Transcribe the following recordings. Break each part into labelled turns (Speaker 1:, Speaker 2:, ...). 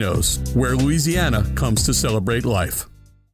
Speaker 1: Knows where Louisiana comes to celebrate life.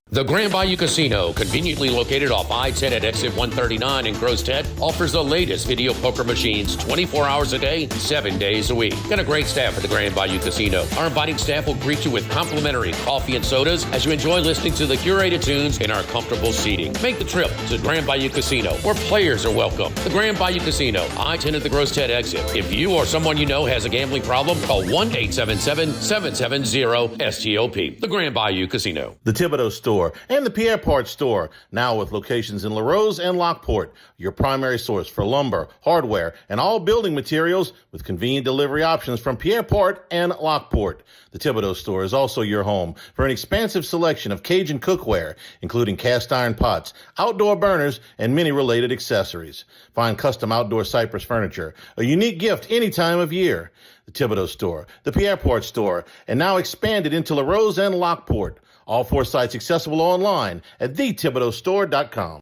Speaker 2: The Grand Bayou Casino, conveniently located off I-10 at exit 139 in Gross-Ted, offers the latest video poker machines 24 hours a day, 7 days a week. Got a great staff at the Grand Bayou Casino. Our inviting staff will greet you with complimentary coffee and sodas as you enjoy listening to the curated tunes in our comfortable seating. Make the trip to Grand Bayou Casino, where players are welcome. The Grand Bayou Casino, I-10 at the Gross-Ted exit. If you or someone you know has a gambling problem, call 1-877-770-STOP. The Grand Bayou Casino.
Speaker 3: The Thibodeau Store and the Pierre Part Store, now with locations in LaRose and Lockport, your primary source for lumber, hardware, and all building materials with convenient delivery options from Pierre Part and Lockport. The Thibodeau Store is also your home for an expansive selection of Cajun cookware, including cast iron pots, outdoor burners, and many related accessories. Find custom outdoor cypress furniture, a unique gift any time of year. The Thibodeau Store, the Pierre Part Store, and now expanded into LaRose and Lockport. All 4 sites accessible online at thethibodeaustore.com.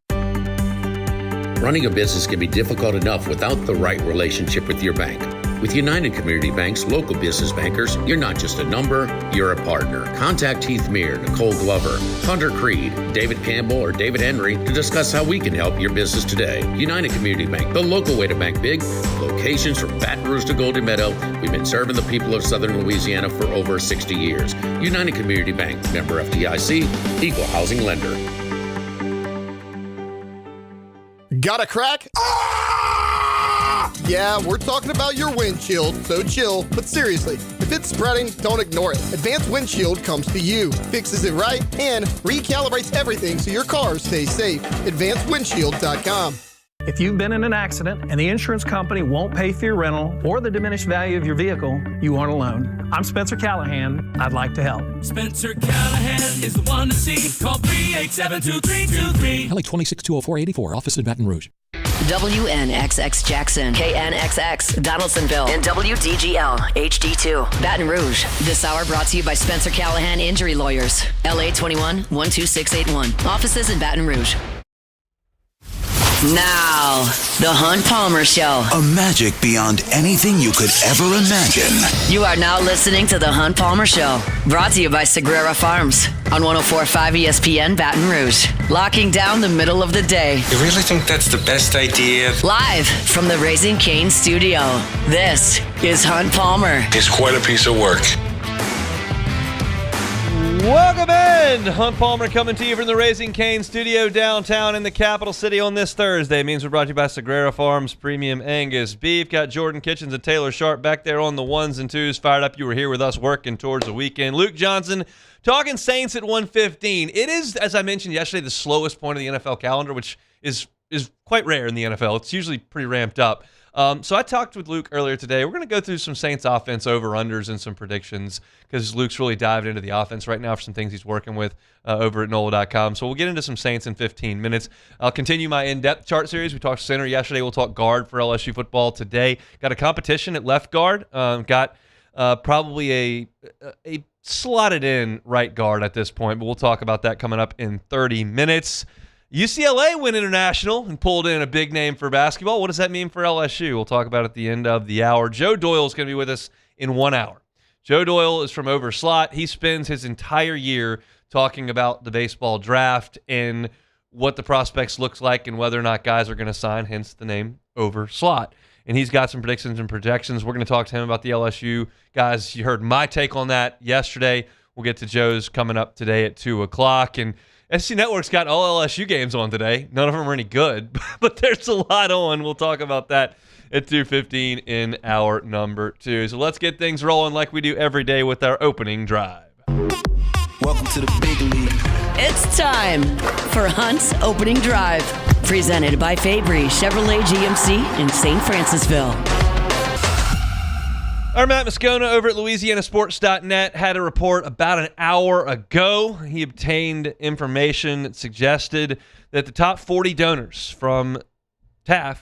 Speaker 2: Running a business can be difficult enough without the right relationship with your bank. With United Community Bank's local business bankers, you're not just a number, you're a partner. Contact Heath Meir, Nicole Glover, Hunter Creed, David Campbell, or David Henry to discuss how we can help your business today. United Community Bank, the local way to bank big. Locations from Baton Rouge to Golden Meadow. We've been serving the people of Southern Louisiana for over 60 years. United Community Bank, member FDIC, equal housing lender.
Speaker 4: Got a crack? Yeah, we're talking about your windshield, so chill. But seriously, if it's spreading, don't ignore it. Advanced Windshield comes to you, fixes it right, and recalibrates everything so your car stays safe. AdvancedWindshield.com.
Speaker 5: If you've been in an accident and the insurance company won't pay for your rental or the diminished value of your vehicle, you aren't alone. I'm Spencer Callahan. I'd like to help.
Speaker 6: Spencer Callahan is the one to see. Call 387-2323.
Speaker 7: LA 2620484, office in Baton Rouge.
Speaker 8: WNXX Jackson, KNXX Donaldsonville, and WDGL HD2 Baton Rouge. This hour brought to you by Spencer Callahan Injury Lawyers. LA 21 12681. Offices in Baton Rouge. Now, The Hunt Palmer Show.
Speaker 9: A magic beyond anything you could ever imagine.
Speaker 8: You are now listening to The Hunt Palmer Show. Brought to you by Sagrera Farms on 104.5 ESPN Baton Rouge. Locking down the middle of the day.
Speaker 10: You really think that's the best idea?
Speaker 8: Live from the Raising Cane studio. This is Hunt Palmer.
Speaker 10: It's quite a piece of work.
Speaker 11: Welcome in! Hunt Palmer coming to you from the Raising Cane studio downtown in the capital city on this Thursday. It means we're brought to you by Sagrera Farms Premium Angus Beef. Got Jordan Kitchens and Taylor Sharp back there on the ones and twos. Fired up. You were here with us working towards the weekend. Luke Johnson talking Saints at 1:15. It is, as I mentioned yesterday, the slowest point of the NFL calendar, which is quite rare in the NFL. It's usually pretty ramped up. So I talked with Luke earlier today. We're going to go through some Saints offense over-unders and some predictions because Luke's really dived into the offense right now for some things he's working with over at NOLA.com. So we'll get into some Saints in 15 minutes. I'll continue my in-depth chart series. We talked center yesterday. We'll talk guard for LSU football today. Got a competition at left guard. Got probably a slotted-in right guard at this point, but we'll talk about that coming up in 30 minutes. UCLA went international and pulled in a big name for basketball. What does that mean for LSU? We'll talk about it at the end of the hour. Joe Doyle is going to be with us in 1 hour. Joe Doyle is from Overslot. He spends his entire year talking about the baseball draft and what the prospects looks like and whether or not guys are going to sign, hence the name Overslot. And he's got some predictions and projections. We're going to talk to him about the LSU guys. You heard my take on that yesterday. We'll get to Joe's coming up today at 2 o'clock. And SC Network's got all LSU games on today. None of them are any good, but there's a lot on. We'll talk about that at 2:15 in hour number 2. So let's get things rolling like we do every day with our opening drive.
Speaker 9: Welcome to the big league.
Speaker 8: It's time for Hunt's Opening Drive. Presented by Fabry Chevrolet GMC in St. Francisville.
Speaker 11: Our Matt Moscona over at LouisianaSports.net had a report about an hour ago. He obtained information that suggested that the top 40 donors from TAF,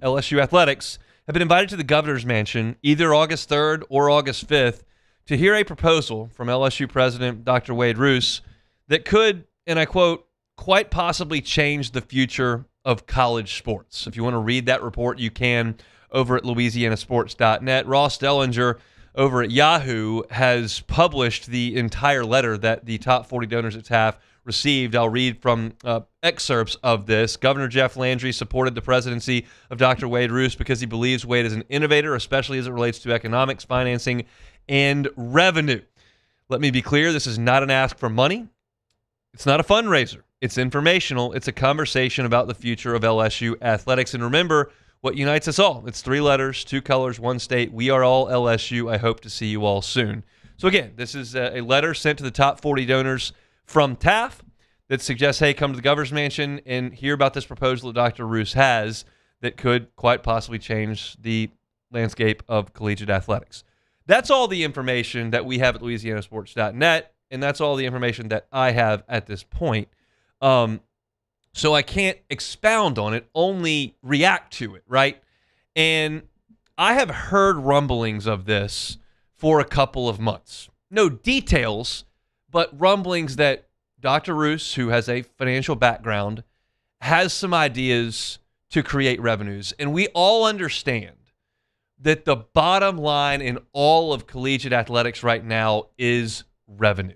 Speaker 11: LSU Athletics, have been invited to the governor's mansion either August 3rd or August 5th to hear a proposal from LSU President Dr. Wade Roos that could, and I quote, quite possibly change the future of college sports. If you want to read that report, you can over at LouisianaSports.net. Ross Dellinger over at Yahoo has published the entire letter that the top 40 donors at TAF received. I'll read from excerpts of this. Governor Jeff Landry supported the presidency of Dr. Wade Roos because he believes Wade is an innovator, especially as it relates to economics, financing, and revenue. Let me be clear, this is not an ask for money. It's not a fundraiser. It's informational. It's a conversation about the future of LSU athletics. And remember what unites us all. It's 3 letters, 2 colors, 1 state. We are all LSU. I hope to see you all soon. So again, this is a letter sent to the top 40 donors from TAF that suggests, hey, come to the governor's mansion and hear about this proposal that Dr. Roos has that could quite possibly change the landscape of collegiate athletics. That's all the information that we have at LouisianaSports.net, and that's all the information that I have at this point. So I can't expound on it, only react to it, right? And I have heard rumblings of this for a couple of months. No details, but rumblings that Dr. Roos, who has a financial background, has some ideas to create revenues. And we all understand that the bottom line in all of collegiate athletics right now is revenue.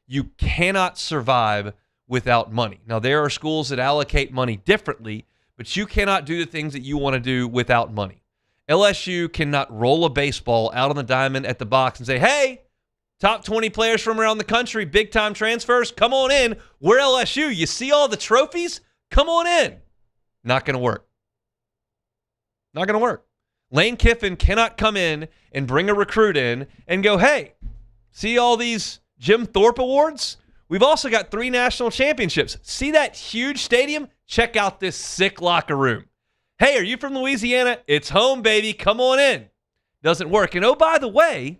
Speaker 11: You cannot survive without money. Now, there are schools that allocate money differently, but you cannot do the things that you want to do without money. LSU cannot roll a baseball out on the diamond at the box and say, hey, top 20 players from around the country, big-time transfers, come on in. We're LSU. You see all the trophies? Come on in. Not going to work. Not going to work. Lane Kiffin cannot come in and bring a recruit in and go, hey, see all these Jim Thorpe awards? We've also got 3 national championships. See that huge stadium? Check out this sick locker room. Hey, are you from Louisiana? It's home, baby. Come on in. Doesn't work. And oh, by the way,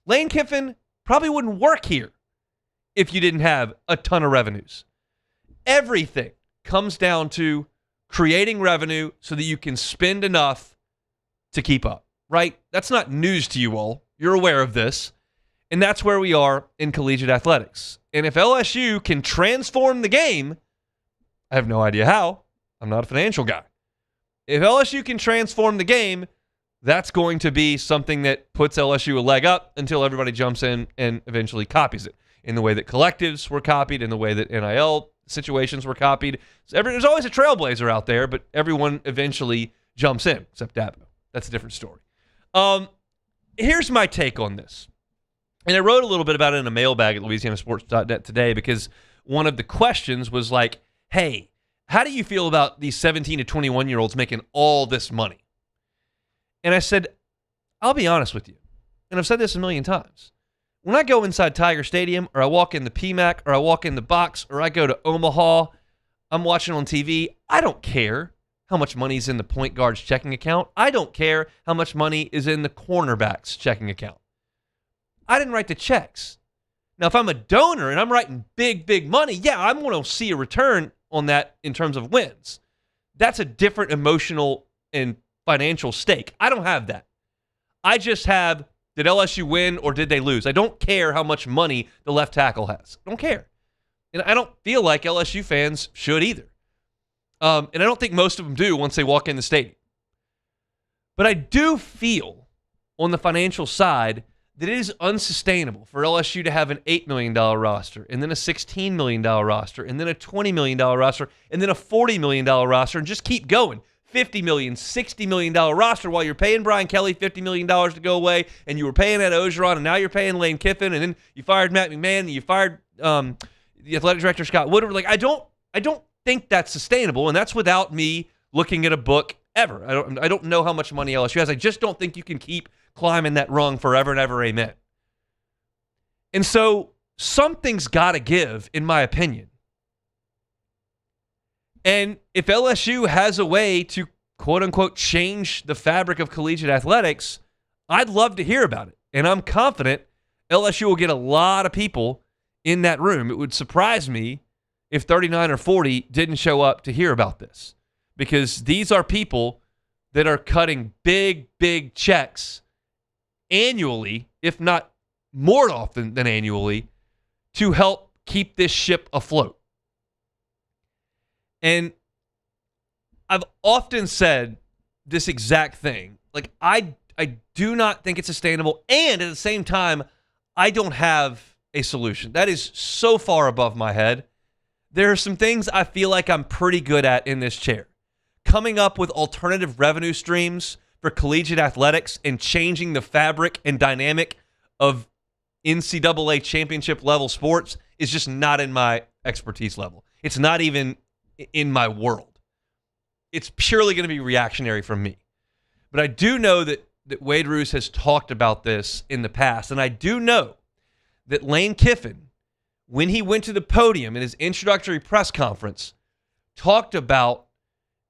Speaker 11: Lane Kiffin probably wouldn't work here if you didn't have a ton of revenues. Everything comes down to creating revenue so that you can spend enough to keep up, right? That's not news to you all. You're aware of this. And that's where we are in collegiate athletics. And if LSU can transform the game, I have no idea how. I'm not a financial guy. If LSU can transform the game, that's going to be something that puts LSU a leg up until everybody jumps in and eventually copies it. In the way that collectives were copied, in the way that NIL situations were copied. So there's always a trailblazer out there, but everyone eventually jumps in, except Dabo. That's a different story. Here's my take on this. And I wrote a little bit about it in a mailbag at LouisianaSports.net today because one of the questions was like, hey, how do you feel about these 17 to 21-year-olds making all this money? And I said, I'll be honest with you. And I've said this a million times. When I go inside Tiger Stadium or I walk in the PMAC or I walk in the box or I go to Omaha, I'm watching on TV, I don't care how much money is in the point guard's checking account. I don't care how much money is in the cornerback's checking account. I didn't write the checks. Now, if I'm a donor and I'm writing big, big money, yeah, I'm going to see a return on that in terms of wins. That's a different emotional and financial stake. I don't have that. I just have, did LSU win or did they lose? I don't care how much money the left tackle has. I don't care. And I don't feel like LSU fans should either. And I don't think most of them do once they walk in the stadium. But I do feel on the financial side that it is unsustainable for LSU to have an $8 million roster and then a $16 million roster and then a $20 million roster and then a $40 million roster and just keep going. $50 million, $60 million roster while you're paying Brian Kelly $50 million to go away and you were paying Ed Ogeron and now you're paying Lane Kiffin and then you fired Matt McMahon and you fired the athletic director Scott Woodward. Like I don't think that's sustainable, and that's without me looking at a book ever. I don't know how much money LSU has. I just don't think you can keep climbing that rung forever and ever, amen. And so something's got to give, in my opinion. And if LSU has a way to, quote-unquote, change the fabric of collegiate athletics, I'd love to hear about it. And I'm confident LSU will get a lot of people in that room. It would surprise me if 39 or 40 didn't show up to hear about this, because these are people that are cutting big, big checks annually, if not more often than annually, to help keep this ship afloat. And I've often said this exact thing. Like, I I do not think it's sustainable. And at the same time, I don't have a solution. That is so far above my head. There are some things I feel like I'm pretty good at in this chair. Coming up with alternative revenue streams for collegiate athletics and changing the fabric and dynamic of NCAA championship level sports is just not in my expertise level. It's not even in my world. It's purely going to be reactionary from me. But I do know that Wade Roos has talked about this in the past, and I do know that Lane Kiffin, when he went to the podium in his introductory press conference, talked about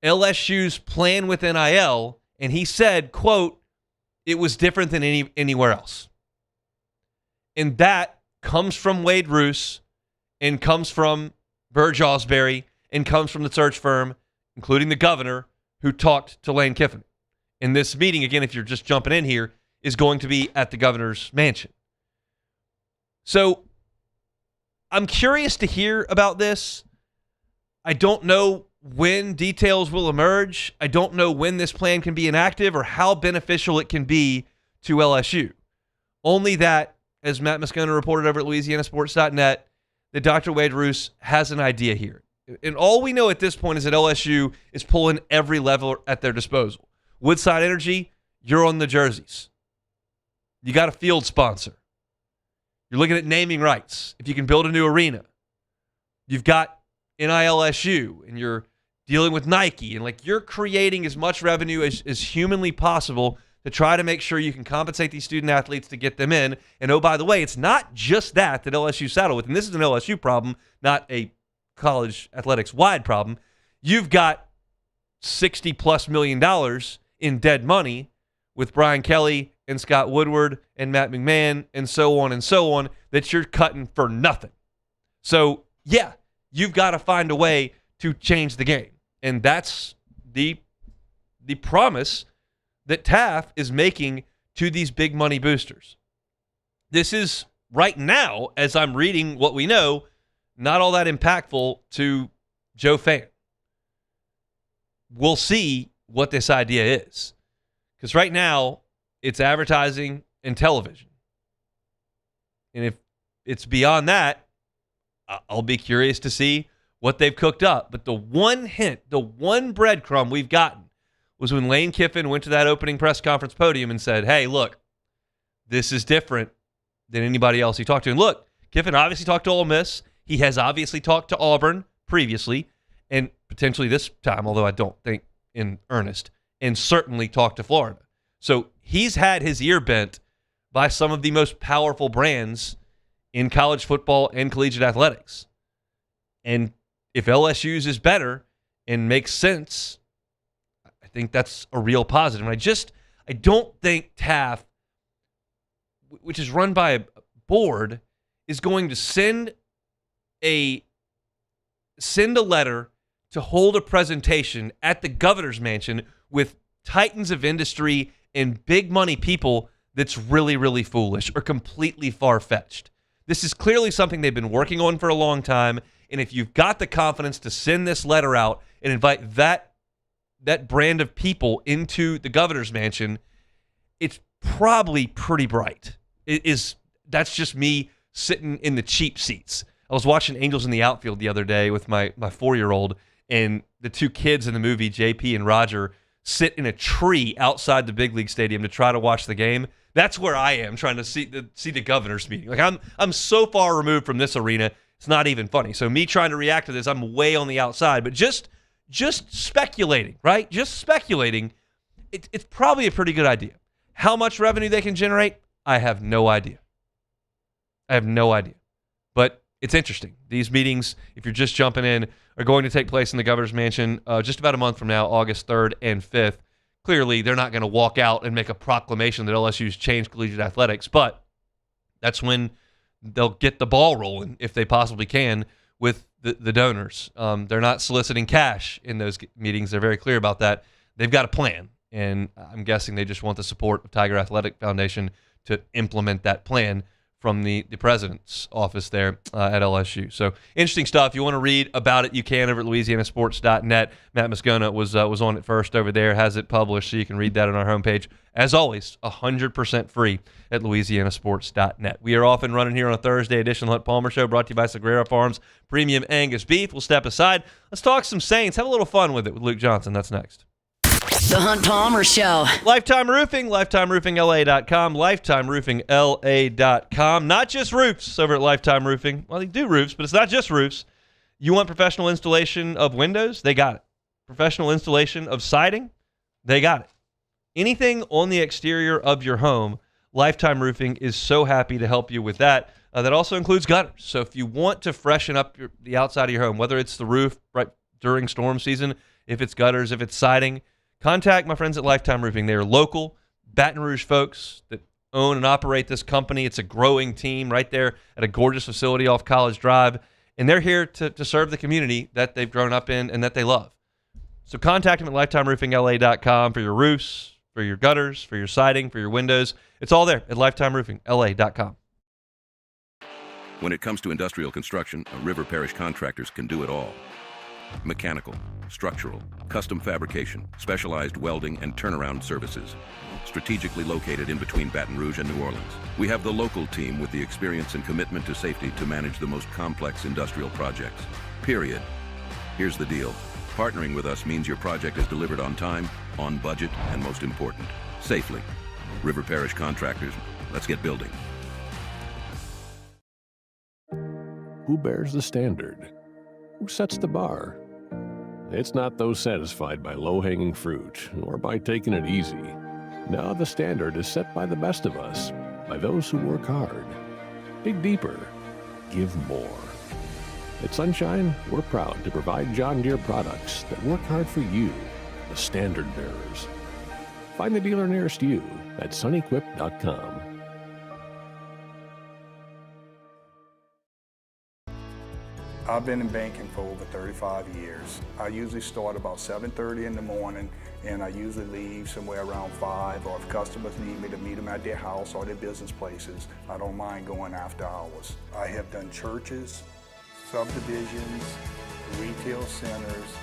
Speaker 11: LSU's plan with NIL, and he said, quote, it was different than anywhere else. And that comes from Wade Roos and comes from Burge Osbury and comes from the search firm, including the governor, who talked to Lane Kiffin. And this meeting, again, if you're just jumping in here, is going to be at the governor's mansion. So I'm curious to hear about this. I don't know when details will emerge. I don't know when this plan can be enacted or how beneficial it can be to LSU. Only that, as Matt Moscona reported over at LouisianaSports.net, that Dr. Wade Roos has an idea here. And all we know at this point is that LSU is pulling every lever at their disposal. Woodside Energy, you're on the jerseys. You got a field sponsor. You're looking at naming rights. If you can build a new arena. You've got NILSU, and you're dealing with Nike. And you're creating as much revenue as humanly possible to try to make sure you can compensate these student athletes to get them in. And oh, by the way, it's not just that LSU saddled with. And this is an LSU problem, not a college athletics wide problem. You've got $60+ million in dead money with Brian Kelly and Scott Woodward and Matt McMahon and so on that you're cutting for nothing. So yeah, you've got to find a way to change the game. And that's the promise that Taft is making to these big money boosters. This is right now, as I'm reading what we know, not all that impactful to Joe Fan. We'll see what this idea is. Because right now, it's advertising and television. And if it's beyond that, I'll be curious to see what they've cooked up. But the one hint, the one breadcrumb we've gotten was when Lane Kiffin went to that opening press conference podium and said, hey, look, this is different than anybody else he talked to. And look, Kiffin obviously talked to Ole Miss. He has obviously talked to Auburn previously and potentially this time, although I don't think in earnest, and certainly talked to Florida. So he's had his ear bent by some of the most powerful brands in college football and collegiate athletics. And if LSU's is better and makes sense, I think that's a real positive. And I don't think Taft, which is run by a board, is going to send a letter to hold a presentation at the governor's mansion with titans of industry and big money people that's really, really foolish or completely far-fetched. This is clearly something they've been working on for a long time, and if you've got the confidence to send this letter out and invite that brand of people into the governor's mansion, it's probably pretty bright. That's just me sitting in the cheap seats. I was watching Angels in the Outfield the other day with my 4-year-old, and the two kids in the movie, JP and Roger, sit in a tree outside the big league stadium to try to watch the game. That's where I am, trying to see the governor's meeting. I'm so far removed from this arena, it's not even funny. So me trying to react to this, I'm way on the outside. But just speculating, right? Just speculating, it's probably a pretty good idea. How much revenue they can generate, I have no idea. But it's interesting. These meetings, if you're just jumping in, are going to take place in the governor's mansion just about a month from now, August 3rd and 5th. Clearly, they're not going to walk out and make a proclamation that LSU's changed collegiate athletics, but that's when they'll get the ball rolling, if they possibly can, with the donors. They're not soliciting cash in those meetings. They're very clear about that. They've got a plan, and I'm guessing they just want the support of Tiger Athletic Foundation to implement that plan from the president's office there at LSU. So interesting stuff. You want to read about it, you can over at louisianasports.net. Matt Moscona was on it first over there, has it published, so you can read that on our homepage. As always, 100% free at louisianasports.net. We are off and running here on a Thursday edition of the Hunt Palmer Show, brought to you by Sagrera Farms Premium Angus Beef. We'll step aside. Let's talk some Saints. Have a little fun with it with Luke Johnson. That's next.
Speaker 8: The Hunt Palmer Show.
Speaker 11: Lifetime Roofing, LifetimeRoofingLA.com, LifetimeRoofingLA.com. Not just roofs over at Lifetime Roofing. Well, they do roofs, but it's not just roofs. You want professional installation of windows? They got it. Professional installation of siding? They got it. Anything on the exterior of your home, Lifetime Roofing is so happy to help you with that. That also includes gutters. So if you want to freshen up the outside of your home, whether it's the roof right during storm season, if it's gutters, if it's siding, contact my friends at Lifetime Roofing. They are local Baton Rouge folks that own and operate this company. It's a growing team right there at a gorgeous facility off College Drive, and they're here to serve the community that they've grown up in and that they love. So contact them at LifetimeRoofingLA.com for your roofs, for your gutters, for your siding, for your windows. It's all there at LifetimeRoofingLA.com.
Speaker 12: When it comes to industrial construction, River Parish Contractors can do it all. Mechanical, structural, custom fabrication, specialized welding, and turnaround services. Strategically located in between Baton Rouge and New Orleans, we have the local team with the experience and commitment to safety to manage the most complex industrial projects. Period. Here's the deal. Partnering with us means your project is delivered on time, on budget, and most important, safely. River Parish Contractors, let's get building.
Speaker 13: Who bears the standard? Who sets the bar? It's not those satisfied by low-hanging fruit or by taking it easy. No, the standard is set by the best of us, by those who work hard. Dig deeper. Give more. At Sunshine, we're proud to provide John Deere products that work hard for you, the standard bearers. Find the dealer nearest you at sunequip.com.
Speaker 14: I've been in banking for over 35 years. I usually start about 7:30 in the morning, and I usually leave somewhere around 5, or if customers need me to meet them at their house or their business places, I don't mind going after hours. I have done churches, subdivisions, retail centers,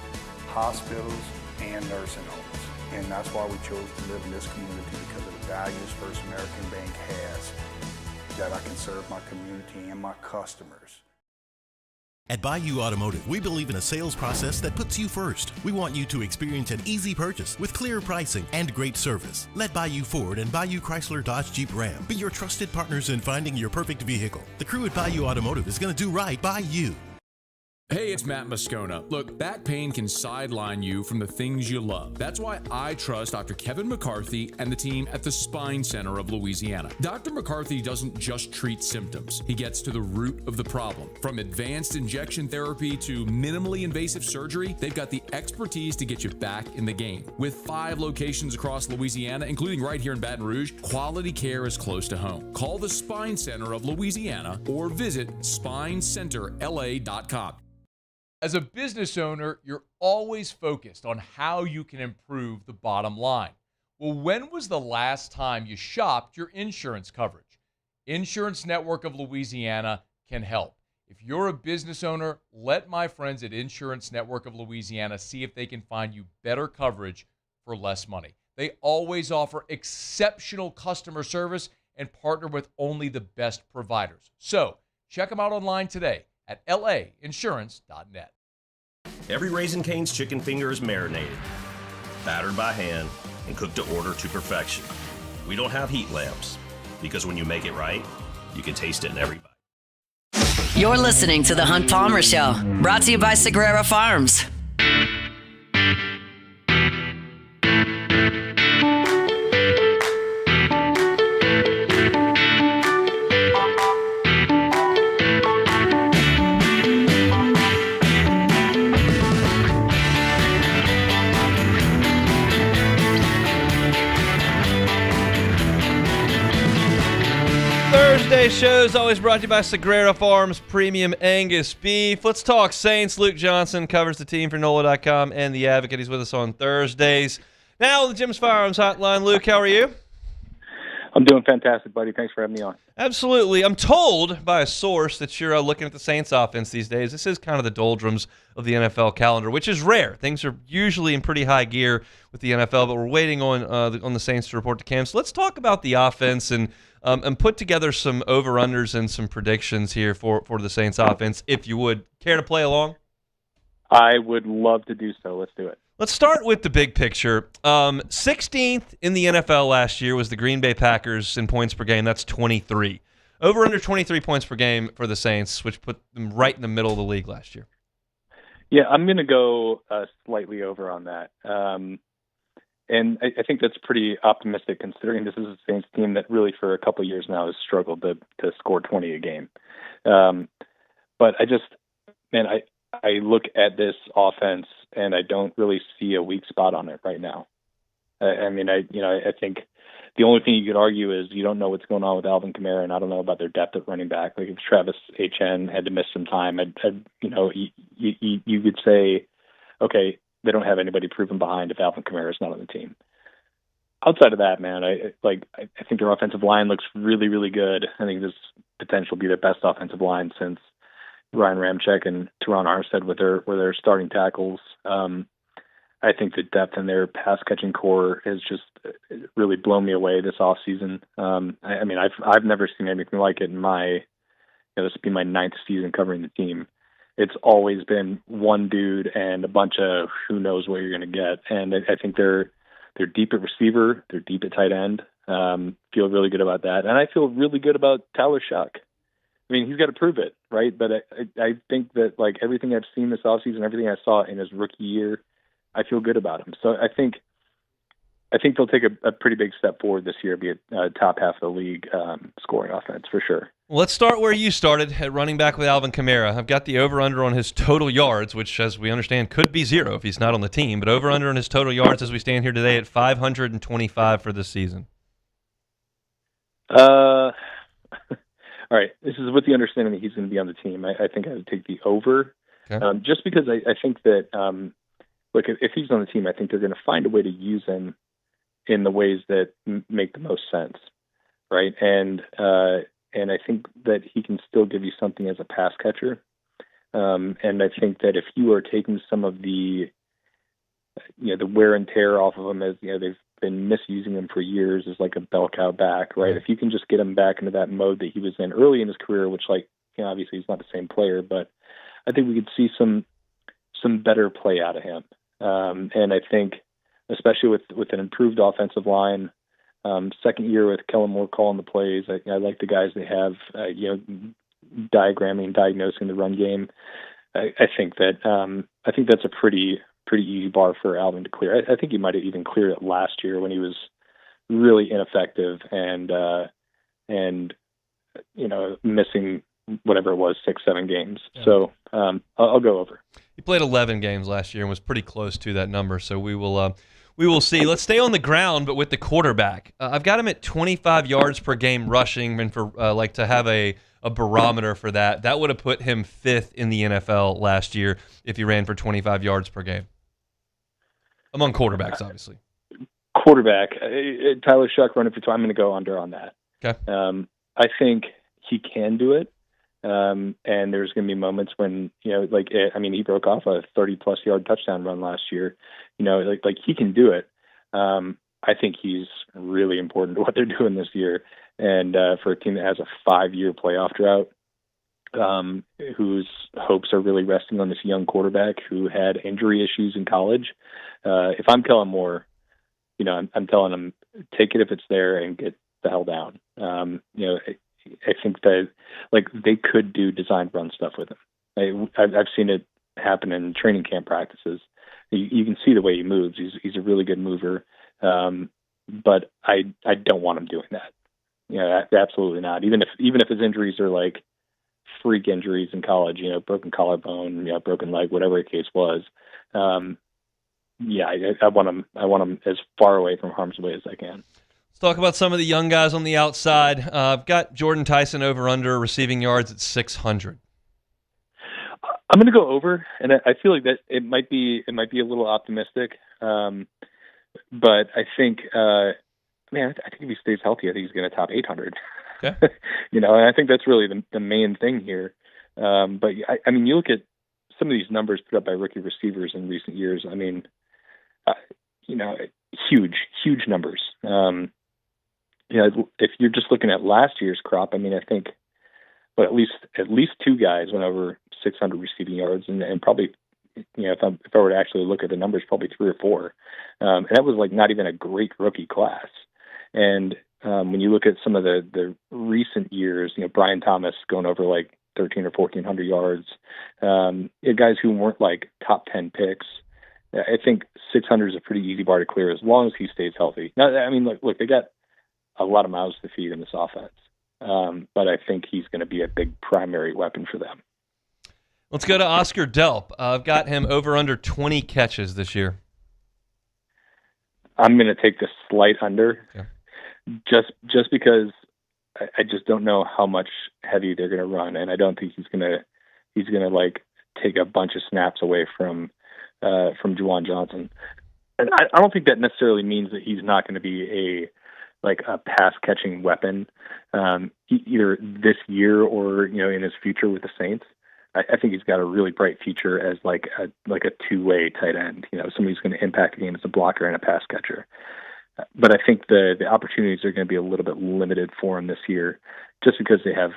Speaker 14: hospitals, and nursing homes. And that's why we chose to live in this community, because of the values First American Bank has, that I can serve my community and my customers.
Speaker 15: At Bayou Automotive, we believe in a sales process that puts you first. We want you to experience an easy purchase with clear pricing and great service. Let Bayou Ford and Bayou Chrysler Dodge Jeep Ram be your trusted partners in finding your perfect vehicle. The crew at Bayou Automotive is going to do right by you.
Speaker 16: Hey, it's Matt Moscona. Look, back pain can sideline you from the things you love. That's why I trust Dr. Kevin McCarthy and the team at the Spine Center of Louisiana. Dr. McCarthy doesn't just treat symptoms. He gets to the root of the problem. From advanced injection therapy to minimally invasive surgery, they've got the expertise to get you back in the game. With 5 locations across Louisiana, including right here in Baton Rouge, quality care is close to home. Call the Spine Center of Louisiana or visit SpineCenterLA.com.
Speaker 17: As a business owner, you're always focused on how you can improve the bottom line. Well, when was the last time you shopped your insurance coverage? Insurance Network of Louisiana can help. If you're a business owner, let my friends at Insurance Network of Louisiana see if they can find you better coverage for less money. They always offer exceptional customer service and partner with only the best providers. So check them out online today at lainsurance.net.
Speaker 18: Every Raising Cane's chicken finger is marinated, battered by hand, and cooked to order to perfection. We don't have heat lamps, because when you make it right, you can taste it in every bite.
Speaker 8: You're listening to The Hunt Palmer Show, brought to you by Sagrera Farms.
Speaker 11: Today's show is always brought to you by Sagrera Farms Premium Angus Beef. Let's talk Saints. Luke Johnson covers the team for NOLA.com and The Advocate. He's with us on Thursdays. Now, the Jim's Firearms Hotline. Luke, how are you?
Speaker 19: I'm doing fantastic, buddy. Thanks for having me on.
Speaker 11: Absolutely. I'm told by a source that you're looking at the Saints offense these days. This is kind of the doldrums of the NFL calendar, which is rare. Things are usually in pretty high gear with the NFL, but we're waiting on the Saints to report to camp. So let's talk about the offense and put together some over-unders and some predictions here for the Saints offense, if you would. Care to play along?
Speaker 19: I would love to do so. Let's do it.
Speaker 11: Let's start with the big picture. 16th in the NFL last year was the Green Bay Packers in points per game. That's 23. Over under 23 points per game for the Saints, which put them right in the middle of the league last year.
Speaker 19: Yeah, I'm going to go slightly over on that. And I think that's pretty optimistic considering this is a Saints team that really for a couple of years now has struggled to score 20 a game. But I look at this offense and I don't really see a weak spot on it right now. I think the only thing you could argue is you don't know what's going on with Alvin Kamara, and I don't know about their depth at running back. Like if Travis Etienne had to miss some time, you could say, okay, they don't have anybody proven behind if Alvin Kamara is not on the team. Outside of that, man, I think their offensive line looks really, really good. I think this potential will be their best offensive line since Ryan Ramczyk and Teron Armstead with their starting tackles. I think the depth in their pass catching core has just really blown me away this offseason. I've never seen anything like it in this will be my 9th season covering the team. It's always been one dude and a bunch of who knows what you're going to get. And I think they're deep at receiver, they're deep at tight end. Feel really good about that, and I feel really good about Tyler Shuck. I mean, he's got to prove it, right? But I think that like everything I've seen this offseason, everything I saw in his rookie year, I feel good about him. So I think they'll take a pretty big step forward this year, be a top half of the league scoring offense for sure.
Speaker 11: Well, let's start where you started at running back with Alvin Kamara. I've got the over-under on his total yards, which, as we understand, could be 0 if he's not on the team. But over-under on his total yards as we stand here today at 525 for this season.
Speaker 19: All right, this is with the understanding that he's going to be on the team. I think I would take the over, okay. Just because I think that, if he's on the team, I think they're going to find a way to use him in the ways that make the most sense, right? And I think that he can still give you something as a pass catcher. And I think that if you are taking some of the wear and tear off of him, as they've been misusing him for years as like a bell cow back, right? If you can just get him back into that mode that he was in early in his career, which obviously he's not the same player, but I think we could see some better play out of him. And I think, especially with an improved offensive line, second year with Kellen Moore calling the plays, I like the guys they have, diagramming, diagnosing the run game. I think that's a pretty easy bar for Alvin to clear. I think he might have even cleared it last year when he was really ineffective and missing whatever it was, 6-7 games. Yeah. So I'll go over.
Speaker 11: He played 11 games last year and was pretty close to that number. So we will see. Let's stay on the ground, but with the quarterback. I've got him at 25 yards per game rushing, and for to have a barometer for that would have put him 5th in the NFL last year if he ran for 25 yards per game. Among quarterbacks, obviously.
Speaker 19: Quarterback, Tyler Shuck running for 2. I'm going to go under on that.
Speaker 11: Okay.
Speaker 19: I think he can do it. And there's going to be moments when, he broke off a 30-plus yard touchdown run last year. He can do it. I think he's really important to what they're doing this year. And for a team that has a 5-year playoff drought, whose hopes are really resting on this young quarterback who had injury issues in college. If I'm Kellen Moore, I'm telling him, take it if it's there and get the hell down. I think that they could do designed run stuff with him. I've seen it happen in training camp practices. You can see the way he moves. He's a really good mover. But I don't want him doing that. Absolutely not. Even if his injuries are like freak injuries in college, broken collarbone, broken leg, whatever the case was. I want him as far away from harm's way as I can.
Speaker 11: Let's talk about some of the young guys on the outside. I've got Jordan Tyson over under receiving yards at 600.
Speaker 19: I'm going to go over, and I feel like that it might be a little optimistic, but I think I think if he stays healthy, I think he's going to top 800.
Speaker 11: Okay.
Speaker 19: And I think that's really the main thing here. But you look at some of these numbers put up by rookie receivers in recent years. Huge numbers. If you're just looking at last year's crop, I think, at least two guys went over 600 receiving yards, and probably, if I were to actually look at the numbers, probably three or four. And that was not even a great rookie class. And when you look at some of the recent years, Brian Thomas going over 13 or 1,400 yards, guys who weren't top 10 picks. I think 600 is a pretty easy bar to clear as long as he stays healthy. Now, look, they got a lot of mouths to feed in this offense, but I think he's going to be a big primary weapon for them.
Speaker 11: Let's go to Oscar Delp. I've got him over under 20 catches this year.
Speaker 19: I'm going to take the slight under,
Speaker 11: okay.
Speaker 19: just because I just don't know how much heavy they're going to run, and I don't think he's going to take a bunch of snaps away from Juwan Johnson. And I don't think that necessarily means that he's not going to be a pass catching weapon either this year or in his future with the Saints. I think he's got a really bright future as a two-way tight end. Somebody who's going to impact the game as a blocker and a pass catcher. But I think the opportunities are going to be a little bit limited for him this year, just because they have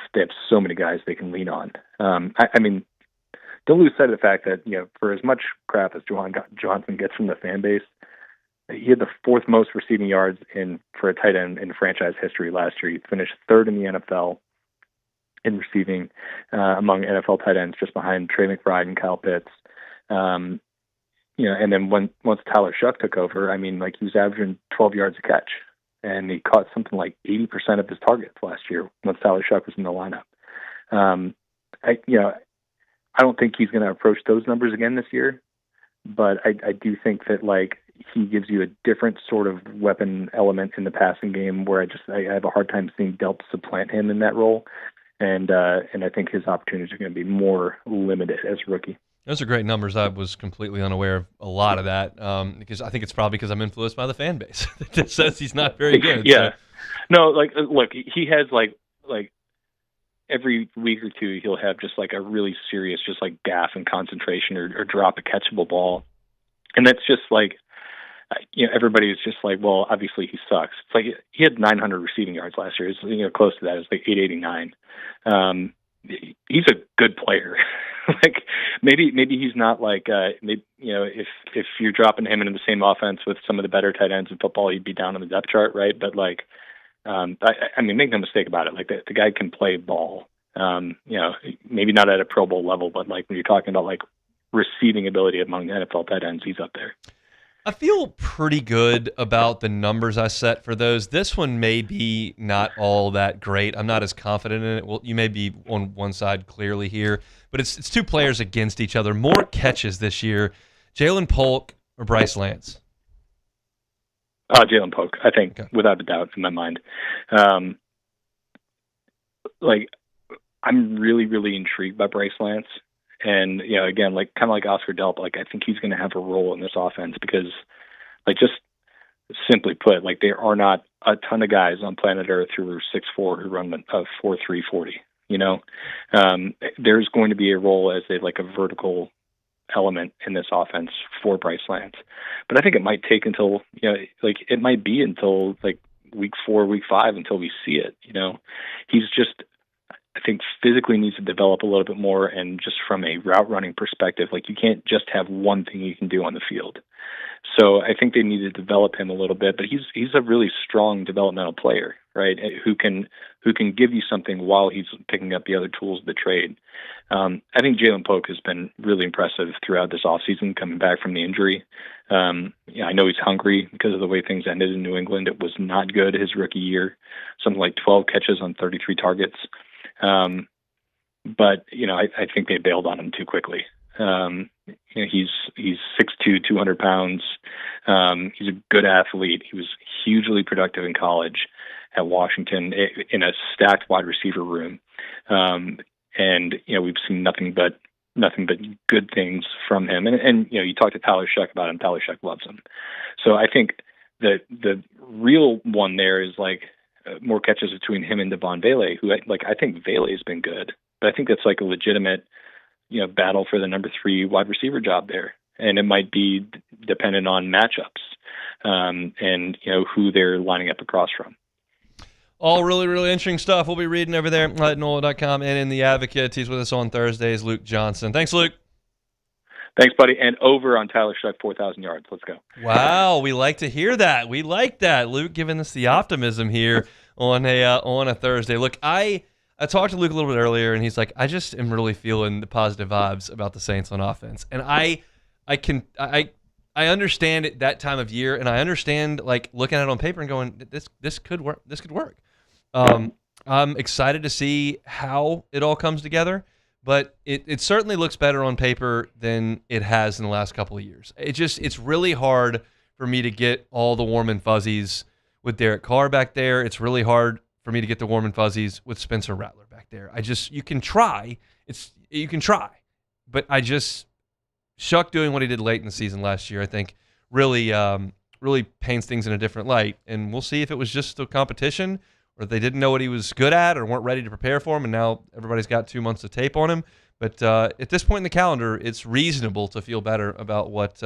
Speaker 19: so many guys they can lean on. Don't lose sight of the fact that for as much crap as Juwan Johnson gets from the fan base, he had the fourth most receiving yards for a tight end in franchise history last year. He finished third in the NFL in receiving among NFL tight ends, just behind Trey McBride and Kyle Pitts. And then once Tyler Shuck took over, he was averaging 12 yards a catch, and he caught something like 80% of his targets last year once Tyler Shuck was in the lineup. I don't think he's going to approach those numbers again this year, but I do think that he gives you a different sort of weapon element in the passing game where I have a hard time seeing Delp supplant him in that role. And I think his opportunities are going to be more limited as a rookie.
Speaker 11: Those are great numbers. I was completely unaware of a lot of that because I think it's probably because I'm influenced by the fan base that says he's not very good.
Speaker 19: Yeah. So. No, look, he has every week or two he'll have just a really serious gaff and concentration or drop a catchable ball. And that's just everybody is just well, obviously he sucks. It's he had 900 receiving yards last year. It's close to that. It's 889. He's a good player. Maybe he's not if you're dropping him into the same offense with some of the better tight ends in football, he'd be down on the depth chart, right? But make no mistake about it. The guy can play ball. Maybe not at a Pro Bowl level, but when you're talking about receiving ability among NFL tight ends, he's up there.
Speaker 11: I feel pretty good about the numbers I set for those. This one may be not all that great. I'm not as confident in it. Well, you may be on one side clearly here, but it's two players against each other. More catches this year, Jalen Polk or Bryce Lance?
Speaker 19: Jalen Polk, I think, without a doubt in my mind. I'm really, really intrigued by Bryce Lance. And, again, kind of like Oscar Delp, I think he's going to have a role in this offense because, just simply put, there are not a ton of guys on planet Earth who are 6'4" who run a 4.3 40. There's going to be a role as a vertical element in this offense for Bryce Lance. But I think it might take until, it might be until week 4, week 5 until we see it. He's just, I think, physically needs to develop a little bit more, and just from a route running perspective, you can't just have one thing you can do on the field. So I think they need to develop him a little bit, but he's a really strong developmental player, right? Who can give you something while he's picking up the other tools of the trade. I think Jalen Polk has been really impressive throughout this offseason, coming back from the injury. I know he's hungry because of the way things ended in New England. It was not good his rookie year, something like 12 catches on 33 targets. But I think they bailed on him too quickly. He's 6'2", 200 pounds. He's a good athlete. He was hugely productive in college at Washington in a stacked wide receiver room. And we've seen nothing but good things from him. And you talk to Tyler Shuck about him. Tyler Shuck loves him. So I think the real one there is like more catches between him and Devon Vele, who I think Vele has been good, but I think that's like a legitimate, battle for the number 3 wide receiver job there. And it might be dependent on matchups, and who they're lining up across from.
Speaker 11: All really, really interesting stuff. We'll be reading over there at NOLA.com and in The Advocate. He's with us on Thursdays, Luke Johnson. Thanks, Luke.
Speaker 19: Thanks, buddy. And over on Tyler Shuck, 4,000 yards. Let's go.
Speaker 11: Wow, we like to hear that. We like that. Luke giving us the optimism here on a Thursday. Look, I talked to Luke a little bit earlier, and he's like, I just am really feeling the positive vibes about the Saints on offense. And I understand it that time of year, and I understand like looking at it on paper and going, this could work. This could work. I'm excited to see how it all comes together. But it certainly looks better on paper than it has in the last couple of years. It's really hard for me to get all the warm and fuzzies with Derek Carr back there. It's really hard for me to get the warm and fuzzies with Spencer Rattler back there. You can try. But Shuck doing what he did late in the season last year, I think, really paints things in a different light. And we'll see if it was just a competition, or they didn't know what he was good at or weren't ready to prepare for him, and now everybody's got 2 months of tape on him. But at this point in the calendar, it's reasonable to feel better about what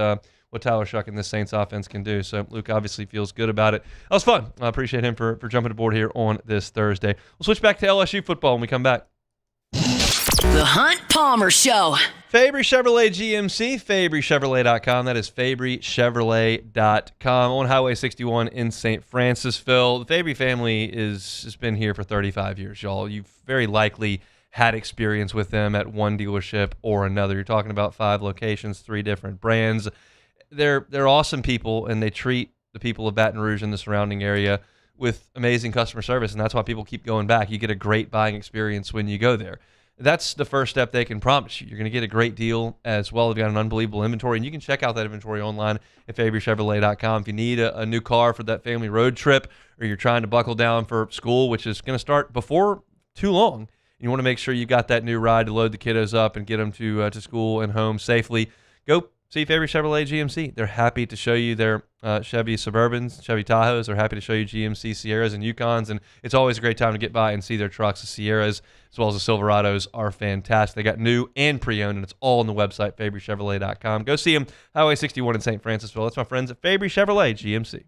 Speaker 11: Tyler Shuck and this Saints offense can do. So Luke obviously feels good about it. That was fun. I appreciate him for jumping aboard here on this Thursday. We'll switch back to LSU football when we come back.
Speaker 8: The Hunt Palmer Show.
Speaker 11: Fabry Chevrolet GMC, FabryChevrolet.com. That is FabryChevrolet.com on Highway 61 in St. Francisville. The Fabry family has been here for 35 years, y'all. You've very likely had experience with them at one dealership or another. You're talking about 5 locations, 3 different brands. They're awesome people, and they treat the people of Baton Rouge and the surrounding area with amazing customer service, and that's why people keep going back. You get a great buying experience when you go there. That's the first step they can promise you. You're going to get a great deal as well. They've got an unbelievable inventory, and you can check out that inventory online at FabryChevrolet.com. If you need a new car for that family road trip, or you're trying to buckle down for school, which is going to start before too long, you want to make sure you got that new ride to load the kiddos up and get them to school and home safely, go see Fabry Chevrolet GMC. They're happy to show you their Chevy Suburbans, Chevy Tahoes. They're happy to show you GMC Sierras and Yukons, and it's always a great time to get by and see their trucks. The Sierras as well as the Silverados are fantastic. They got new and pre-owned, and it's all on the website, FabryChevrolet.com. Go see them, Highway 61 in St. Francisville. That's my friends at Fabry Chevrolet GMC.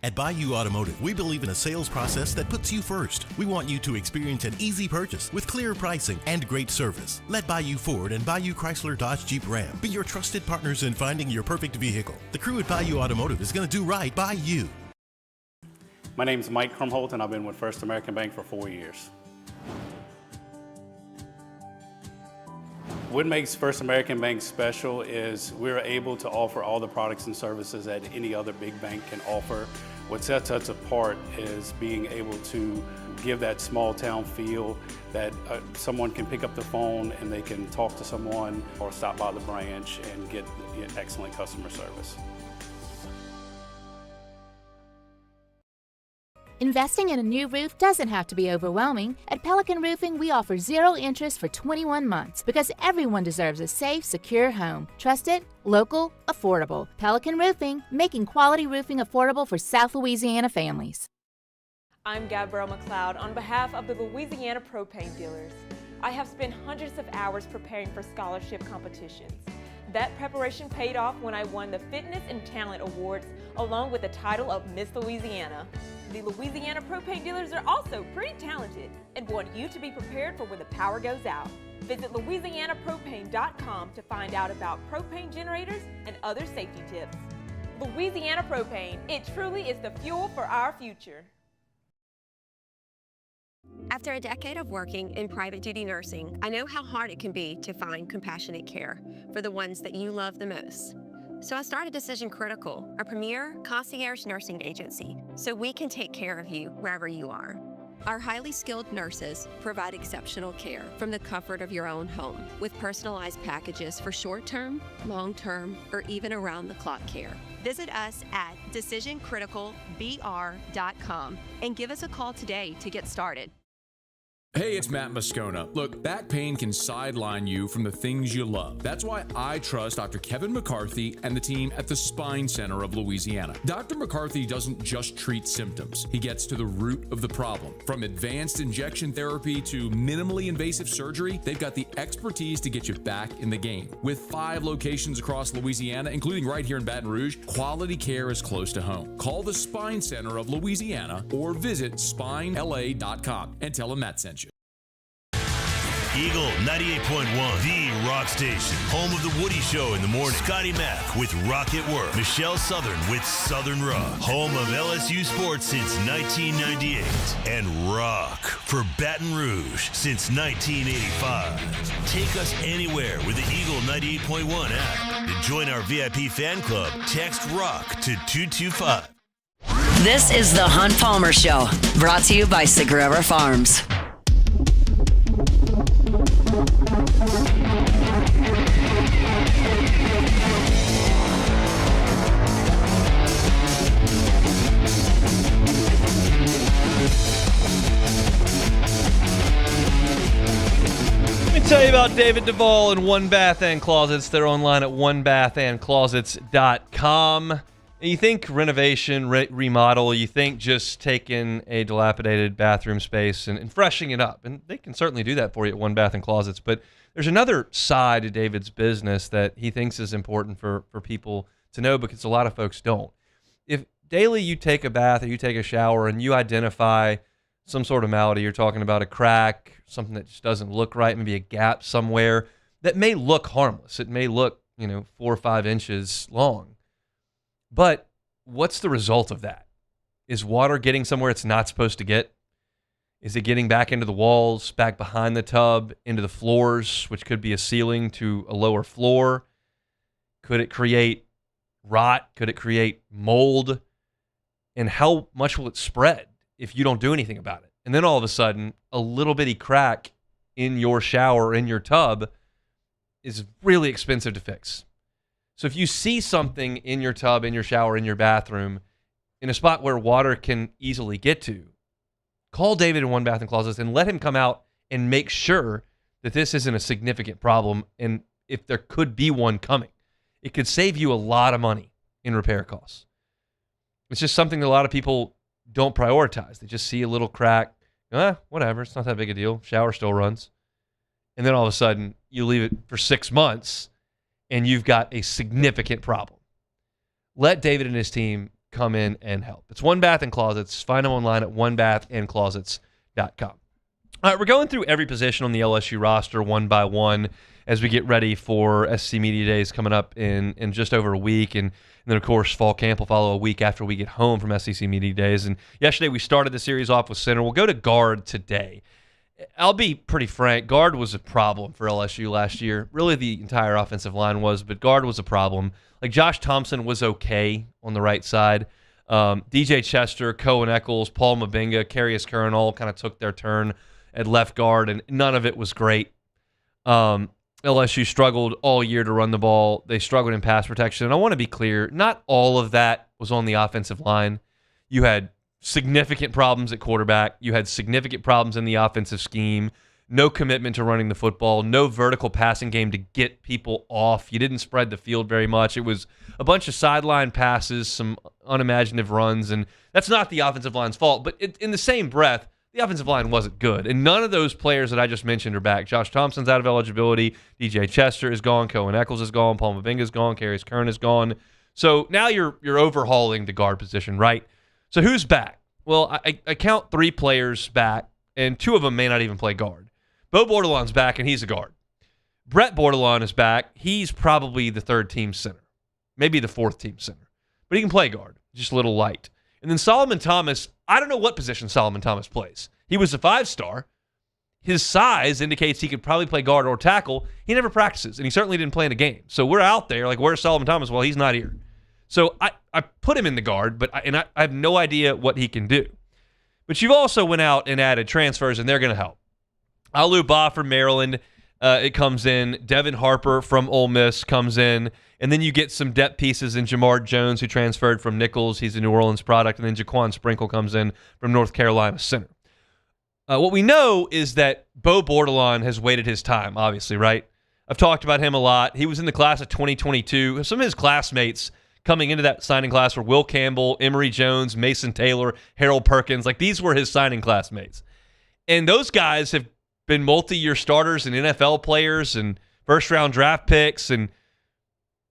Speaker 15: At Bayou Automotive, we believe in a sales process that puts you first. We want you to experience an easy purchase with clear pricing and great service. Let Bayou Ford and Bayou Chrysler Dodge Jeep Ram be your trusted partners in finding your perfect vehicle. The crew at Bayou Automotive is going to do right by you.
Speaker 20: My name is Mike Krumholt, and I've been with First American Bank for 4 years. What makes First American Bank special is we're able to offer all the products and services that any other big bank can offer. What sets us apart is being able to give that small town feel that someone can pick up the phone and they can talk to someone or stop by the branch and get excellent customer service.
Speaker 21: Investing in a new roof doesn't have to be overwhelming. At Pelican Roofing, we offer 0 interest for 21 months because everyone deserves a safe, secure home. Trusted, local, affordable. Pelican Roofing, making quality roofing affordable for South Louisiana families.
Speaker 22: I'm Gabrielle McLeod on behalf of the Louisiana Propane Dealers. I have spent hundreds of hours preparing for scholarship competitions. That preparation paid off when I won the Fitness and Talent Awards along with the title of Miss Louisiana. The Louisiana Propane Dealers are also pretty talented and want you to be prepared for when the power goes out. Visit LouisianaPropane.com to find out about propane generators and other safety tips. Louisiana Propane, it truly is the fuel for our future.
Speaker 23: After a decade of working in private duty nursing, I know how hard it can be to find compassionate care for the ones that you love the most. So I started Decision Critical, a premier concierge nursing agency, so we can take care of you wherever you are. Our highly skilled nurses provide exceptional care from the comfort of your own home with personalized packages for short-term, long-term, or even around-the-clock care. Visit us at DecisionCriticalBR.com and give us a call today to get started.
Speaker 16: Hey, it's Matt Moscona. Look, back pain can sideline you from the things you love. That's why I trust Dr. Kevin McCarthy and the team at the Spine Center of Louisiana. Dr. McCarthy doesn't just treat symptoms. He gets to the root of the problem. From advanced injection therapy to minimally invasive surgery, they've got the expertise to get you back in the game. With 5 locations across Louisiana, including right here in Baton Rouge, quality care is close to home. Call the Spine Center of Louisiana or visit spinela.com and tell them Matt sent you.
Speaker 1: Eagle 98.1, the rock station. Home of the Woody Show in the morning. Scotty Mack with Rock at Work. Michelle Southern with Southern Rock. Home of LSU sports since 1998. And rock for Baton Rouge since 1985. Take us anywhere with the Eagle 98.1 app. To join our VIP fan club, text ROCK to 225.
Speaker 8: This is the Hunt Palmer Show, brought to you by Sagrera Farms.
Speaker 11: Let me tell you about David Duvall and One Bath and Closets. They're online at onebathandclosets.com. And you think renovation, remodel, you think just taking a dilapidated bathroom space and freshening it up. And they can certainly do that for you at One Bath and Closets. But there's another side to David's business that he thinks is important for people to know, because a lot of folks don't. If daily you take a bath or you take a shower and you identify some sort of malady, you're talking about a crack, something that just doesn't look right, maybe a gap somewhere that may look harmless. It may look, 4 or 5 inches long. But what's the result of that? Is water getting somewhere it's not supposed to get? Is it getting back into the walls, back behind the tub, into the floors, which could be a ceiling to a lower floor? Could it create rot? Could it create mold? And how much will it spread if you don't do anything about it? And then all of a sudden, a little bitty crack in your shower, in your tub, is really expensive to fix. So if you see something in your tub, in your shower, in your bathroom, in a spot where water can easily get to, call David in One Bath and Closets and let him come out and make sure that this isn't a significant problem. And if there could be one coming, it could save you a lot of money in repair costs. It's just something that a lot of people don't prioritize. They just see a little crack, whatever, it's not that big a deal. Shower still runs. And then all of a sudden, you leave it for 6 months, and you've got a significant problem. Let David and his team come in and help. It's One Bath and Closets. Find them online at onebathandclosets.com. All right, we're going through every position on the LSU roster one by one as we get ready for SC Media Days coming up in just over a week. And then, of course, fall camp will follow a week after we get home from SEC Media Days. And yesterday we started the series off with center. We'll go to guard today. I'll be pretty frank. Guard was a problem for LSU last year. Really, the entire offensive line was, but guard was a problem. Like, Josh Thompson was okay on the right side. DJ Chester, Cohen Eccles, Paul Mabinga, Carius Curran all kind of took their turn at left guard, and none of it was great. LSU struggled all year to run the ball. They struggled in pass protection. And I want to be clear, not all of that was on the offensive line. You had significant problems at quarterback. You had significant problems in the offensive scheme. No commitment to running the football. No vertical passing game to get people off. You didn't spread the field very much. It was a bunch of sideline passes, some unimaginative runs, and that's not the offensive line's fault. But in the same breath, the offensive line wasn't good. And none of those players that I just mentioned are back. Josh Thompson's out of eligibility. DJ Chester is gone. Cohen Eccles is gone. Paul Mabinga is gone. Carius Curran is gone. So now you're overhauling the guard position, right? So who's back? Well, I count 3 players back, and 2 of them may not even play guard. Bo Bordelon's back, and he's a guard. Brett Bordelon is back. He's probably the 3rd-team center, maybe the 4th-team center. But he can play guard, just a little light. And then Solomon Thomas, I don't know what position Solomon Thomas plays. He was a 5-star. His size indicates he could probably play guard or tackle. He never practices, and he certainly didn't play in a game. So we're out there, like, where's Solomon Thomas? Well, he's not here. So I put him in the guard, but I have no idea what he can do. But you've also went out and added transfers, and they're going to help. Alu Ba from Maryland, it comes in. Devin Harper from Ole Miss comes in. And then you get some depth pieces in Jamar Jones, who transferred from Nichols. He's a New Orleans product. And then Jaquan Sprinkle comes in from North Carolina center. What we know is that Bo Bordelon has waited his time, obviously, right? I've talked about him a lot. He was in the class of 2022. Some of his classmates coming into that signing class were Will Campbell, Emory Jones, Mason Taylor, Harold Perkins. Like, these were his signing classmates. And those guys have been multi-year starters and NFL players and first-round draft picks, and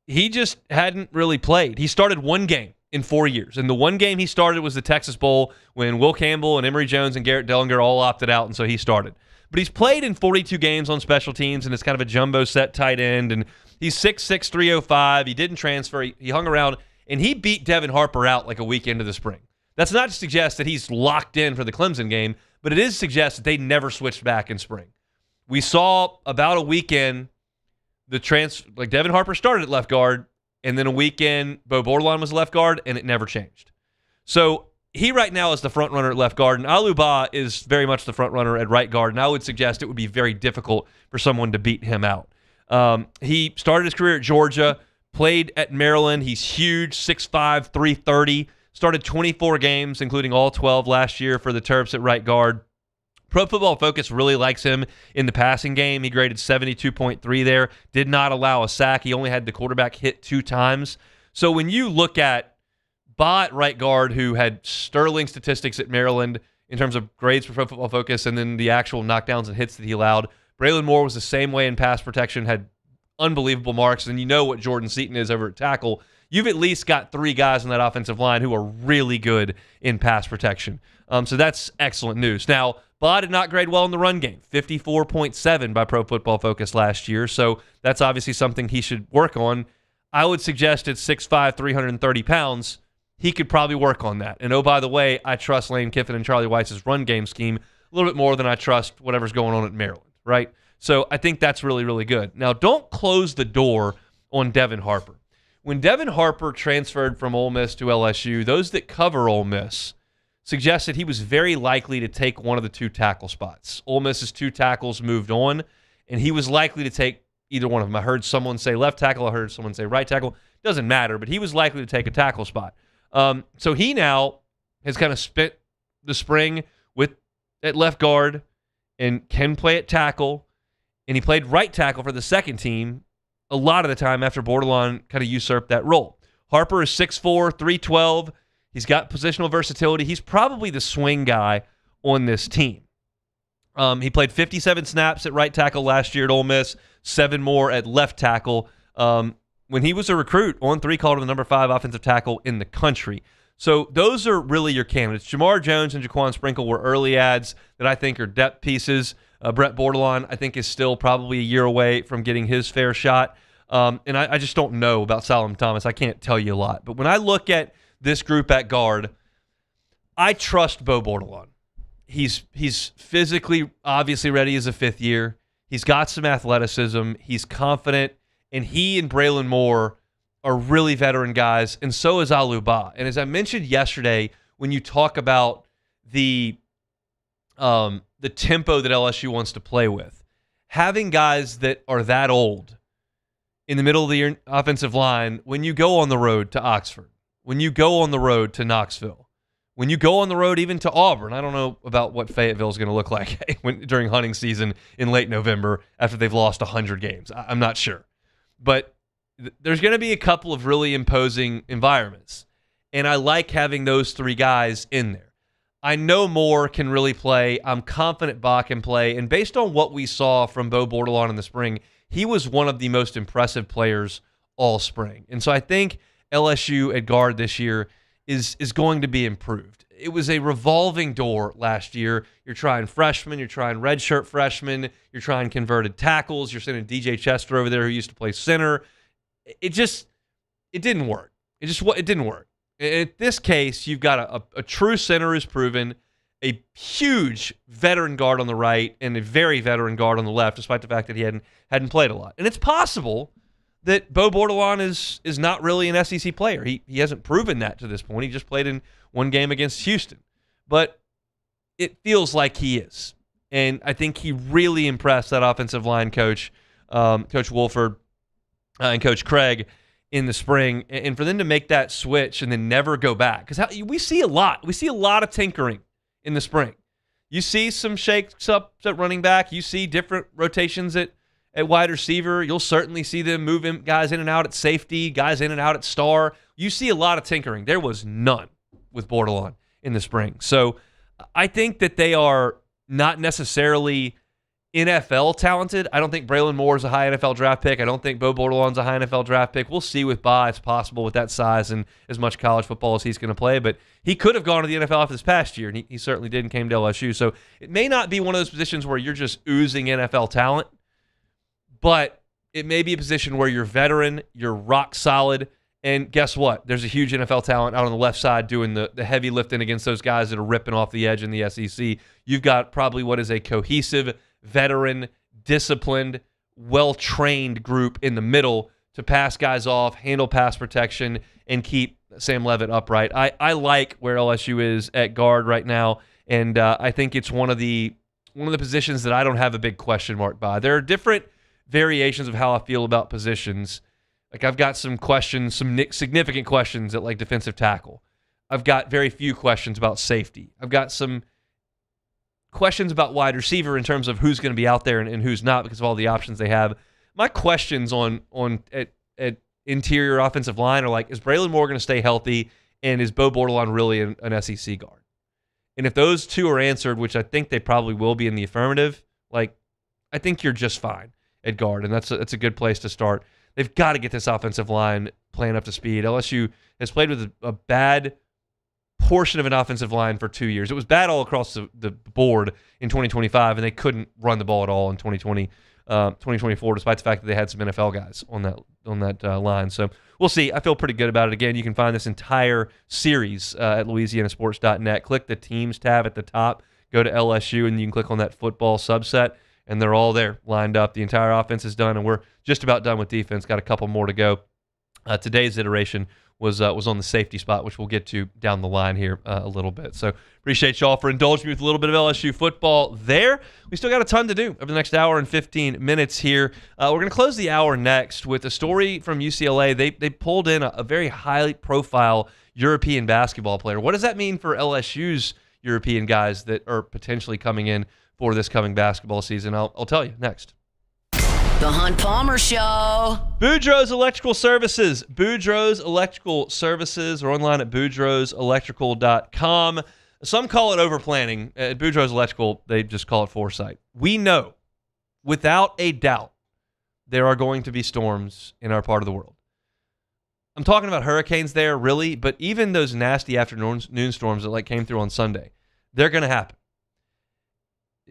Speaker 11: he just hadn't really played. He started one game in 4 years, and the one game he started was the Texas Bowl when Will Campbell and Emory Jones and Garrett Dellinger all opted out, and so he started. But he's played in 42 games on special teams, and it's kind of a jumbo set tight end, and he's 6'6", 305. He didn't transfer. He hung around, and he beat Devin Harper out like a week into the spring. That's not to suggest that he's locked in for the Clemson game, but it is to suggest that they never switched back in spring. We saw about a weekend like Devin Harper started at left guard, and then a weekend Bo Bordelon was left guard, and it never changed. So he right now is the front runner at left guard, and Aluba is very much the front runner at right guard, and I would suggest it would be very difficult for someone to beat him out. He started his career at Georgia, played at Maryland. He's huge, 6'5", 330. Started 24 games, including all 12 last year for the Terps at right guard. Pro Football Focus really likes him in the passing game. He graded 72.3 there. Did not allow a sack. He only had the quarterback hit 2 times. So when you look at Ba at right guard, who had sterling statistics at Maryland in terms of grades for Pro Football Focus and then the actual knockdowns and hits that he allowed, Braylon Moore was the same way in pass protection, had unbelievable marks, and you know what Jordan Seaton is over at tackle. You've at least got 3 guys on that offensive line who are really good in pass protection. So that's excellent news. Now, Ba did not grade well in the run game, 54.7 by Pro Football Focus last year, so that's obviously something he should work on. I would suggest at 6'5", 330 pounds, he could probably work on that. And oh, by the way, I trust Lane Kiffin and Charlie Weiss's run game scheme a little bit more than I trust whatever's going on at Maryland, right? So I think that's really, really good. Now, don't close the door on Devin Harper. When Devin Harper transferred from Ole Miss to LSU, those that cover Ole Miss suggested he was very likely to take one of the 2 tackle spots. Ole Miss's 2 tackles moved on, and he was likely to take either one of them. I heard someone say left tackle. I heard someone say right tackle. Doesn't matter, but he was likely to take a tackle spot. So he now has kind of spent the spring at left guard and can play at tackle, and he played right tackle for the second team a lot of the time after Bordelon kind of usurped that role. Harper is 6'4", 312. He's got positional versatility. He's probably the swing guy on this team. He played 57 snaps at right tackle last year at Ole Miss, 7 more at left tackle. When he was a recruit, On3 called him the number 5 offensive tackle in the country. So those are really your candidates. Jamar Jones and Jaquan Sprinkle were early ads that I think are depth pieces. Brett Bordelon, I think, is still probably a year away from getting his fair shot. And I just don't know about Solomon Thomas. I can't tell you a lot. But when I look at this group at guard, I trust Bo Bordelon. He's physically obviously ready as a 5th year. He's got some athleticism. He's confident. And he and Braylon Moore are really veteran guys, and so is Aluba. And as I mentioned yesterday, when you talk about the tempo that LSU wants to play with, having guys that are that old in the middle of the offensive line, when you go on the road to Oxford, when you go on the road to Knoxville, when you go on the road even to Auburn, I don't know about what Fayetteville is going to look like during hunting season in late November after they've lost 100 games. I'm not sure. But there's going to be a couple of really imposing environments, and I like having those 3 guys in there. I know Moore can really play. I'm confident Ba can play, and based on what we saw from Bo Bordelon in the spring, he was one of the most impressive players all spring. And so I think LSU at guard this year is going to be improved. It was a revolving door last year. You're trying freshmen, you're trying redshirt freshmen, you're trying converted tackles, you're sending DJ Chester over there who used to play center. It didn't work. It didn't work. In this case, you've got a true center who's proven, a huge veteran guard on the right, and a very veteran guard on the left, despite the fact that he hadn't played a lot. And it's possible that Bo Bordelon is not really an SEC player. He hasn't proven that to this point. He just played in one game against Houston. But it feels like he is. And I think he really impressed that offensive line coach, Coach Wolford, and Coach Craig in the spring. And for them to make that switch and then never go back. Because we see a lot. We see a lot of tinkering in the spring. You see some shakes up at running back. You see different rotations at wide receiver. You'll certainly see them moving guys in and out at safety, guys in and out at star. You see a lot of tinkering. There was none with Bordelon in the spring. So I think that they are not necessarily NFL talented. I don't think Braylon Moore is a high NFL draft pick. I don't think Bo Bordelon's a high NFL draft pick. We'll see with Ba. It's possible with that size and as much college football as he's going to play. But he could have gone to the NFL after this past year, and he certainly did and came to LSU. So it may not be one of those positions where you're just oozing NFL talent, but it may be a position where you're veteran, you're rock solid, and guess what? There's a huge NFL talent out on the left side doing the heavy lifting against those guys that are ripping off the edge in the SEC. You've got probably what is a cohesive, veteran, disciplined, well-trained group in the middle to pass guys off, handle pass protection, and keep Sam Leavitt upright. I like where LSU is at guard right now, and I think it's one of the positions that I don't have a big question mark by. There are different variations of how I feel about positions. Like I've got some questions, some significant questions at like defensive tackle. I've got very few questions about safety. I've got some questions about wide receiver in terms of who's going to be out there and who's not because of all the options they have. My questions at interior offensive line are like, is Braylon Moore going to stay healthy, and is Bo Bordelon really an SEC guard? And if those two are answered, which I think they probably will be in the affirmative, like I think you're just fine at guard, and that's a good place to start. They've got to get this offensive line playing up to speed. LSU has played with a bad portion of an offensive line for 2 years. It was bad all across the board in 2025, and they couldn't run the ball at all in 2024, despite the fact that they had some NFL guys on that line. So we'll see. I feel pretty good about it. Again, you can find this entire series at LouisianaSports.net. Click the Teams tab at the top. Go to LSU, and you can click on that football subset, and they're all there lined up. The entire offense is done, and we're just about done with defense. Got a couple more to go. Today's iteration was on the safety spot, which we'll get to down the line here a little bit. So appreciate y'all for indulging me with a little bit of LSU football there. We still got a ton to do over the next hour and 15 minutes here. We're going to close the hour next with a story from UCLA. They pulled in a very highly profile European basketball player. What does that mean for LSU's European guys that are potentially coming in for this coming basketball season? I'll tell you next.
Speaker 8: The Hunt Palmer Show.
Speaker 11: Boudreaux's Electrical Services. Boudreaux's Electrical Services are online at boudreauxelectrical.com. Some call it overplanning. At Boudreaux's Electrical, they just call it foresight. We know, without a doubt, there are going to be storms in our part of the world. I'm talking about hurricanes there, really, but even those nasty afternoon storms that came through on Sunday, they're going to happen.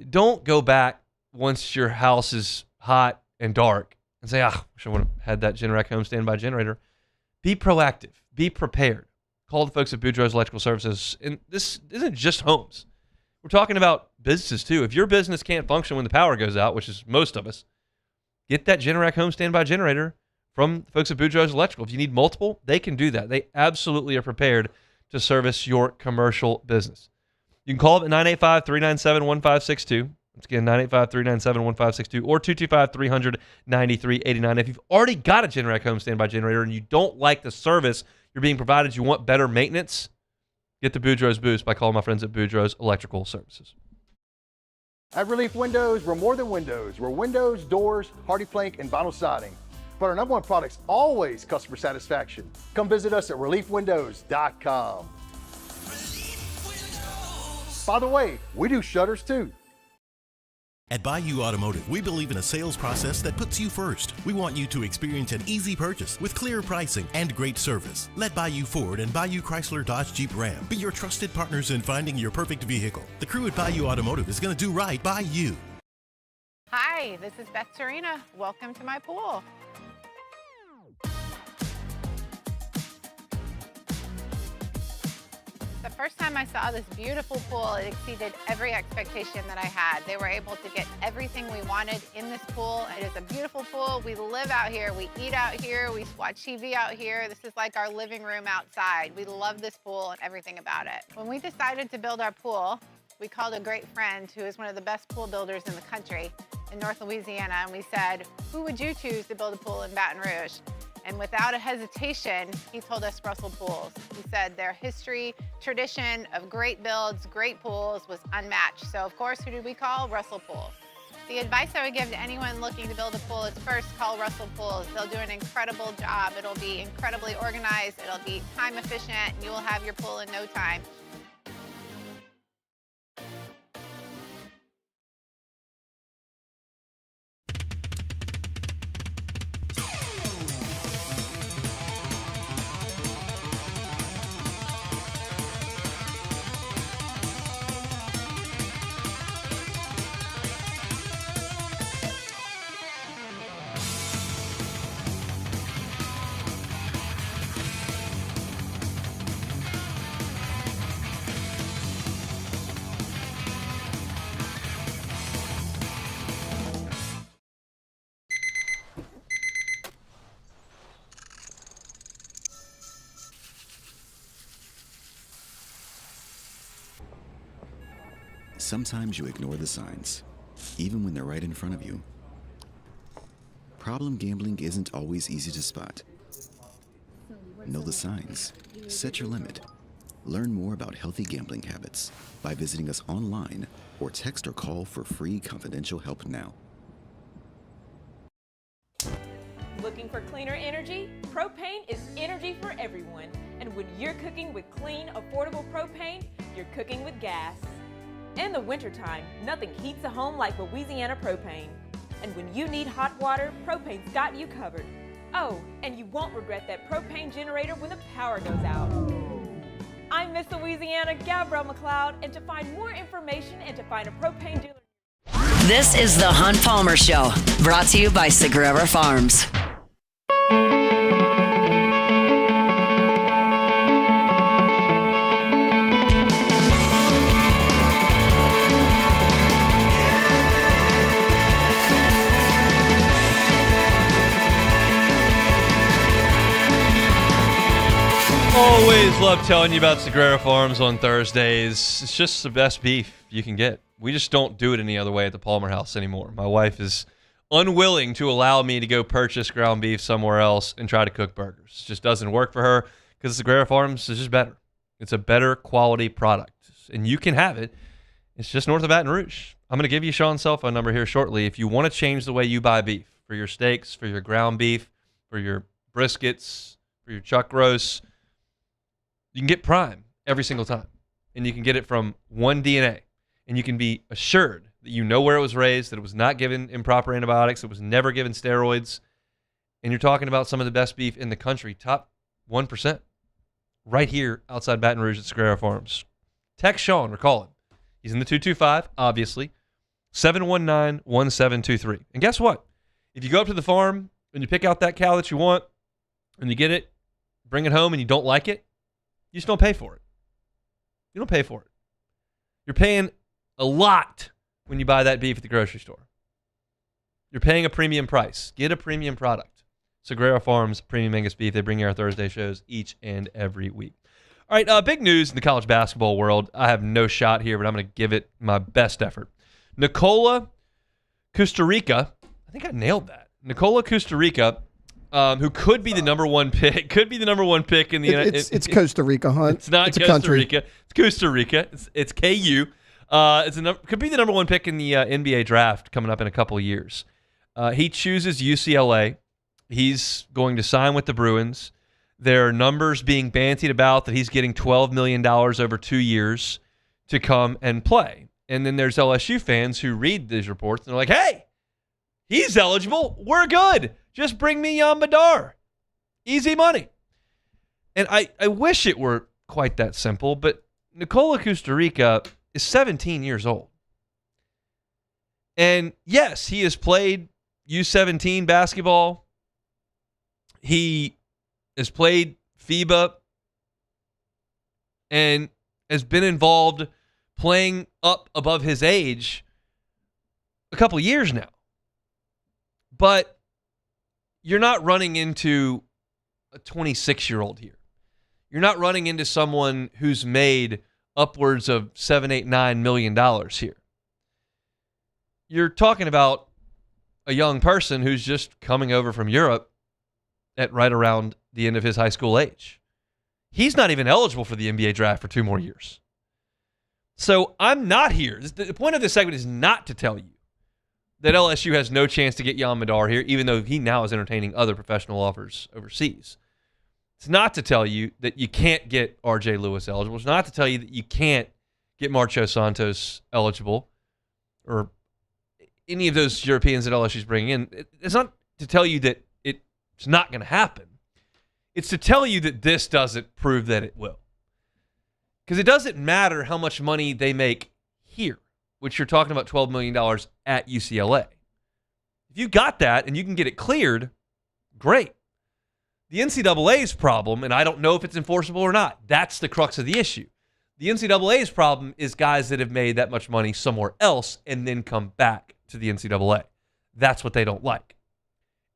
Speaker 11: Don't go back once your house is hot and dark and say, wish I would have had that Generac home standby generator. Be proactive. Be prepared. Call the folks at Boudreaux's Electrical Services. And this isn't just homes. We're talking about businesses, too. If your business can't function when the power goes out, which is most of us, get that Generac home standby generator from the folks at Boudreaux's Electrical. If you need multiple, they can do that. They absolutely are prepared to service your commercial business. You can call them at 985-397-1562. Once again, 985-397-1562 or 225-300-9389. If you've already got a Generac home standby generator and you don't like the service you're being provided, you want better maintenance, get the Boudreaux's boost by calling my friends at Boudreaux's Electrical Services.
Speaker 2: At Relief Windows, we're more than windows. We're windows, doors, hardy plank, and vinyl siding. But our number one product's always customer satisfaction. Come visit us at reliefwindows.com. By the way, we do shutters too.
Speaker 15: At Bayou Automotive, we believe in a sales process that puts you first. We want you to experience an easy purchase with clear pricing and great service. Let Bayou Ford and Bayou Chrysler Dodge Jeep Ram be your trusted partners in finding your perfect vehicle. The crew at Bayou Automotive is going to do right by you.
Speaker 3: Hi, this is Beth Serena. Welcome to my pool. The first time I saw this beautiful pool, it exceeded every expectation that I had. They were able to get everything we wanted in this pool. It is a beautiful pool. We live out here, we eat out here, we watch TV out here. This is like our living room outside. We love this pool and everything about it. When we decided to build our pool, we called a great friend who is one of the best pool builders in the country in North Louisiana, and we said, who would you choose to build a pool in Baton Rouge? And without a hesitation, he told us Russell Pools. He said their history, tradition of great builds, great pools was unmatched. So of course, who did we call? Russell Pools. The advice I would give to anyone looking to build a pool is first call Russell Pools. They'll do an incredible job. It'll be incredibly organized. It'll be time efficient. And you will have your pool in no time.
Speaker 4: Sometimes you ignore the signs, even when they're right in front of you. Problem gambling isn't always easy to spot. Know the signs. Set your limit. Learn more about healthy gambling habits by visiting us online or text or call for free confidential help now.
Speaker 22: Looking for cleaner energy? Propane is energy for everyone. And when you're cooking with clean, affordable propane, you're cooking with gas. In the wintertime, nothing heats a home like Louisiana propane. And when you need hot water, propane's got you covered. Oh, and you won't regret that propane generator when the power goes out. I'm Miss Louisiana, Gabrielle McLeod, and to find more information and to find a propane dealer.
Speaker 8: This is the Hunt Palmer Show, brought to you by Sagrera Farms.
Speaker 11: Always love telling you about Sagrera Farms on Thursdays. It's just the best beef you can get. We just don't do it any other way at the Palmer house anymore. My wife is unwilling to allow me to go purchase ground beef somewhere else and try to cook burgers. It just doesn't work for her because Sagrera Farms is just better. It's a better quality product, and you can have it. It's just north of Baton Rouge. I'm going to give you Sean's cell phone number here shortly. If you want to change the way you buy beef, for your steaks, for your ground beef, for your briskets, for your chuck roasts, you can get Prime every single time, and you can get it from one DNA, and you can be assured that you know where it was raised, that it was not given improper antibiotics, it was never given steroids, and you're talking about some of the best beef in the country, top 1%, right here outside Baton Rouge at Sagrera Farms. Text Sean or call him. He's in the 225, obviously, 719-1723. And guess what? If you go up to the farm and you pick out that cow that you want, and you get it, bring it home, and you don't like it, you just don't pay for it. You don't pay for it. You're paying a lot when you buy that beef at the grocery store. You're paying a premium price. Get a premium product. Sagrera Farms Premium Angus Beef. They bring you our Thursday shows each and every week. All right, big news in the college basketball world. I have no shot here, but I'm going to give it my best effort. Nicola Kusturica. I think I nailed that. Nicola Kusturica, who could be the number one pick, in the
Speaker 5: It's Costa Rica, Hunt.
Speaker 11: It's not
Speaker 5: it's
Speaker 11: Costa
Speaker 5: country.
Speaker 11: Rica. It's Costa Rica. It's KU. Could be the number one pick in the NBA draft coming up in a couple of years. He chooses UCLA. He's going to sign with the Bruins. There are numbers being bantied about that he's getting $12 million over 2 years to come and play. And then there's LSU fans who read these reports and they're like, hey, he's eligible. We're good. Just bring me Jan Madar. Easy money. And I wish it were quite that simple, but Nicola Kusturica is 17 years old. And yes, he has played U17 basketball. He has played FIBA and has been involved playing up above his age a couple years now. But you're not running into a 26-year-old here. You're not running into someone who's made upwards of $7, $8, $9 million here. You're talking about a young person who's just coming over from Europe at right around the end of his high school age. He's not even eligible for the NBA draft for 2 more years. So I'm not here. The point of this segment is not to tell you that LSU has no chance to get Jan Madar here, even though he now is entertaining other professional offers overseas. It's not to tell you that you can't get R.J. Lewis eligible. It's not to tell you that you can't get Marcho Santos eligible or any of those Europeans that LSU is bringing in. It's not to tell you that it's not going to happen. It's to tell you that this doesn't prove that it will. Because it doesn't matter how much money they make here, which you're talking about $12 million at UCLA. If you got that and you can get it cleared, great. The NCAA's problem, and I don't know if it's enforceable or not, that's the crux of the issue. The NCAA's problem is guys that have made that much money somewhere else and then come back to the NCAA. That's what they don't like.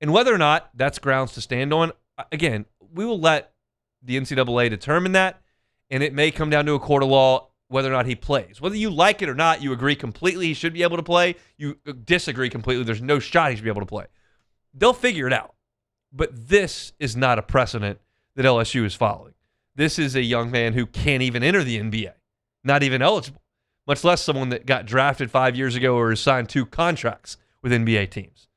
Speaker 11: And whether or not that's grounds to stand on, again, we will let the NCAA determine that, and it may come down to a court of law whether or not he plays. Whether you like it or not, you agree completely he should be able to play, you disagree completely, there's no shot he should be able to play. They'll figure it out. But this is not a precedent that LSU is following. This is a young man who can't even enter the NBA, not even eligible, much less someone that got drafted 5 years ago or has signed 2 contracts with NBA teams.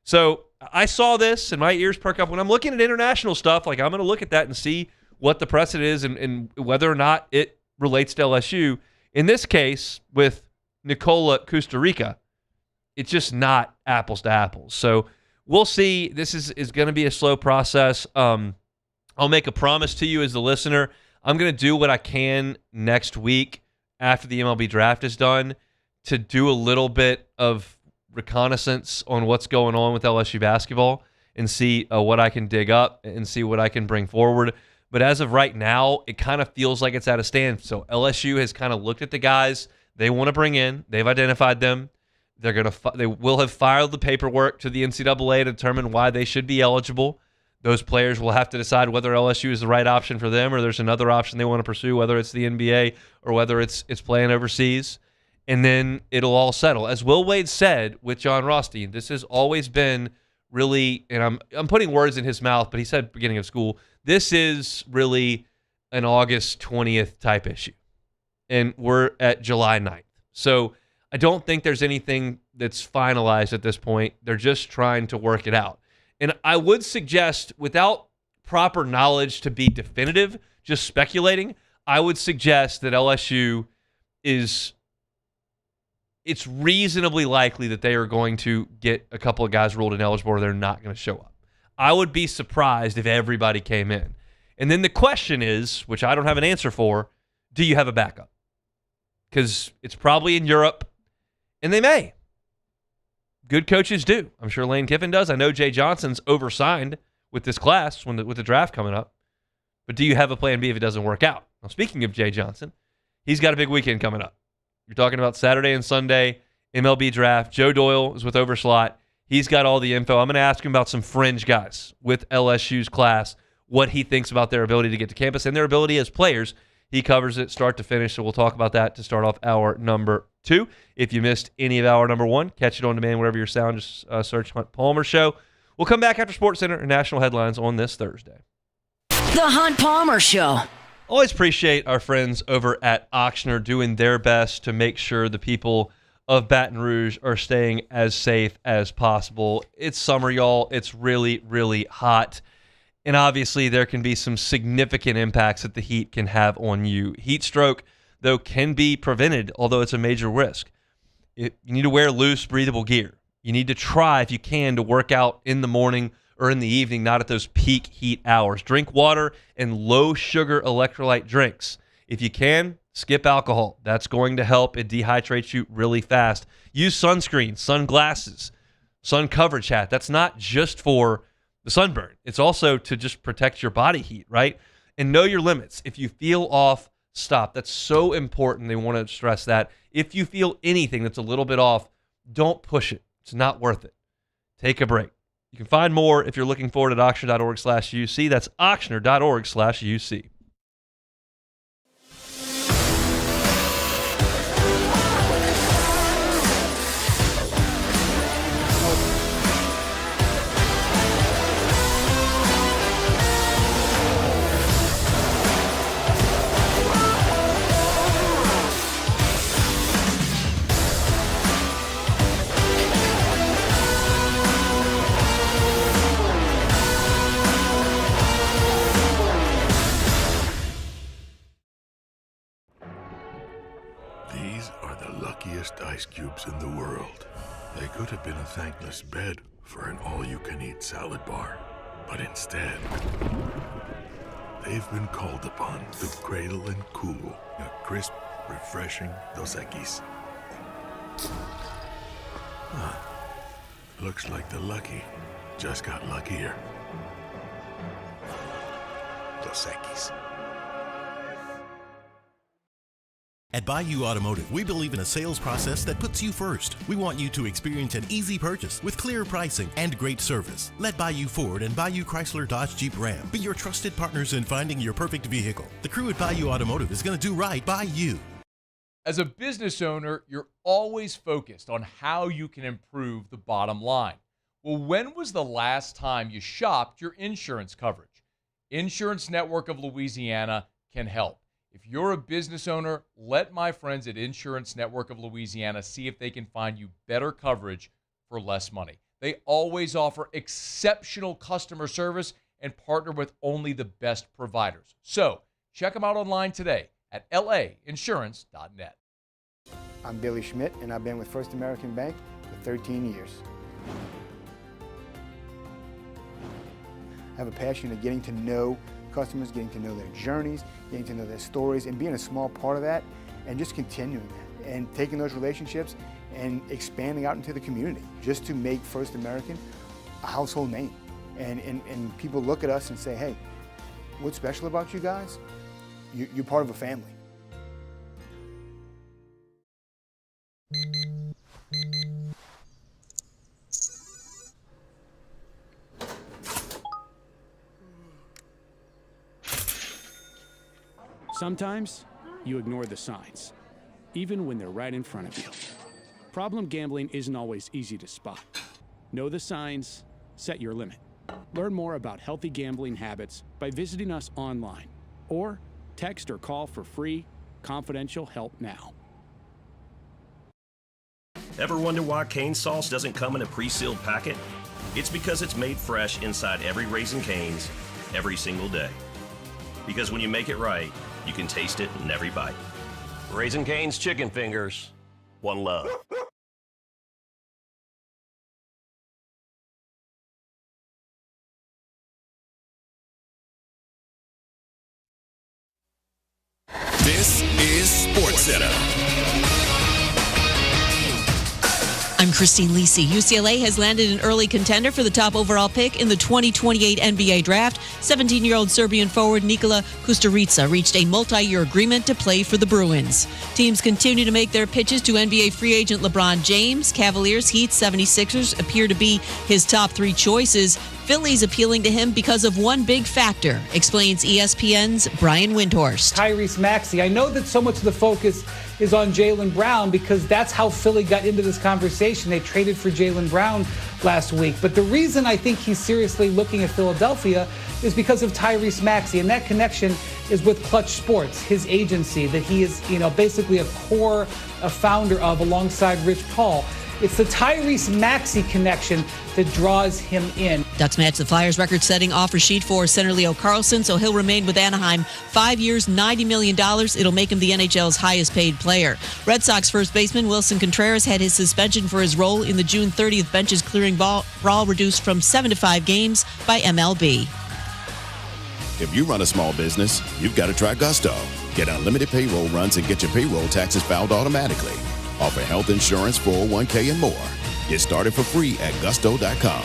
Speaker 11: So I saw this and my ears perk up. When I'm looking at international stuff, like I'm going to look at that and see what the precedent is and whether or not it relates to LSU. In this case, with Nicola Costa Rica, it's just not apples to apples. So we'll see. This is going to be a slow process. I'll make a promise to you as the listener. I'm going to do what I can next week after the MLB draft is done to do a little bit of reconnaissance on what's going on with LSU basketball and see what I can dig up and see what I can bring forward. But as of right now, it kind of feels like it's at a stand. So LSU has kind of looked at the guys they want to bring in. They've identified them. They will have filed the paperwork to the NCAA to determine why they should be eligible. Those players will have to decide whether LSU is the right option for them or there's another option they want to pursue, whether it's the NBA or whether it's playing overseas. And then it'll all settle. As Will Wade said with John Rothstein, this has always been really, and I'm putting words in his mouth, but he said beginning of school, this is really an August 20th type issue. And we're at July 9th. So I don't think there's anything that's finalized at this point. They're just trying to work it out. And I would suggest, without proper knowledge to be definitive, just speculating, I would suggest that LSU it's reasonably likely that they are going to get a couple of guys ruled ineligible or they're not going to show up. I would be surprised if everybody came in. And then the question is, which I don't have an answer for, do you have a backup? Because it's probably in Europe, and they may. Good coaches do. I'm sure Lane Kiffin does. I know Jay Johnson's oversigned with this class with the draft coming up. But do you have a plan B if it doesn't work out? Now, speaking of Jay Johnson, he's got a big weekend coming up. You're talking about Saturday and Sunday, MLB draft. Joe Doyle is with Overslot. He's got all the info. I'm going to ask him about some fringe guys with LSU's class, what he thinks about their ability to get to campus and their ability as players. He covers it start to finish, so we'll talk about that to start off hour number 2. If you missed any of hour number 1, catch it on demand wherever you're sound. Just search Hunt Palmer Show. We'll come back after SportsCenter and national headlines on this Thursday.
Speaker 8: The Hunt Palmer Show.
Speaker 11: Always appreciate our friends over at Ochsner doing their best to make sure the people of Baton Rouge are staying as safe as possible. It's summer, y'all. It's really, really hot. And obviously, there can be some significant impacts that the heat can have on you. Heat stroke, though, can be prevented, although it's a major risk. You need to wear loose, breathable gear. You need to try, if you can, to work out in the morning or in the evening, not at those peak heat hours. Drink water and low-sugar electrolyte drinks. If you can, skip alcohol. That's going to help. It dehydrates you really fast. Use sunscreen, sunglasses, sun coverage hat. That's not just for the sunburn. It's also to just protect your body heat, right? And know your limits. If you feel off, stop. That's so important. They want to stress that. If you feel anything that's a little bit off, don't push it. It's not worth it. Take a break. You can find more if you're looking forward at Ochsner.org/UC. That's Ochsner.org/UC.
Speaker 5: could have been a thankless bed for an all-you-can-eat salad bar, but instead, they've been called upon to cradle and cool a crisp, refreshing Dos Equis. Huh. Looks like the lucky just got luckier. Dos Equis.
Speaker 15: At Bayou Automotive, we believe in a sales process that puts you first. We want you to experience an easy purchase with clear pricing and great service. Let Bayou Ford and Bayou Chrysler Dodge Jeep Ram be your trusted partners in finding your perfect vehicle. The crew at Bayou Automotive is going to do right by you.
Speaker 17: As a business owner, you're always focused on how you can improve the bottom line. Well, when was the last time you shopped your insurance coverage? Insurance Network of Louisiana can help. If you're a business owner, let my friends at Insurance Network of Louisiana see if they can find you better coverage for less money. They always offer exceptional customer service and partner with only the best providers. So check them out online today at lainsurance.net.
Speaker 6: I'm Billy Schmidt, and I've been with First American Bank for 13 years. I have a passion of getting to know customers, getting to know their journeys, getting to know their stories, and being a small part of that, and just continuing that, and taking those relationships and expanding out into the community, just to make First American a household name. And people look at us and say, hey, what's special about you guys? You're part of a family.
Speaker 7: Sometimes you ignore the signs, even when they're right in front of you. Problem gambling isn't always easy to spot. Know the signs, set your limit. Learn more about healthy gambling habits by visiting us online or text or call for free, confidential help now.
Speaker 18: Ever wonder why cane sauce doesn't come in a pre-sealed packet? It's because it's made fresh inside every Raising Cane's every single day. Because when you make it right, you can taste it in every bite. Raising Cane's chicken fingers, one love.
Speaker 9: This is SportsCenter.
Speaker 24: I'm Christine Lisi. UCLA has landed an early contender for the top overall pick in the 2028 NBA draft. 17-year-old Serbian forward Nikola Kusturica reached a multi-year agreement to play for the Bruins. Teams continue to make their pitches to NBA free agent LeBron James. Cavaliers, Heat, 76ers appear to be his top three choices. Philly's appealing to him because of one big factor, explains ESPN's Brian Windhorst.
Speaker 25: Tyrese Maxey. I know that so much of the focus is on Jaylen Brown because that's how Philly got into this conversation. They traded for Jaylen Brown last week. But the reason I think he's seriously looking at Philadelphia is because of Tyrese Maxey, and that connection is with Clutch Sports, his agency that he is, basically a founder of alongside Rich Paul. It's the Tyrese Maxey connection that draws him in.
Speaker 24: Ducks match the Flyers' record-setting offer sheet for center Leo Carlsson, so he'll remain with Anaheim 5 years, $90 million. It'll make him the NHL's highest-paid player. Red Sox first baseman Wilson Contreras had his suspension for his role in the June 30th benches clearing brawl reduced from 7 to 5 games by MLB.
Speaker 26: If you run a small business, you've got to try Gusto. Get unlimited payroll runs and get your payroll taxes filed automatically. Offer health insurance, 401k, and more. Get started for free at gusto.com.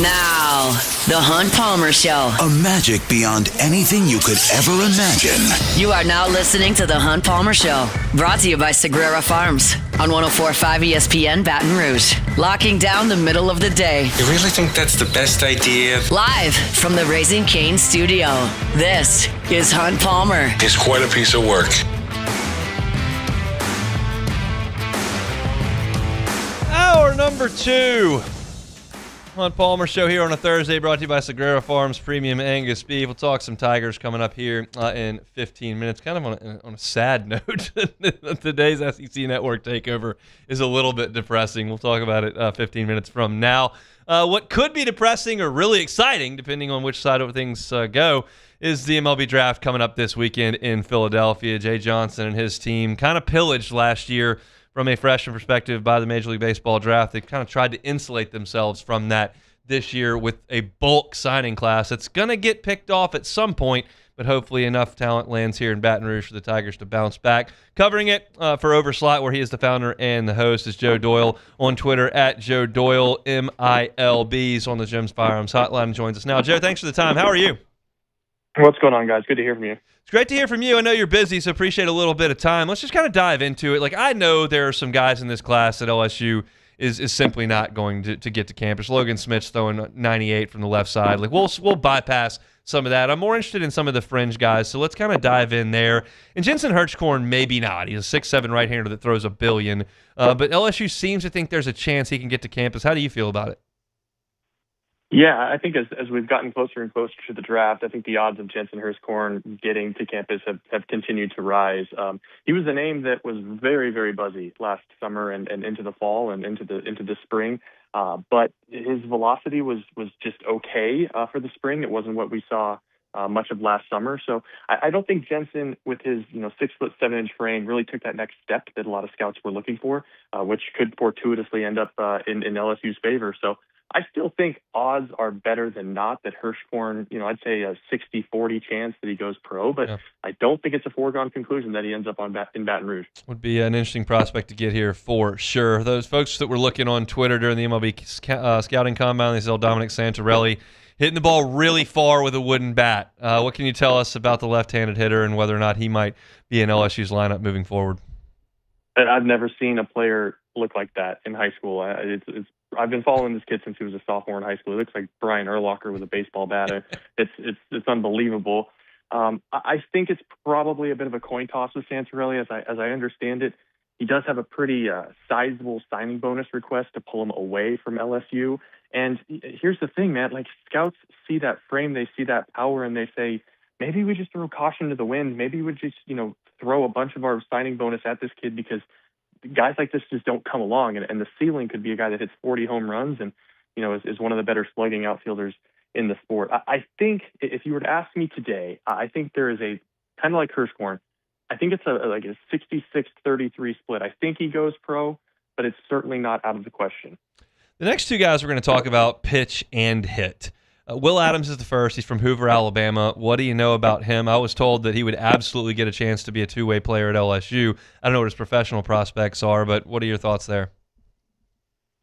Speaker 8: Now, The Hunt Palmer Show.
Speaker 9: A magic beyond anything you could ever imagine.
Speaker 8: You are now listening to The Hunt Palmer Show. Brought to you by Sagrera Farms on 104.5 ESPN Baton Rouge. Locking down the middle of the day.
Speaker 10: You really think that's the best idea?
Speaker 8: Live from the Raising Cane studio. This is Hunt Palmer.
Speaker 10: He's quite a piece of work.
Speaker 11: Hour number 2. Hunt Palmer Show here on a Thursday, brought to you by Sagrera Farms Premium Angus Beef. We'll talk some Tigers coming up here in 15 minutes. Kind of on a sad note, today's SEC Network takeover is a little bit depressing. We'll talk about it 15 minutes from now. What could be depressing or really exciting, depending on which side of things go, is the MLB draft coming up this weekend in Philadelphia. Jay Johnson and his team kind of pillaged last year from a freshman perspective by the Major League Baseball draft. They kind of tried to insulate themselves from that this year with a bulk signing class. It's going to get picked off at some point, but hopefully enough talent lands here in Baton Rouge for the Tigers to bounce back. Covering it for Overslot, where he is the founder and the host, is Joe Doyle on Twitter at Joe Doyle, MILB. He's on the Gems Firearms Hotline and joins us now. Joe, thanks for the time. How are you?
Speaker 12: What's going on, guys? Good to hear from you.
Speaker 11: It's great to hear from you. I know you're busy, so appreciate a little bit of time. Let's just kind of dive into it. Like, I know there are some guys in this class at LSU is simply not going to get to campus. Logan Smith's throwing 98 from the left side. Like, we'll bypass some of that. I'm more interested in some of the fringe guys, so let's kind of dive in there. And Jensen Hirschkorn, maybe not. He's a 6'7" right-hander that throws a billion. But LSU seems to think there's a chance he can get to campus. How do you feel about it?
Speaker 12: Yeah, I think as we've gotten closer and closer to the draft, I think the odds of Jensen Hirschkorn getting to campus have continued to rise. He was a name that was very, very buzzy last summer and into the fall and into the spring. But his velocity was just okay for the spring. It wasn't what we saw much of last summer. So I don't think Jensen, with his 6'7" frame, really took that next step that a lot of scouts were looking for, which could fortuitously end up in LSU's favor. So I still think odds are better than not that Hirschkorn, I'd say a 60-40 chance that he goes pro, but yeah. I don't think it's a foregone conclusion that he ends up in Baton Rouge.
Speaker 11: Would be an interesting prospect to get here for sure. Those folks that were looking on Twitter during the MLB scouting combine, they saw Dominic Santorelli hitting the ball really far with a wooden bat. What can you tell us about the left-handed hitter and whether or not he might be in LSU's lineup moving forward?
Speaker 12: I've never seen a player look like that in high school. I've been following this kid since he was a sophomore in high school. He looks like Brian Urlacher with a baseball bat. It's unbelievable. I think it's probably a bit of a coin toss with Santorelli, as I understand it. He does have a pretty sizable signing bonus request to pull him away from LSU. And here's the thing, man. Like, scouts see that frame, they see that power, and they say, maybe we just throw caution to the wind. Maybe we just throw a bunch of our signing bonus at this kid because guys like this just don't come along, and the ceiling could be a guy that hits 40 home runs and is one of the better slugging outfielders in the sport. I think if you were to ask me today, I think there is a kind of like Hirschkorn. I think it's like a 66-33 split. I think he goes pro, but it's certainly not out of the question.
Speaker 11: The next two guys we're going to talk about pitch and hit. Will Adams is the first. He's from Hoover, Alabama. What do you know about him? I was told that he would absolutely get a chance to be a two-way player at LSU. I don't know what his professional prospects are, but what are your thoughts there?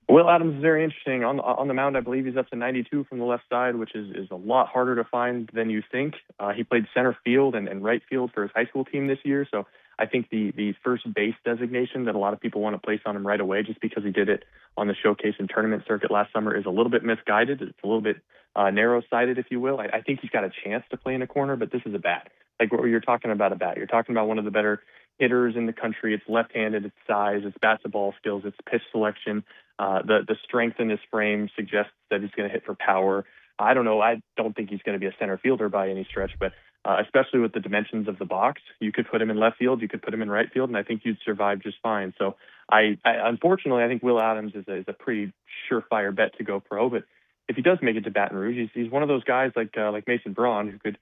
Speaker 12: Will Adams is very interesting. On the mound, I believe he's up to 92 from the left side, which is a lot harder to find than you think. He played center field and right field for his high school team this year, so I think the first base designation that a lot of people want to place on him right away just because he did it on the showcase and tournament circuit last summer is a little bit misguided. It's a little bit narrow-sighted, if you will. I think he's got a chance to play in a corner, but this is a bat. Like what you're talking about a bat. You're talking about one of the better hitters in the country. It's left-handed, it's size, it's bat-to-ball skills, it's pitch selection. The strength in his frame suggests that he's going to hit for power. I don't know. I don't think he's going to be a center fielder by any stretch, but especially with the dimensions of the box, you could put him in left field, you could put him in right field, and I think you'd survive just fine. So unfortunately, I think Will Adams is a pretty surefire bet to go pro, but if he does make it to Baton Rouge, he's one of those guys like Mason Braun who could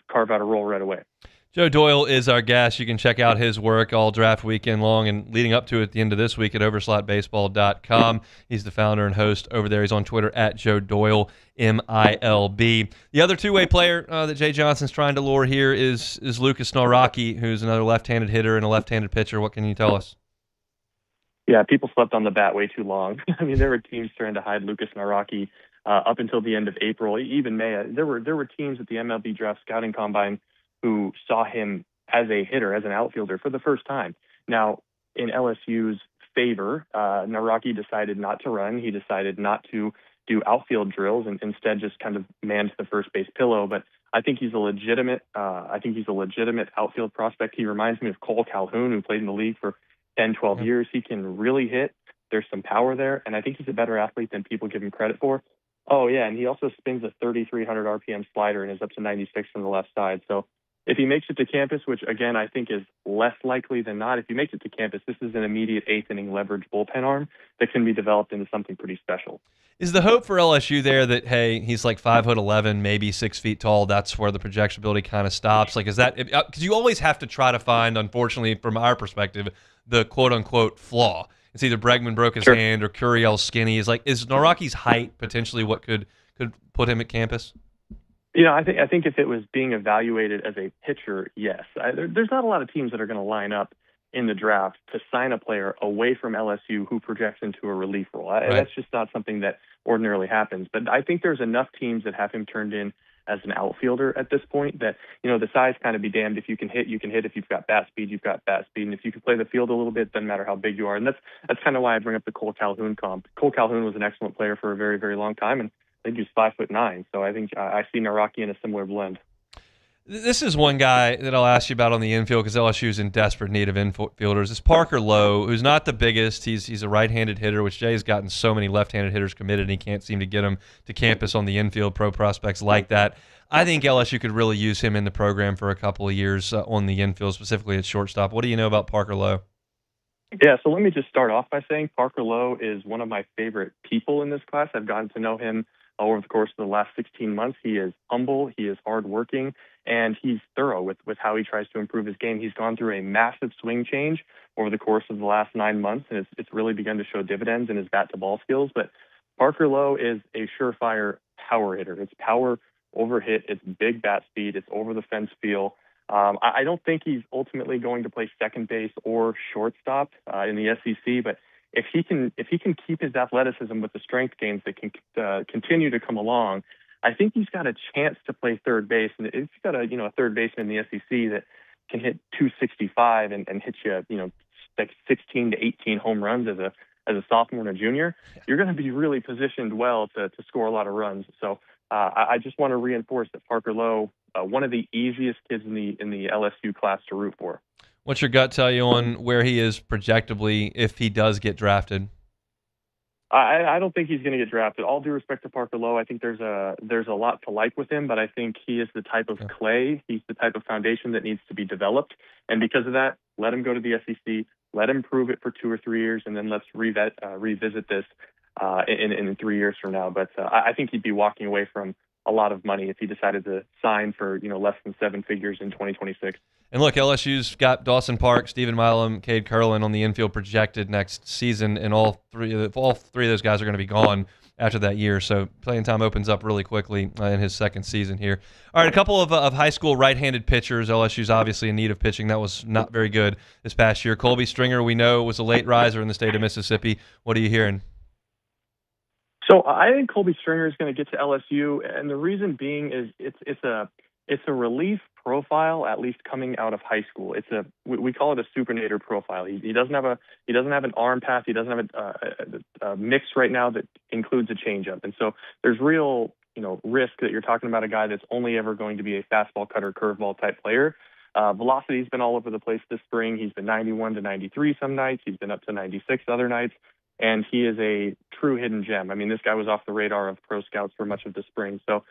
Speaker 12: carve out a role right away.
Speaker 11: Joe Doyle is our guest. You can check out his work all draft weekend long and leading up to it at the end of this week at overslotbaseball.com. He's the founder and host over there. He's on Twitter at Joe Doyle, MILB. The other two-way player that Jay Johnson's trying to lure here is Lucas Noraki, who's another left-handed hitter and a left-handed pitcher. What can you tell us?
Speaker 12: Yeah, people slept on the bat way too long. I mean, there were teams trying to hide Lucas Noraki up until the end of April, even May. There were teams at the MLB Draft Scouting Combine who saw him as a hitter, as an outfielder for the first time. Now, in LSU's favor, Naraki decided not to run. He decided not to do outfield drills and instead just kind of manned the first base pillow. But I think he's a legitimate outfield prospect. He reminds me of Cole Calhoun, who played in the league for 10, 12 years. He can really hit. There's some power there, and I think he's a better athlete than people give him credit for. Oh, yeah, and he also spins a 3,300 RPM slider and is up to 96 from the left side. So If he makes it to campus, which again I think is less likely than not, if he makes it to campus, this is an immediate eighth inning leverage bullpen arm that can be developed into something pretty special.
Speaker 11: Is the hope for LSU there that, hey, he's like 5'11", maybe 6 feet tall? That's where the projectability kind of stops. Like, is that because you always have to try to find, unfortunately, from our perspective, the quote unquote flaw. It's either Bregman broke his hand or Curiel's skinny. Is Naraki's height potentially what could put him at campus?
Speaker 12: I think if it was being evaluated as a pitcher, yes. There's not a lot of teams that are going to line up in the draft to sign a player away from LSU who projects into a relief role. That's just not something that ordinarily happens. But I think there's enough teams that have him turned in as an outfielder at this point that, the size kind of be damned. If you can hit, you can hit. If you've got bat speed, you've got bat speed. And if you can play the field a little bit, doesn't matter how big you are. And that's kind of why I bring up the Cole Calhoun comp. Cole Calhoun was an excellent player for a very, very long time, and I think he's 5'9". So I think I see Naraki in a similar blend.
Speaker 11: This is one guy that I'll ask you about on the infield because LSU is in desperate need of infielders. It's Parker Lowe, who's not the biggest. He's a right-handed hitter, which Jay's gotten so many left-handed hitters committed, and he can't seem to get them to campus on the infield. Pro prospects like that. I think LSU could really use him in the program for a couple of years on the infield, specifically at shortstop. What do you know about Parker Lowe?
Speaker 12: Yeah, so let me just start off by saying Parker Lowe is one of my favorite people in this class. I've gotten to know him over the course of the last 16 months. He is humble, he is hardworking, and he's thorough with how he tries to improve his game. He's gone through a massive swing change over the course of the last 9 months, and it's really begun to show dividends in his bat-to-ball skills. But Parker Lowe is a surefire power hitter. It's power over hit, it's big bat speed, it's over-the-fence feel. I don't think he's ultimately going to play second base or shortstop in the SEC, but if he can keep his athleticism with the strength gains that can continue to come along, I think he's got a chance to play third base. And if you've got a third baseman in the SEC that can hit 265 and hit you like 16 to 18 home runs as a sophomore and a junior, you're going to be really positioned well to score a lot of runs. So I just want to reinforce that Parker Lowe, one of the easiest kids in the LSU class to root for.
Speaker 11: What's your gut tell you on where he is projectably if he does get drafted?
Speaker 12: I don't think he's going to get drafted. All due respect to Parker Lowe, I think there's a lot to like with him, but I think he is the type of clay. He's the type of foundation that needs to be developed. And because of that, let him go to the SEC, let him prove it for 2 or 3 years, and then let's revisit this in 3 years from now. But I think he'd be walking away from a lot of money if he decided to sign for less than 7 figures in 2026.
Speaker 11: And look, LSU's got Dawson Park, Stephen Milam, Cade Curlin on the infield projected next season, and all three of those guys are going to be gone after that year. So playing time opens up really quickly in his second season here. All right, a couple of high school right-handed pitchers. LSU's obviously in need of pitching. That was not very good this past year. Colby Stringer, we know, was a late riser in the state of Mississippi. What are you hearing?
Speaker 12: So I think Colby Stringer is going to get to LSU, and the reason being is it's a relief profile, at least coming out of high school. We call it a supinator profile. He doesn't have an arm path. He doesn't have a mix right now that includes a changeup, and so there's real risk that you're talking about a guy that's only ever going to be a fastball cutter, curveball type player. Velocity's been all over the place this spring. He's been 91 to 93 some nights. He's been up to 96 other nights. And he is a true hidden gem. I mean, this guy was off the radar of pro scouts for much of the spring. So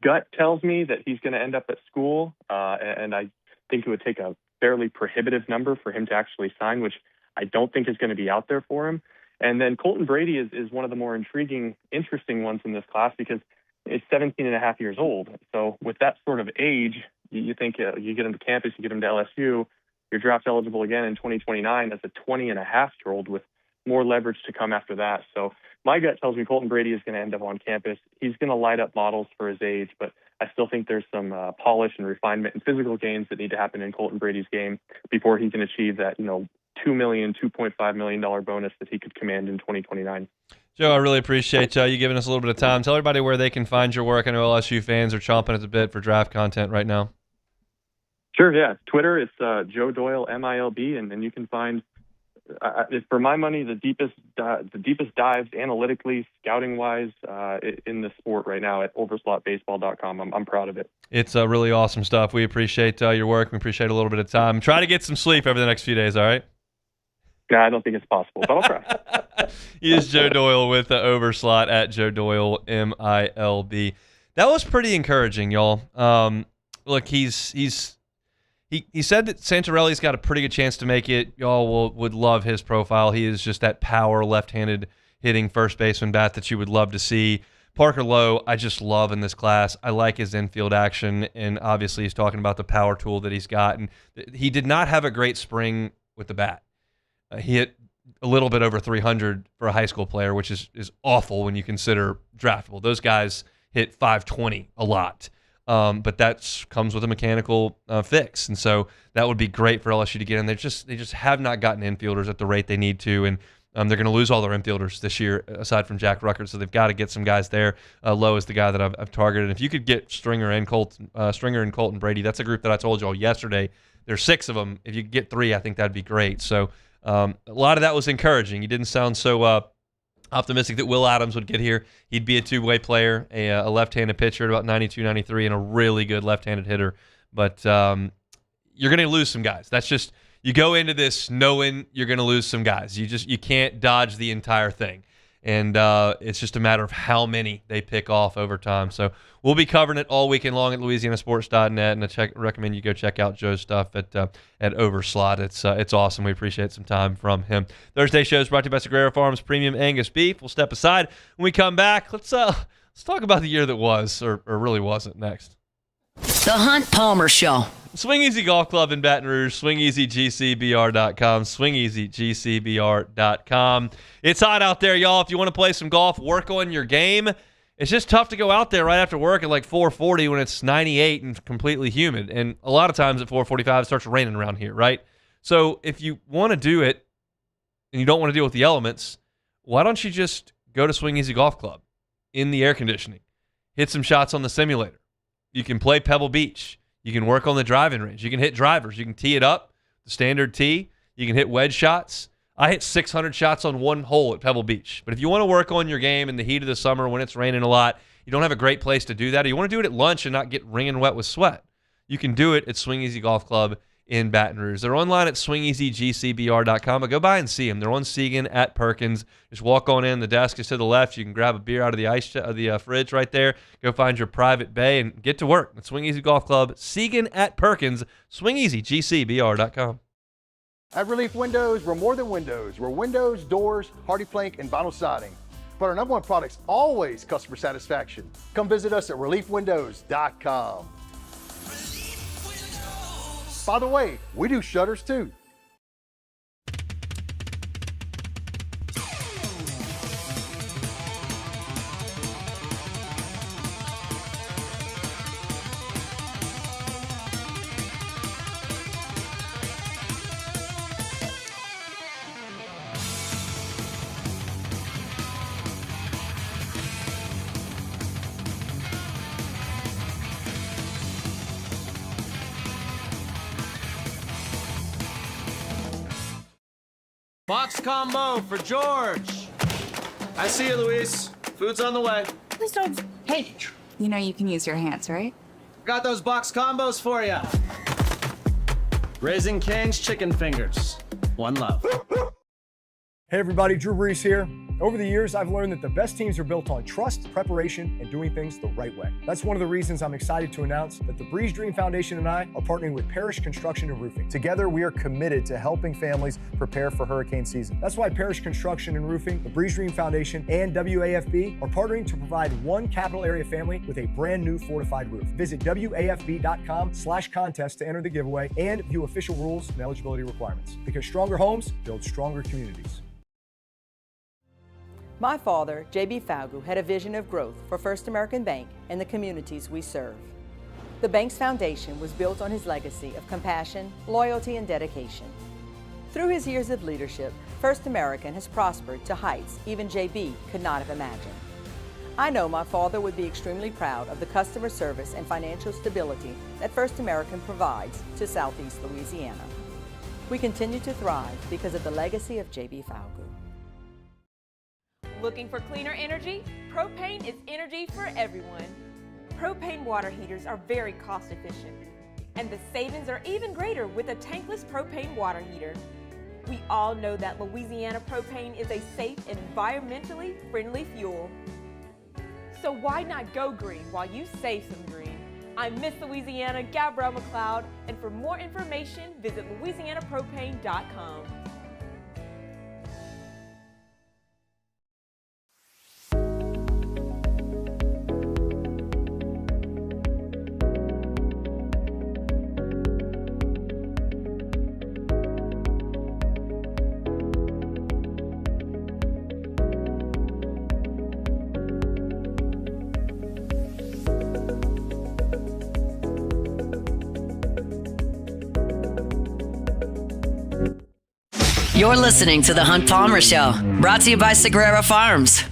Speaker 12: gut tells me that he's going to end up at school, and I think it would take a fairly prohibitive number for him to actually sign, which I don't think is going to be out there for him. And then Colton Brady is one of the more interesting ones in this class because it's 17 and a half years old. So with that sort of age, you think you get him to campus, you get him to LSU, you're draft eligible again in 2029 as a 20-and-a-half-year-old with more leverage to come after that. So my gut tells me Colton Brady is going to end up on campus. He's going to light up models for his age, but I still think there's some polish and refinement and physical gains that need to happen in Colton Brady's game before he can achieve that, $2.5 million bonus that he could command in 2029.
Speaker 11: Joe, I really appreciate you giving us a little bit of time. Tell everybody where they can find your work. I know LSU fans are chomping at the bit for draft content right now.
Speaker 12: Sure, yeah. Twitter, it's Joe Doyle, MILB, and then you can find for my money, the deepest dives analytically, scouting-wise, in the sport right now at overslotbaseball.com. I'm proud of it.
Speaker 11: It's really awesome stuff. We appreciate your work. We appreciate a little bit of time. Try to get some sleep over the next few days, all right?
Speaker 12: No, I don't think it's possible, but I'll try.
Speaker 11: He is Joe Doyle with the Overslot at Joe Doyle, MILB. That was pretty encouraging, y'all. Look, he's He said that Santorelli's got a pretty good chance to make it. Y'all would love his profile. He is just that power left-handed hitting first baseman bat that you would love to see. Parker Lowe, I just love in this class. I like his infield action, and obviously he's talking about the power tool that he's got. And he did not have a great spring with the bat. He hit a little bit over 300 for a high school player, which is awful when you consider draftable. Those guys hit 520 a lot. But that comes with a mechanical fix, and so that would be great for LSU to get in. They just have not gotten infielders at the rate they need to, and they're going to lose all their infielders this year, aside from Jack Ruckert. So they've got to get some guys there. Lowe is the guy that I've targeted. If you could get Stringer and Colton Brady, that's a group that I told y'all yesterday. There's 6 of them. If you could get 3, I think that'd be great. So a lot of that was encouraging. He didn't sound so optimistic that Will Adams would get here. He'd be a two-way player, a left-handed pitcher at about 92, 93, and a really good left-handed hitter. But you're going to lose some guys. That's just, you go into this knowing you're going to lose some guys. You can't dodge the entire thing. And it's just a matter of how many they pick off over time. So we'll be covering it all weekend long at LouisianaSports.net, and I recommend you go check out Joe's stuff at Overslot. It's awesome. We appreciate some time from him. Thursday show is brought to you by Sagrera Farms Premium Angus Beef. We'll step aside. When we come back, let's talk about the year that was, or really wasn't, next.
Speaker 8: The Hunt Palmer Show.
Speaker 11: Swing Easy Golf Club in Baton Rouge, swingeasygcbr.com, swingeasygcbr.com. It's hot out there, y'all. If you want to play some golf, work on your game. It's just tough to go out there right after work at like 4:40 when it's 98 and completely humid. And a lot of times at 4:45 it starts raining around here, right? So if you want to do it and you don't want to deal with the elements, why don't you just go to Swing Easy Golf Club in the air conditioning, hit some shots on the simulator. You can play Pebble Beach. You can work on the driving range. You can hit drivers. You can tee it up, the standard tee. You can hit wedge shots. I hit 600 shots on one hole at Pebble Beach. But if you want to work on your game in the heat of the summer when it's raining a lot, you don't have a great place to do that, or you want to do it at lunch and not get wringing wet with sweat, you can do it at Swing Easy Golf Club in Baton Rouge. They're online at swingeasygcbr.com, but go by and see them. They're on Segan at Perkins. Just walk on in. The desk is to the left. You can grab a beer out of the fridge right there. Go find your private bay and get to work at Swing Easy Golf Club, Segan at Perkins, swingeasygcbr.com.
Speaker 2: At Relief Windows, we're more than windows. We're windows, doors, hardy plank, and vinyl siding. But our number one product's always customer satisfaction. Come visit us at reliefwindows.com. By the way, we do shutters too.
Speaker 13: Box combo for George. I see you, Luis. Food's on the way.
Speaker 14: Please don't. Hey, you know you can use your hands, right?
Speaker 13: Got those box combos for you. Raising Cane's chicken fingers. One love.
Speaker 19: Hey everybody, Drew Brees here. Over the years, I've learned that the best teams are built on trust, preparation, and doing things the right way. That's one of the reasons I'm excited to announce that the Breeze Dream Foundation and I are partnering with Parish Construction and Roofing. Together, we are committed to helping families prepare for hurricane season. That's why Parish Construction and Roofing, the Breeze Dream Foundation, and WAFB are partnering to provide one capital area family with a brand new fortified roof. Visit WAFB.com/contest to enter the giveaway and view official rules and eligibility requirements. Because stronger homes build stronger communities.
Speaker 20: My father, J.B. Falgu, had a vision of growth for First American Bank and the communities we serve. The bank's foundation was built on his legacy of compassion, loyalty, and dedication. Through his years of leadership, First American has prospered to heights even J.B. could not have imagined. I know my father would be extremely proud of the customer service and financial stability that First American provides to Southeast Louisiana. We continue to thrive because of the legacy of J.B. Falgu.
Speaker 22: Looking for cleaner energy? Propane is energy for everyone. Propane water heaters are very cost efficient, and the savings are even greater with a tankless propane water heater. We all know that Louisiana propane is a safe and environmentally friendly fuel. So why not go green while you save some green? I'm Miss Louisiana, Gabrielle McLeod, and for more information, visit louisianapropane.com.
Speaker 8: You're listening to The Hunt Palmer Show, brought to you by Sagrera Farms.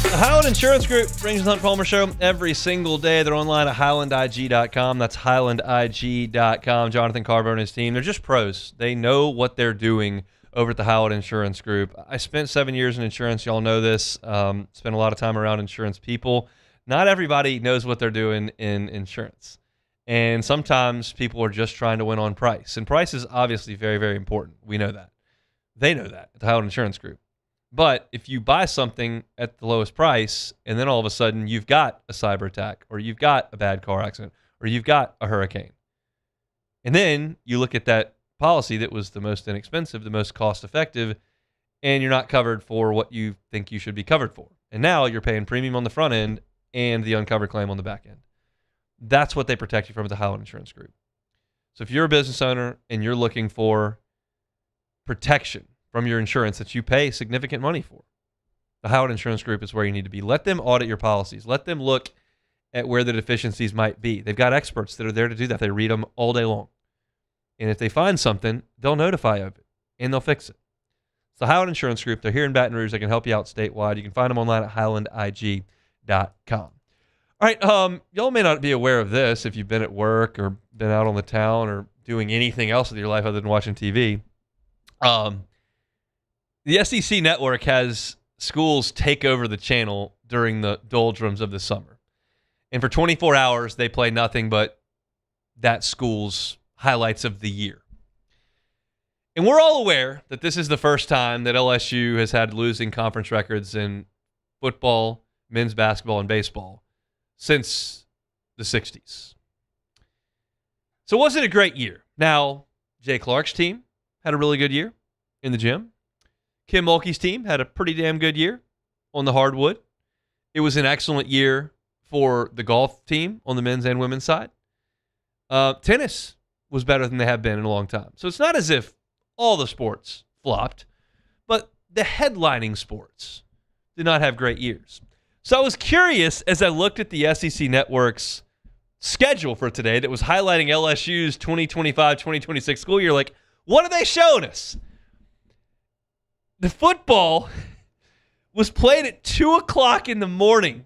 Speaker 11: The Highland Insurance Group brings the Hunt Palmer Show every single day. They're online at highlandig.com. That's highlandig.com. Jonathan Carver and his team, they're just pros. They know what they're doing over at the Howard Insurance Group. I spent 7 years in insurance. Y'all know this. Spent a lot of time around insurance people. Not everybody knows what they're doing in insurance. And sometimes people are just trying to win on price. And price is obviously very, very important. We know that. They know that at the Howard Insurance Group. But if you buy something at the lowest price and then all of a sudden you've got a cyber attack or you've got a bad car accident or you've got a hurricane, and then you look at that policy that was the most inexpensive, the most cost effective, and you're not covered for what you think you should be covered for. And now you're paying premium on the front end and the uncovered claim on the back end. That's what they protect you from at the Howland Insurance Group. So if you're a business owner and you're looking for protection from your insurance that you pay significant money for, the Howland Insurance Group is where you need to be. Let them audit your policies. Let them look at where the deficiencies might be. They've got experts that are there to do that. They read them all day long. And if they find something, they'll notify of it, and they'll fix it. It's the Howland Insurance Group. They're here in Baton Rouge. They can help you out statewide. You can find them online at highlandig.com. All right, y'all may not be aware of this if you've been at work or been out on the town or doing anything else with your life other than watching TV. The SEC Network has schools take over the channel during the doldrums of the summer. And for 24 hours, they play nothing but that school's highlights of the year. And we're all aware that this is the first time that LSU has had losing conference records in football, men's basketball, and baseball since the 60s. So was it a great year? Now, Jay Clark's team had a really good year in the gym. Kim Mulkey's team had a pretty damn good year on the hardwood. It was an excellent year for the golf team on the men's and women's side. Tennis was better than they have been in a long time. So it's not as if all the sports flopped, but the headlining sports did not have great years. So I was curious as I looked at the SEC Network's schedule for today that was highlighting LSU's 2025-2026 school year. Like, what are they showing us? The football was played at 2 o'clock in the morning.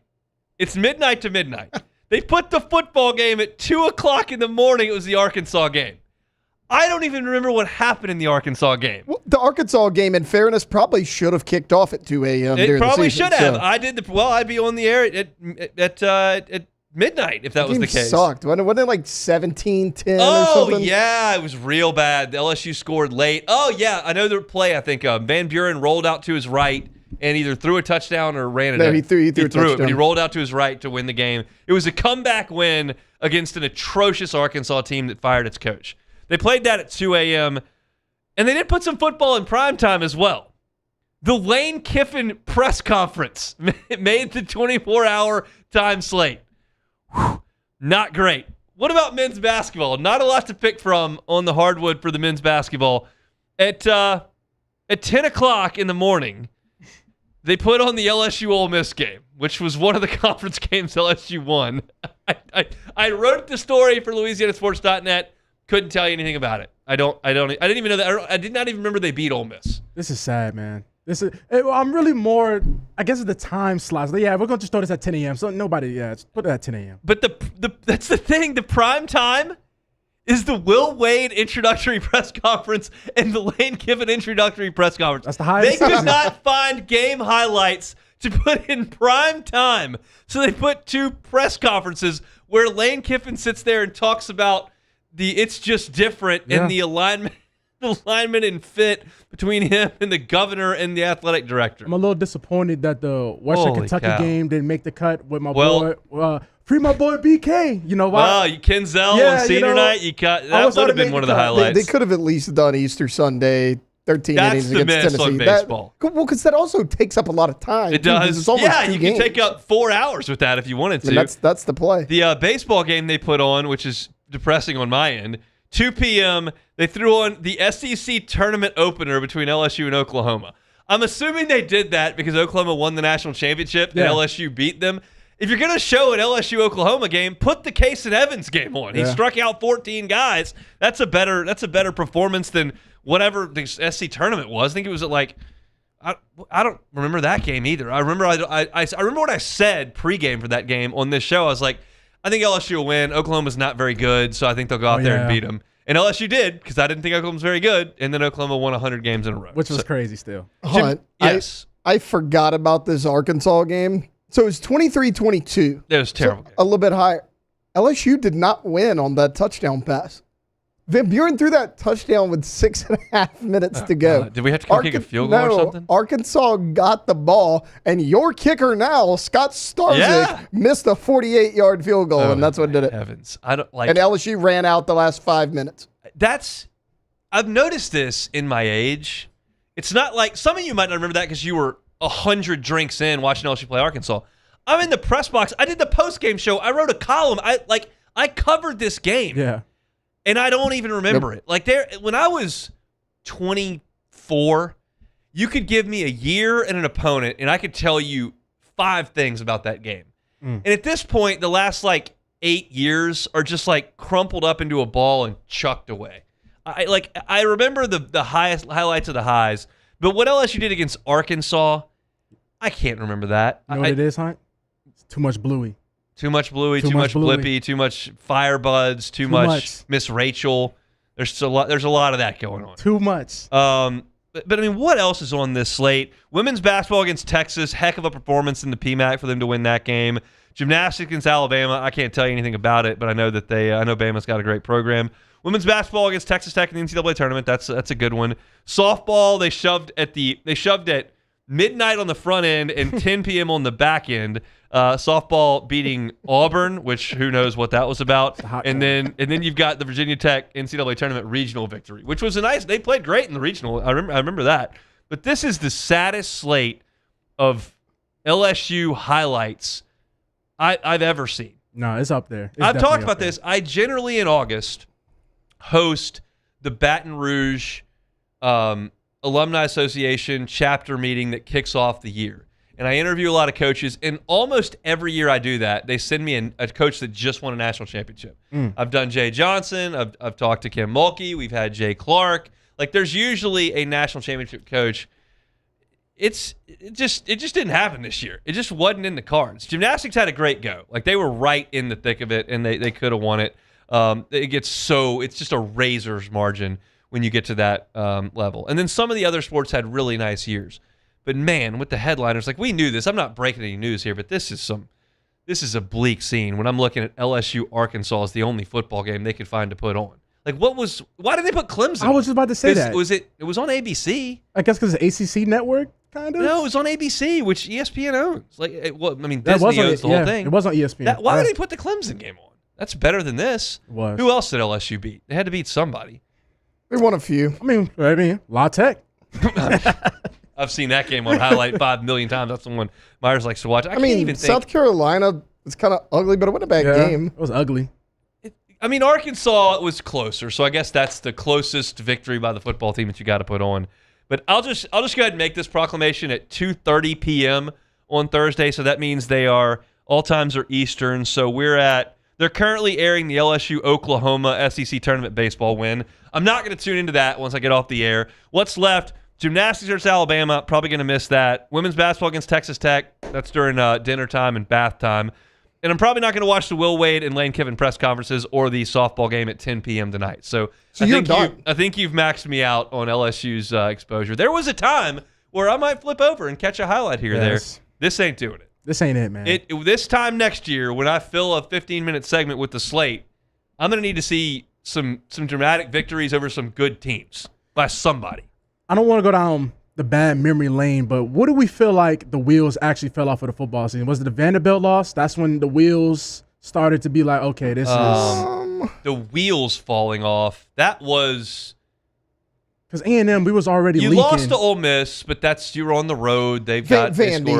Speaker 11: It's midnight to midnight. They put the football game at 2 o'clock in the morning. It was the Arkansas game. I don't even remember what happened in the Arkansas game.
Speaker 1: Well, the Arkansas game, in fairness, probably should have kicked off at 2 a.m.
Speaker 11: It probably
Speaker 1: season,
Speaker 11: should have. I'd be on the air at midnight if that was the case.
Speaker 1: Sucked. Wasn't it like 17-10
Speaker 11: or
Speaker 1: something?
Speaker 11: Oh, yeah. It was real bad. The LSU scored late. Oh, yeah. I know the play. I think Van Buren rolled out to his right and either threw a touchdown or ran it.
Speaker 1: No, he threw a touchdown.
Speaker 11: It, but he rolled out to his right to win the game. It was a comeback win against an atrocious Arkansas team that fired its coach. They played that at 2 a.m., and they did put some football in primetime as well. The Lane Kiffin press conference made the 24-hour time slate. Whew, not great. What about men's basketball? Not a lot to pick from on the hardwood for the men's basketball. At 10 o'clock in the morning, they put on the LSU Ole Miss game, which was one of the conference games LSU won. I wrote the story for LouisianaSports.net. Couldn't tell you anything about it. I didn't even know that. I did not even remember they beat Ole Miss.
Speaker 3: This is sad, man. I'm really more, I guess, it's the time slots. Yeah, we're going to just throw this at 10 a.m. So nobody, just put it at 10 a.m.
Speaker 11: But that's the thing. The prime time is the Will Wade introductory press conference and the Lane Kiffin introductory press conference.
Speaker 3: That's the highest.
Speaker 11: They could not find game highlights to put in prime time. So they put 2 press conferences where Lane Kiffin sits there and talks about it's just different in the alignment and fit between him and the governor and the athletic director.
Speaker 3: I'm a little disappointed that the Western
Speaker 11: Holy
Speaker 3: Kentucky
Speaker 11: cow.
Speaker 3: game didn't make the cut with my boy. Free my boy BK. You know why?
Speaker 11: Wow, Kenzel on senior night. That would have been one of the highlights.
Speaker 1: They could have at least done Easter Sunday, 13
Speaker 11: That's
Speaker 1: innings
Speaker 11: the
Speaker 1: against
Speaker 11: miss
Speaker 1: Tennessee.
Speaker 11: on baseball.
Speaker 1: Because that also takes up a lot of time.
Speaker 11: It does.
Speaker 1: It's almost
Speaker 11: Yeah,
Speaker 1: 2
Speaker 11: you
Speaker 1: games.
Speaker 11: can take up 4 hours with that if you wanted to.
Speaker 1: And that's the play.
Speaker 11: The baseball game they put on, which is depressing on my end, 2 p.m., they threw on the SEC tournament opener between LSU and Oklahoma. I'm assuming they did that because Oklahoma won the national championship and LSU beat them. If you're going to show an LSU-Oklahoma game, put the Case and Evans game on. He struck out 14 guys. That's a better performance than whatever the SC tournament was. I think it was at I don't remember that game either. I remember I remember what I said pregame for that game on this show. I was like, I think LSU will win. Oklahoma's not very good, so I think they'll go out there and beat them. And LSU did, because I didn't think Oklahoma was very good, and then Oklahoma won 100 games in a row.
Speaker 3: Which was crazy still.
Speaker 1: Hunt,
Speaker 11: yes.
Speaker 1: I forgot about this Arkansas game. So it was 23-22.
Speaker 11: It was terrible.
Speaker 1: So a little bit higher. LSU did not win on that touchdown pass. Van Buren threw that touchdown with 6.5 minutes to go.
Speaker 11: Did we have to go kick a field goal or something?
Speaker 1: Arkansas got the ball, and your kicker now, Scott Starzik, missed a 48-yard field goal, and that's what did it.
Speaker 11: Heavens. I don't
Speaker 1: and LSU ran out the last 5 minutes.
Speaker 11: I've noticed this in my age. It's not like some of you might not remember that because you were 100 drinks in watching LSU play Arkansas. I'm in the press box. I did the post-game show. I wrote a column. I covered this game.
Speaker 3: Yeah.
Speaker 11: And I don't even remember it. When I was 24, you could give me a year and an opponent, and I could tell you 5 things about that game. And at this point, the last 8 years are just crumpled up into a ball and chucked away. I remember the highlights of the highs, but what LSU did against Arkansas, I can't remember that.
Speaker 3: You know what it is, Hunt? It's too much Bluey.
Speaker 11: Too much Bluey, too much Blippy, too much Firebuds, too much Miss Rachel. There's a lot of that going on.
Speaker 3: Too much.
Speaker 11: But I mean, what else is on this slate? Women's basketball against Texas, heck of a performance in the PMAC for them to win that game. Gymnastics against Alabama, I can't tell you anything about it, but I know that I know Bama's got a great program. Women's basketball against Texas Tech in the NCAA tournament, that's a good one. Softball, they shoved at midnight on the front end and 10 p.m. on the back end. Softball beating Auburn, which who knows what that was about. And then you've got the Virginia Tech NCAA tournament regional victory, which was they played great in the regional. I remember that. But this is the saddest slate of LSU highlights I've ever seen.
Speaker 3: No, it's up there.
Speaker 11: I've talked about this. I generally in August host the Baton Rouge Alumni Association chapter meeting that kicks off the year. And I interview a lot of coaches, and almost every year I do that, they send me a coach that just won a national championship. I've done Jay Johnson. I've talked to Kim Mulkey. We've had Jay Clark. There's usually a national championship coach. It just didn't happen this year. It just wasn't in the cards. Gymnastics had a great go. They were right in the thick of it, and they could have won it. It's just a razor's margin when you get to that level. And then some of the other sports had really nice years. But man, with the headliners, we knew this. I'm not breaking any news here, but this is a bleak scene when I'm looking at LSU Arkansas as the only football game they could find to put on. Why did they put Clemson?
Speaker 3: I was just about to say that.
Speaker 11: It was on ABC.
Speaker 3: I guess because it's ACC network, kind of?
Speaker 11: No, it was on ABC, which ESPN owns. Disney owns the whole thing.
Speaker 3: It was on ESPN.
Speaker 11: Why did they put the Clemson game on? That's better than this.
Speaker 3: It was.
Speaker 11: Who else did LSU beat? They had to beat somebody.
Speaker 1: They won a few.
Speaker 3: I mean, La Tech.
Speaker 11: I've seen that game on highlight 5 million times. That's the one Myers likes to watch. I can't even think.
Speaker 1: South Carolina is kind of ugly, but it wasn't a bad game.
Speaker 3: It was ugly.
Speaker 11: Arkansas was closer, so I guess that's the closest victory by the football team that you got to put on. But I'll just go ahead and make this proclamation at 2:30 p.m. on Thursday. So that means all times are Eastern. So they're currently airing the LSU Oklahoma SEC tournament baseball win. I'm not going to tune into that once I get off the air. What's left? Gymnastics versus Alabama, probably going to miss that. Women's basketball against Texas Tech, that's during dinner time and bath time. And I'm probably not going to watch the Will Wade and Lane Kiffin press conferences or the softball game at 10 p.m. tonight. So I think you've maxed me out on LSU's exposure. There was a time where I might flip over and catch a highlight here or there. This ain't doing it.
Speaker 3: This ain't it, man.
Speaker 11: This time next year, when I fill a 15-minute segment with the slate, I'm going to need to see some dramatic victories over some good teams by somebody.
Speaker 3: I don't want to go down the bad memory lane, but what do we feel like the wheels actually fell off of the football season? Was it the Vanderbilt loss? That's when the wheels started to be like, okay, this is
Speaker 11: the wheels falling off. That was
Speaker 3: because A&M, we was already
Speaker 11: you
Speaker 3: leaking.
Speaker 11: lost to Ole Miss, but you were on the road. They score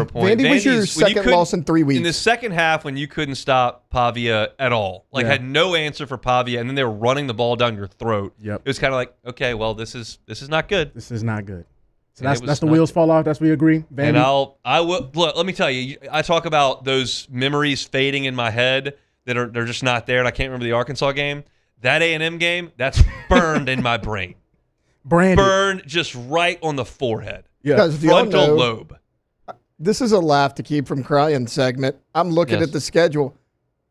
Speaker 11: a point.
Speaker 1: Vandy was your second loss in 3 weeks.
Speaker 11: In the second half, when you couldn't stop Pavia at all, had no answer for Pavia, and then they were running the ball down your throat.
Speaker 3: Yep.
Speaker 11: It was kind of like, okay, well, this is not good.
Speaker 3: This is not good. So that's the wheels fall off. That's we agree. Vandy.
Speaker 11: And I will look. Let me tell you. I talk about those memories fading in my head they're just not there, and I can't remember the Arkansas game. That A&M game, that's burned in my brain. Burned just right on the forehead.
Speaker 1: Yeah, because
Speaker 11: frontal lobe.
Speaker 1: This is a laugh to keep from crying segment. I'm looking at the schedule.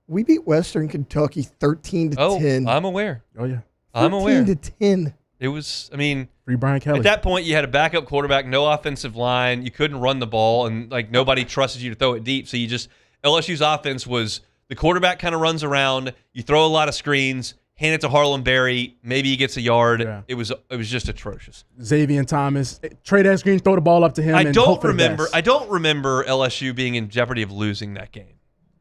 Speaker 1: We beat Western Kentucky 13-10.
Speaker 11: I'm aware.
Speaker 3: Oh yeah,
Speaker 11: I'm aware.
Speaker 1: 13-10.
Speaker 11: It was. I mean,
Speaker 3: free Brian Kelly.
Speaker 11: At that point, you had a backup quarterback, no offensive line. You couldn't run the ball, and nobody trusted you to throw it deep. So LSU's offense was the quarterback kind of runs around. You throw a lot of screens. Hand it to Harlan Berry. Maybe he gets a yard. Yeah. It was just atrocious.
Speaker 3: Xavier Thomas, Trey Dance Green, throw the ball up to him.
Speaker 11: I don't remember LSU being in jeopardy of losing that game.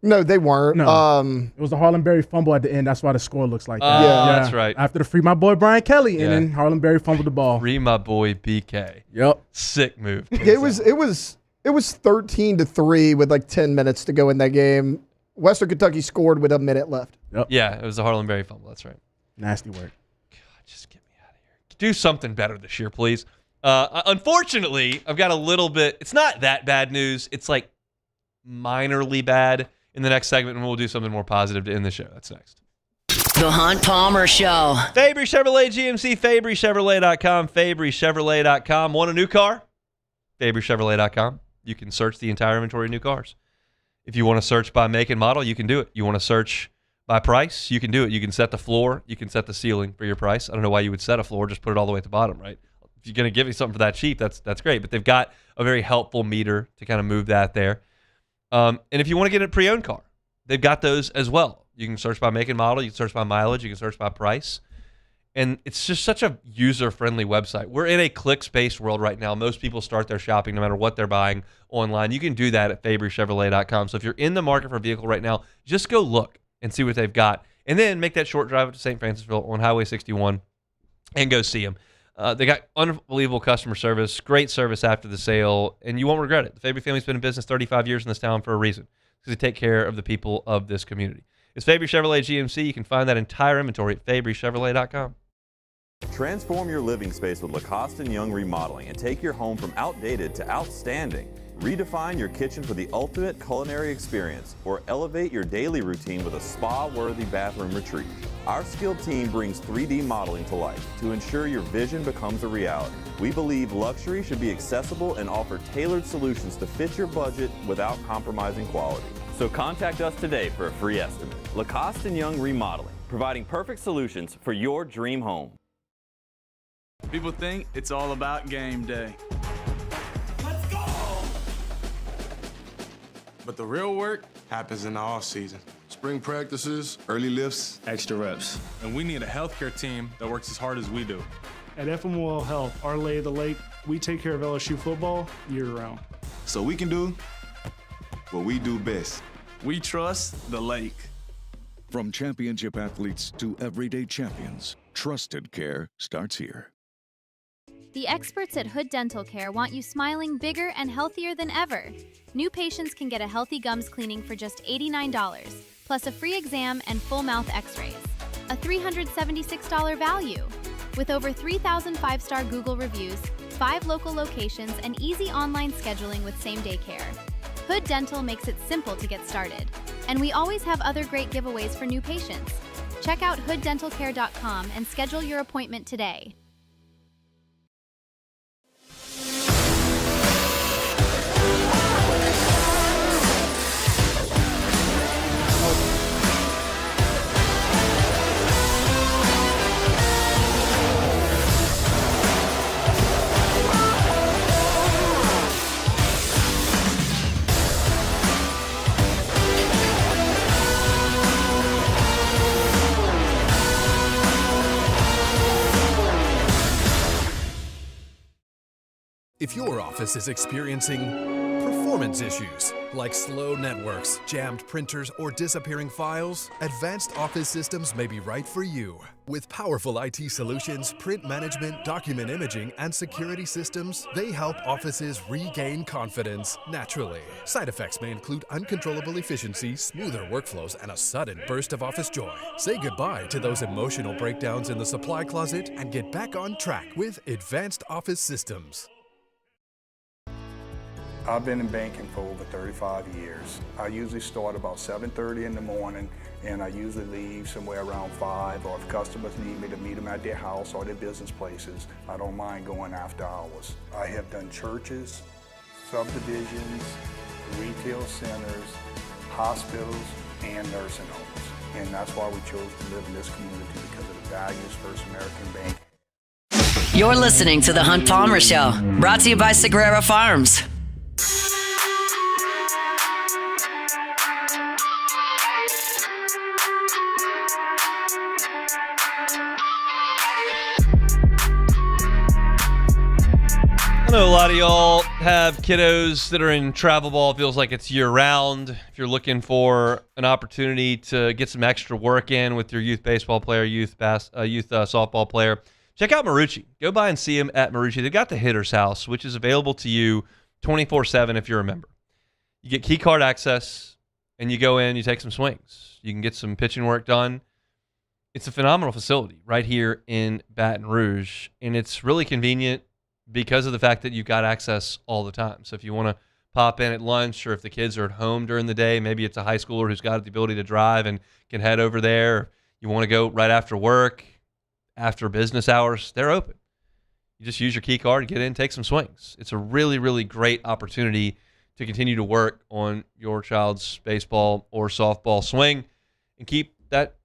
Speaker 1: No, they weren't.
Speaker 3: No. It was the Harlan Berry fumble at the end. That's why the score looks like that.
Speaker 11: That's right.
Speaker 3: After the free my boy Brian Kelly, and then Harlan Berry fumbled the ball.
Speaker 11: Free my boy BK.
Speaker 3: Yep.
Speaker 11: Sick move.
Speaker 1: It was 13-3 with 10 minutes to go in that game. Western Kentucky scored with a minute left.
Speaker 3: Yep.
Speaker 11: Yeah, it was the Harlan Berry fumble. That's right.
Speaker 3: Nasty work.
Speaker 11: God, just get me out of here. Do something better this year, please. Unfortunately, I've got a little bit. It's not that bad news. It's minorly bad in the next segment, and we'll do something more positive to end the show. That's next.
Speaker 8: The Hunt Palmer Show.
Speaker 11: Fabry Chevrolet GMC, FabryChevrolet.com, FabryChevrolet.com. Want a new car? FabryChevrolet.com. You can search the entire inventory of new cars. If you want to search by make and model, you can do it. You want to search by price, you can do it. You can set the floor, you can set the ceiling for your price. I don't know why you would set a floor, just put it all the way at the bottom, right? If you're going to give me something for that cheap, that's great. But they've got a very helpful meter to kind of move that there. And if you want to get a pre-owned car, they've got those as well. You can search by make and model, you can search by mileage, you can search by price. And it's just such a user-friendly website. We're in a clicks-based world right now. Most people start their shopping, no matter what they're buying, online. You can do that at FabryChevrolet.com. So if you're in the market for a vehicle right now, just go look and see what they've got. And then make that short drive up to St. Francisville on Highway 61 and go see them. They got unbelievable customer service, great service after the sale, and you won't regret it. The Fabry family's been in business 35 years in this town for a reason, because they take care of the people of this community. It's Fabry Chevrolet GMC. You can find that entire inventory at FabryChevrolet.com.
Speaker 4: Transform your living space with Lacoste & Young Remodeling and take your home from outdated to outstanding. Redefine your kitchen for the ultimate culinary experience, or elevate your daily routine with a spa-worthy bathroom retreat. Our skilled team brings 3D modeling to life to ensure your vision becomes a reality. We believe luxury should be accessible and offer tailored solutions to fit your budget without compromising quality. So contact us today for a free estimate. Lacoste & Young Remodeling, providing perfect solutions for your dream home.
Speaker 13: People think it's all about game day. Let's go! But the real work happens in the off season.
Speaker 5: Spring practices, early lifts,
Speaker 13: Extra reps. And we need a healthcare team that works as hard as we do.
Speaker 15: At FMOL Health, our lay of the lake, we take care of LSU football year-round.
Speaker 5: so we can do what we do best.
Speaker 13: We trust the lake.
Speaker 16: From championship athletes to everyday champions, trusted care starts here.
Speaker 21: The experts at Hood Dental Care want you smiling bigger and healthier than ever. New patients can get a healthy gums cleaning for just $89, plus a free exam and full mouth x-rays. A $376 value. With over 3,000 five-star Google reviews, 5 local locations, and easy online scheduling with same-day care. Hood Dental makes it simple to get started. And we always have other great giveaways for new patients. Check out hooddentalcare.com and schedule your appointment today.
Speaker 6: If your office is experiencing performance issues like slow networks, jammed printers, or disappearing files, Advanced Office Systems may be right for you. With powerful IT solutions, print management, document imaging, and security systems, they help offices regain confidence naturally. Side effects may include uncontrollable efficiency, smoother workflows, and a sudden burst of office joy. Say goodbye to those emotional breakdowns in the supply closet and get back on track with Advanced Office Systems.
Speaker 7: I've been in banking for over 35 years. I usually start about 7:30 in the morning, and I usually leave somewhere around 5, or if customers need me to meet them at their house or their business places, I don't mind going after hours. I have done churches, subdivisions, retail centers, hospitals, and nursing homes. And that's why we chose to live in this community, because of the values First American Bank.
Speaker 8: You're listening to The Hunt Palmer Show, brought to you by Sagrera Farms.
Speaker 11: I know a lot of y'all have kiddos that are in travel ball. It feels like it's year-round. If you're looking for an opportunity to get some extra work in with your youth baseball player, youth softball player, check out Marucci. Go by and see them at Marucci. They've got the Hitter's House, which is available to you 24/7 if you're a member. You get key card access, and you go in, you take some swings. You can get some pitching work done. It's a phenomenal facility right here in Baton Rouge, and it's really convenient because of the fact that you've got access all the time. So if you want to pop in at lunch, or if the kids are at home during the day, maybe it's a high schooler who's got the ability to drive and can head over there. You want to go right after work, after business hours, they're open. You just use your key card, get in, take some swings. It's a really, really great opportunity to continue to work on your child's baseball or softball swing and keep that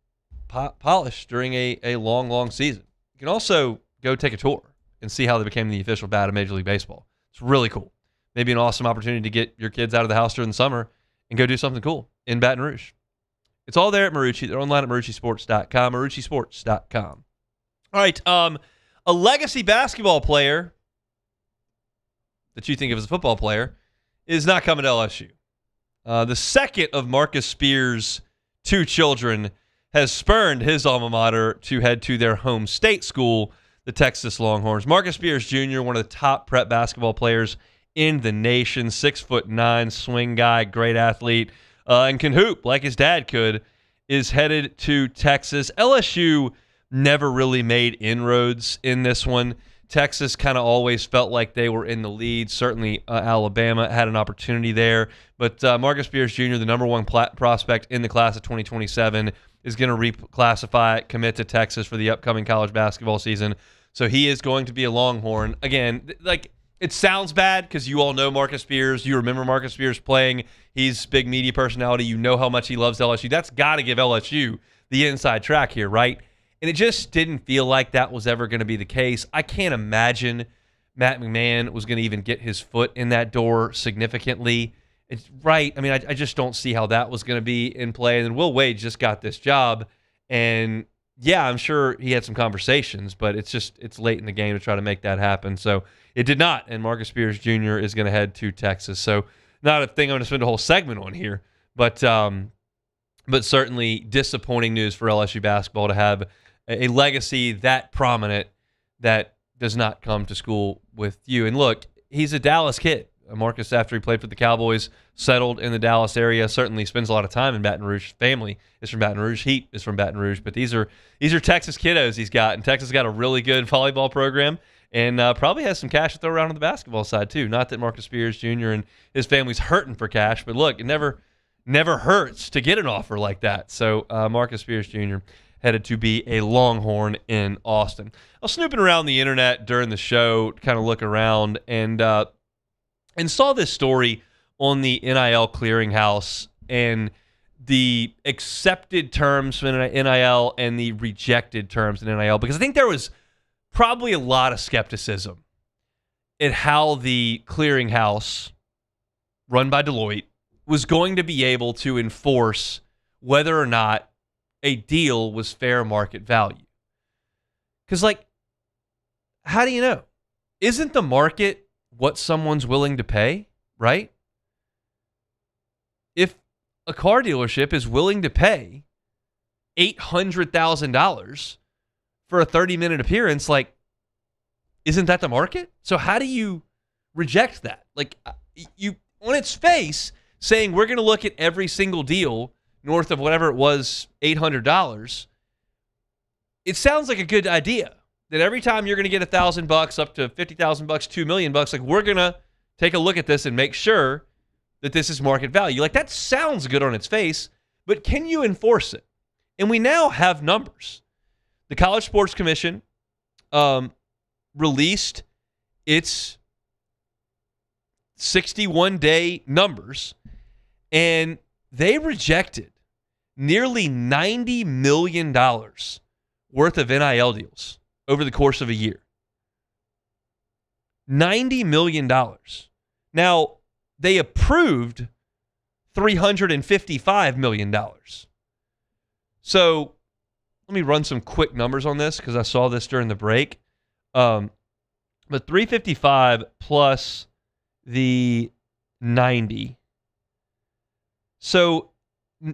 Speaker 11: polished during a long, long season. You can also go take a tour and see how they became the official bat of Major League Baseball. It's really cool. Maybe an awesome opportunity to get your kids out of the house during the summer and go do something cool in Baton Rouge. It's all there at Marucci. They're online at maruccisports.com, maruccisports.com. All right, a legacy basketball player that you think of as a football player is not coming to LSU. The second of Marcus Spears' two children has spurned his alma mater to head to their home state school, the Texas Longhorns. Marcus Spears Jr., one of the top prep basketball players in the nation, 6'9", swing guy, great athlete, and can hoop like his dad could, is headed to Texas. LSU never really made inroads in this one. Texas kind of always felt like they were in the lead. Certainly Alabama had an opportunity there. But Marcus Spears Jr., the number one prospect in the class of 2027, is going to reclassify, commit to Texas for the upcoming college basketball season. So he is going to be a Longhorn. Again, like, it sounds bad because you all know Marcus Spears. You remember Marcus Spears playing. He's big media personality. You know how much he loves LSU. That's got to give LSU the inside track here, right? And it just didn't feel like that was ever going to be the case. I can't imagine Matt McMahon was going to even get his foot in that door significantly. It's right. I mean, I just don't see how that was going to be in play. And then Will Wade just got this job. And yeah, I'm sure he had some conversations, but it's late in the game to try to make that happen. So it did not. And Marcus Spears Jr. is going to head to Texas. So not a thing I'm going to spend a whole segment on here, but certainly disappointing news for LSU basketball to have a legacy that prominent that does not come to school with you. And look, he's a Dallas kid. Marcus, after he played for the Cowboys, settled in the Dallas area, certainly spends a lot of time in Baton Rouge. Family is from Baton Rouge. Heat is from Baton Rouge. But these are Texas kiddos he's got. And Texas got a really good volleyball program and probably has some cash to throw around on the basketball side too. Not that Marcus Spears Jr. and his family's hurting for cash, but look, it never hurts to get an offer like that. So Marcus Spears Jr. headed to be a Longhorn in Austin. I was snooping around the internet during the show to kind of look around and saw this story on the NIL clearinghouse and the accepted terms in NIL and the rejected terms in NIL, because I think there was probably a lot of skepticism at how the clearinghouse run by Deloitte was going to be able to enforce whether or not a deal was fair market value. Because, like, how do you know? Isn't the market what someone's willing to pay, right? If a car dealership is willing to pay $800,000 for a 30-minute appearance, like, isn't that the market? So how do you reject that? Like, you, on its face, saying we're going to look at every single deal north of whatever it was, $800, it sounds like a good idea. That every time you're going to get $1,000 up to $50,000, $2 million, like, we're going to take a look at this and make sure that this is market value. Like, that sounds good on its face, but can you enforce it? And we now have numbers. The College Sports Commission released its 61-day numbers, and they rejected nearly $90 million worth of NIL deals over the course of a year. $90 million. Now, they approved $355 million. So let me run some quick numbers on this because I saw this during the break. But 355 plus the 90. So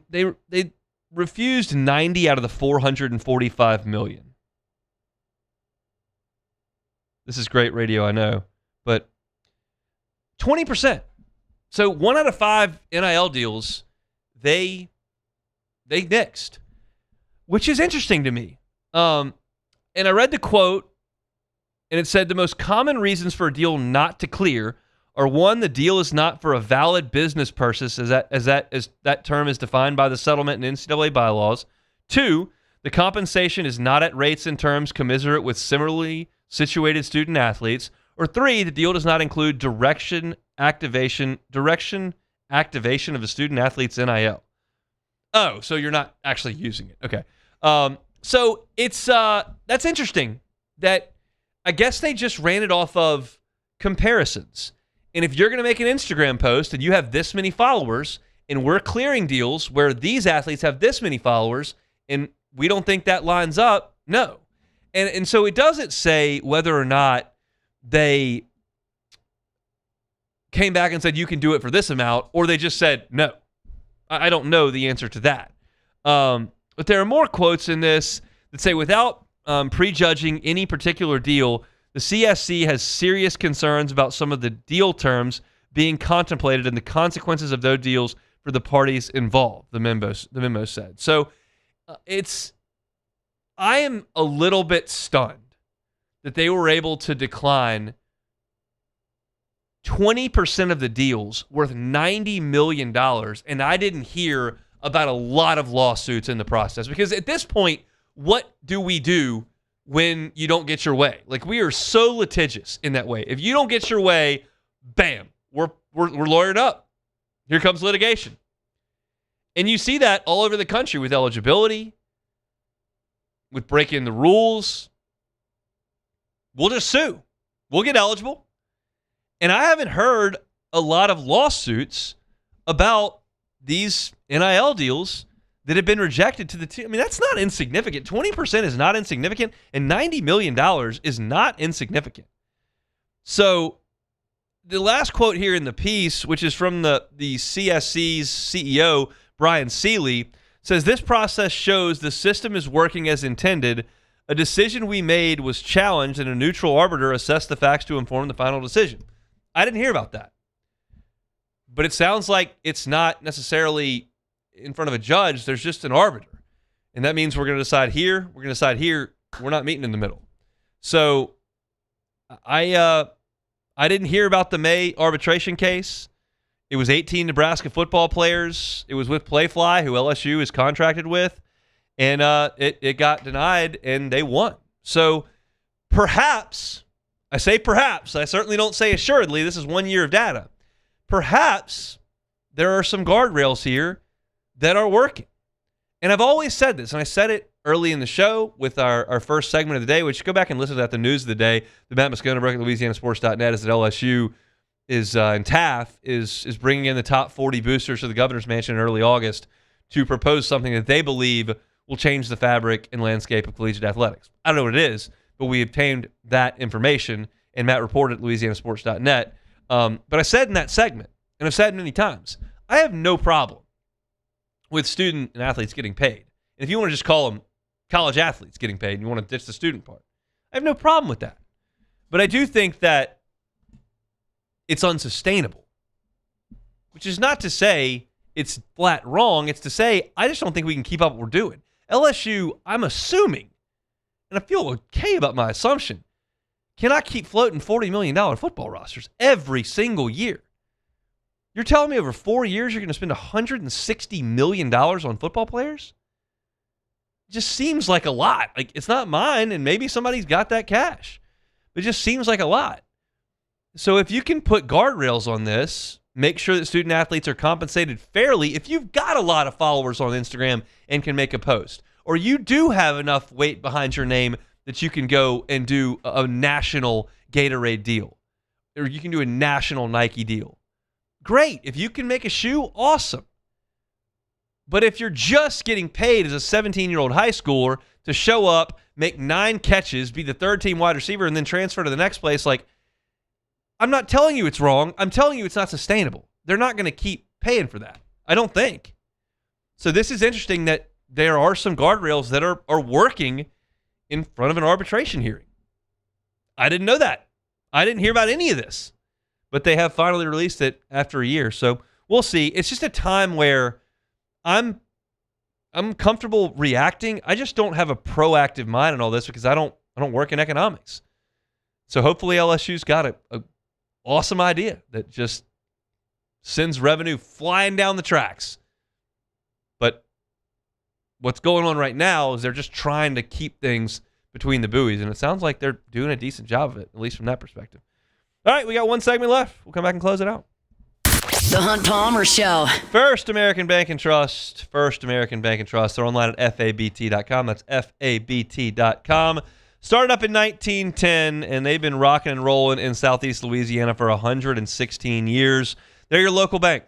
Speaker 11: they refused 90 out of the 445 million. This is great radio, I know, but 20%. So 1 out of 5 NIL deals, they nixed, which is interesting to me. And I read the quote, and it said the most common reasons for a deal not to clear are: 1, the deal is not for a valid business purpose, as that term is defined by the settlement and NCAA bylaws. 2, the compensation is not at rates and terms commensurate with similarly situated student athletes. Or 3, the deal does not include direction activation of the student athlete's NIL. Oh, so you're not actually using it. Okay. So it's that's interesting that I guess they just ran it off of comparisons. And if you're going to make an Instagram post and you have this many followers, and we're clearing deals where these athletes have this many followers, and we don't think that lines up, no. And so it doesn't say whether or not they came back and said you can do it for this amount, or they just said no. I don't know the answer to that. But there are more quotes in this that say, without prejudging any particular deal, the CSC has serious concerns about some of the deal terms being contemplated and the consequences of those deals for the parties involved, the memo said. So I am a little bit stunned that they were able to decline 20% of the deals worth $90 million, and I didn't hear about a lot of lawsuits in the process. Because at this point, what do we do when you don't get your way? Like, we are so litigious in that way. If you don't get your way, bam, we're lawyered up. Here comes litigation. And you see that all over the country with eligibility, with breaking the rules. We'll just sue. We'll get eligible. And I haven't heard a lot of lawsuits about these NIL deals that have been rejected to the team. I mean, that's not insignificant. 20% is not insignificant, and $90 million is not insignificant. So the last quote here in the piece, which is from the CSC's CEO, Brian Seeley, says, "This process shows the system is working as intended. A decision we made was challenged, and a neutral arbiter assessed the facts to inform the final decision." I didn't hear about that. But it sounds like it's not necessarily in front of a judge. There's just an arbiter. And that means we're going to decide here. We're going to decide here. We're not meeting in the middle. So I didn't hear about the May arbitration case. It was 18 Nebraska football players. It was with Playfly, who LSU is contracted with. And it got denied, and they won. So perhaps, I say perhaps, I certainly don't say assuredly, this is 1 year of data. Perhaps there are some guardrails here that are working. And I've always said this, and I said it early in the show with our first segment of the day, which go back and listen to that, the news of the day. The Matt Moscona broke at LouisianaSports.net is that LSU is and TAF is bringing in the top 40 boosters to the governor's mansion in early August to propose something that they believe will change the fabric and landscape of collegiate athletics. I don't know what it is, but we obtained that information, and Matt reported at LouisianaSports.net. But I said in that segment, and I've said many times, I have no problem with student and athletes getting paid. And if you want to just call them college athletes getting paid and you want to ditch the student part, I have no problem with that. But I do think that it's unsustainable, which is not to say it's flat wrong. It's to say I just don't think we can keep up what we're doing. LSU, I'm assuming, and I feel okay about my assumption, cannot keep floating $40 million football rosters every single year. You're telling me over 4 years you're going to spend $160 million on football players? It just seems like a lot. Like, it's not mine, and maybe somebody's got that cash. It just seems like a lot. So if you can put guardrails on this, make sure that student athletes are compensated fairly. If you've got a lot of followers on Instagram and can make a post, or you do have enough weight behind your name that you can go and do a national Gatorade deal, or you can do a national Nike deal. Great. If you can make a shoe, awesome. But if you're just getting paid as a 17-year-old high schooler to show up, make 9 catches, be the third-team wide receiver, and then transfer to the next place, like, I'm not telling you it's wrong. I'm telling you it's not sustainable. They're not going to keep paying for that, I don't think. So this is interesting that there are some guardrails that are working in front of an arbitration hearing. I didn't know that. I didn't hear about any of this. But they have finally released it after a year. So we'll see. It's just a time where I'm comfortable reacting. I just don't have a proactive mind in all this because I don't work in economics. So hopefully LSU's got a awesome idea that just sends revenue flying down the tracks. But what's going on right now is they're just trying to keep things between the buoys, and it sounds like they're doing a decent job of it, at least from that perspective. All right, we got one segment left. We'll come back and close it out.
Speaker 8: The Hunt Palmer Show.
Speaker 11: First American Bank and Trust. First American Bank and Trust. They're online at FABT.com. That's FABT.com. Started up in 1910, and they've been rocking and rolling in Southeast Louisiana for 116 years. They're your local bank.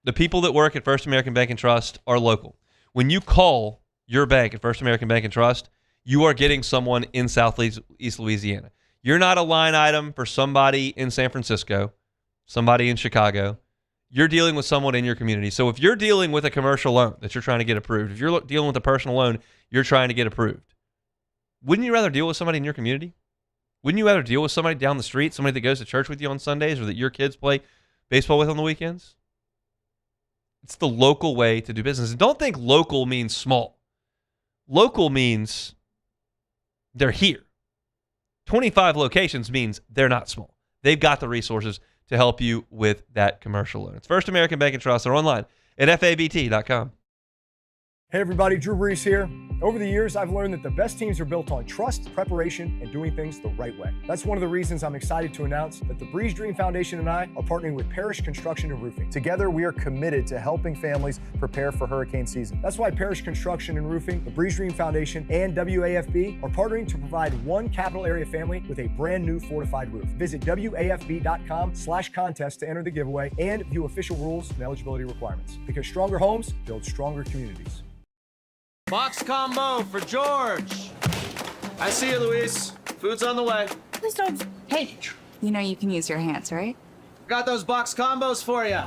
Speaker 11: The people that work at First American Bank and Trust are local. When you call your bank at First American Bank and Trust, you are getting someone in Southeast Louisiana. You're not a line item for somebody in San Francisco, somebody in Chicago. You're dealing with someone in your community. So if you're dealing with a commercial loan that you're trying to get approved, if you're dealing with a personal loan you're trying to get approved, wouldn't you rather deal with somebody in your community? Wouldn't you rather deal with somebody down the street, somebody that goes to church with you on Sundays or that your kids play baseball with on the weekends? It's the local way to do business. And don't think local means small. Local means they're here. 25 locations means they're not small. They've got the resources to help you with that commercial loan. It's First American Bank and Trust. They're online at FABT.com.
Speaker 19: Hey everybody, Drew Brees here. Over the years, I've learned that the best teams are built on trust, preparation, and doing things the right way. That's one of the reasons I'm excited to announce that the Breeze Dream Foundation and I are partnering with Parish Construction and Roofing. Together, we are committed to helping families prepare for hurricane season. That's why Parish Construction and Roofing, the Breeze Dream Foundation, and WAFB are partnering to provide one capital area family with a brand new fortified roof. Visit WAFB.com/contest to enter the giveaway and view official rules and eligibility requirements. Because stronger homes build stronger communities.
Speaker 13: Box combo for George. I see you, Luis. Food's on the way.
Speaker 14: Please don't. Hey, you know you can use your hands, right?
Speaker 13: Got those box combos for you.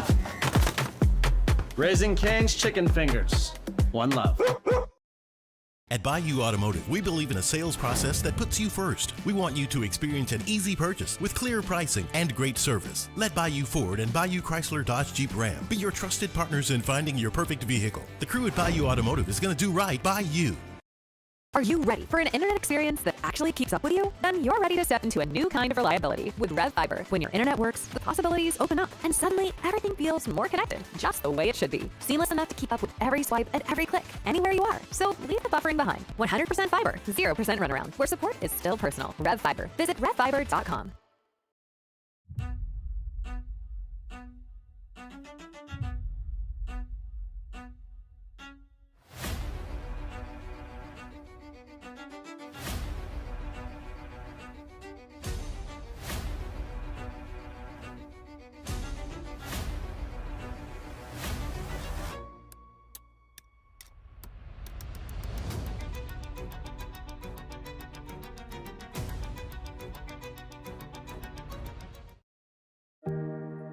Speaker 13: Raising Cane's chicken fingers. One love.
Speaker 17: At Bayou Automotive, we believe in a sales process that puts you first. We want you to experience an easy purchase with clear pricing and great service. Let Bayou Ford and Bayou Chrysler Dodge Jeep Ram be your trusted partners in finding your perfect vehicle. The crew at Bayou Automotive is going to do right by you.
Speaker 18: Are you ready for an internet experience that actually keeps up with you? Then you're ready to step into a new kind of reliability with RevFiber. When your internet works, the possibilities open up, and suddenly everything feels more connected, just the way it should be. Seamless enough to keep up with every swipe and every click, anywhere you are. So leave the buffering behind. 100% fiber, 0% runaround, where support is still personal. RevFiber. Visit RevFiber.com.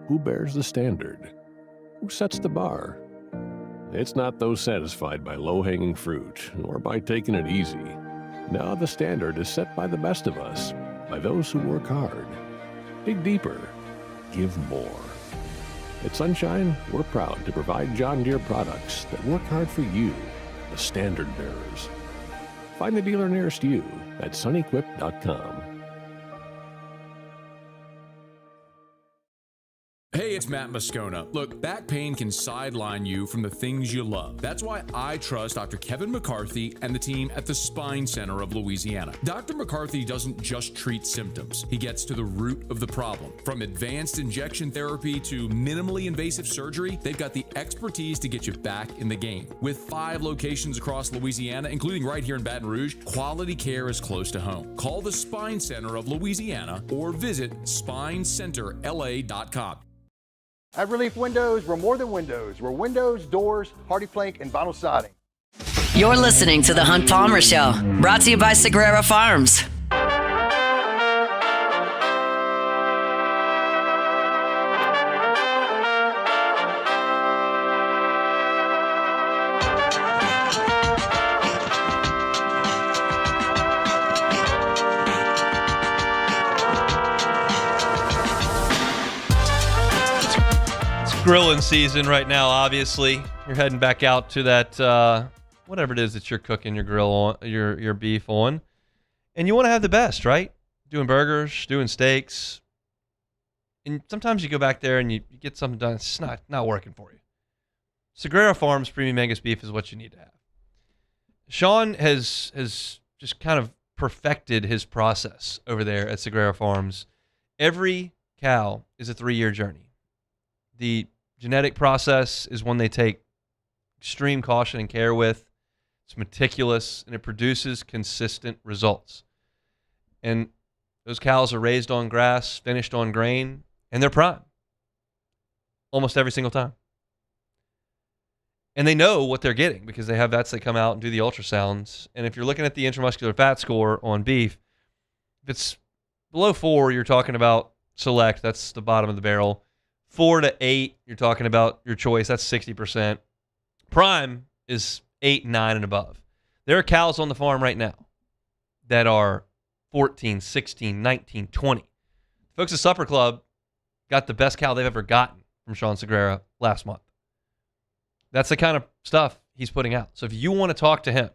Speaker 9: Who bears the standard? Who sets the bar? It's not those satisfied by low-hanging fruit or by taking it easy. Now the standard is set by the best of us, by those who work hard. Dig deeper. Give more. At Sunshine, we're proud to provide John Deere products that work hard for you, the standard bearers. Find the dealer nearest you at sunequip.com.
Speaker 10: Hey, it's Matt Moscona. Look, back pain can sideline you from the things you love. That's why I trust Dr. Kevin McCarthy and the team at the Spine Center of Louisiana. Dr. McCarthy doesn't just treat symptoms. He gets to the root of the problem. From advanced injection therapy to minimally invasive surgery, they've got the expertise to get you back in the game. With 5 locations across Louisiana, including right here in Baton Rouge, quality care is close to home. Call the Spine Center of Louisiana or visit spinecenterla.com.
Speaker 2: At Relief Windows, we're more than windows. We're windows, doors, hardy plank, and vinyl siding.
Speaker 8: You're listening to The Hunt Palmer Show, brought to you by Sagrera Farms.
Speaker 11: Grilling season right now, obviously. You're heading back out to that whatever it is that you're cooking your grill on, your beef on. And you want to have the best, right? Doing burgers, doing steaks. And sometimes you go back there and you get something done, it's just not working for you. Sagrera Farms Premium Angus Beef is what you need to have. Sean has just kind of perfected his process over there at Sagrera Farms. Every cow is a 3-year journey. The genetic process is one they take extreme caution and care with. It's meticulous, and it produces consistent results. And those cows are raised on grass, finished on grain, and they're prime almost every single time. And they know what they're getting because they have vets that come out and do the ultrasounds. And if you're looking at the intramuscular fat score on beef, if it's below 4, you're talking about select. That's the bottom of the barrel. 4 to 8, you're talking about your choice. That's 60%. Prime is 8, 9, and above. There are cows on the farm right now that are 14, 16, 19, 20. Folks at Supper Club got the best cow they've ever gotten from Sean Sagrera last month. That's the kind of stuff he's putting out. So if you want to talk to him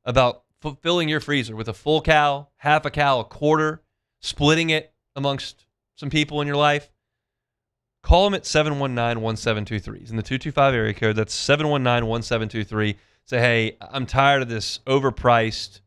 Speaker 11: about filling your freezer with a full cow, half a cow, a quarter, splitting it amongst some people in your life, call him at 719-1723. He's in the 225 area code. That's 719-1723. Say, hey, I'm tired of this overpriced,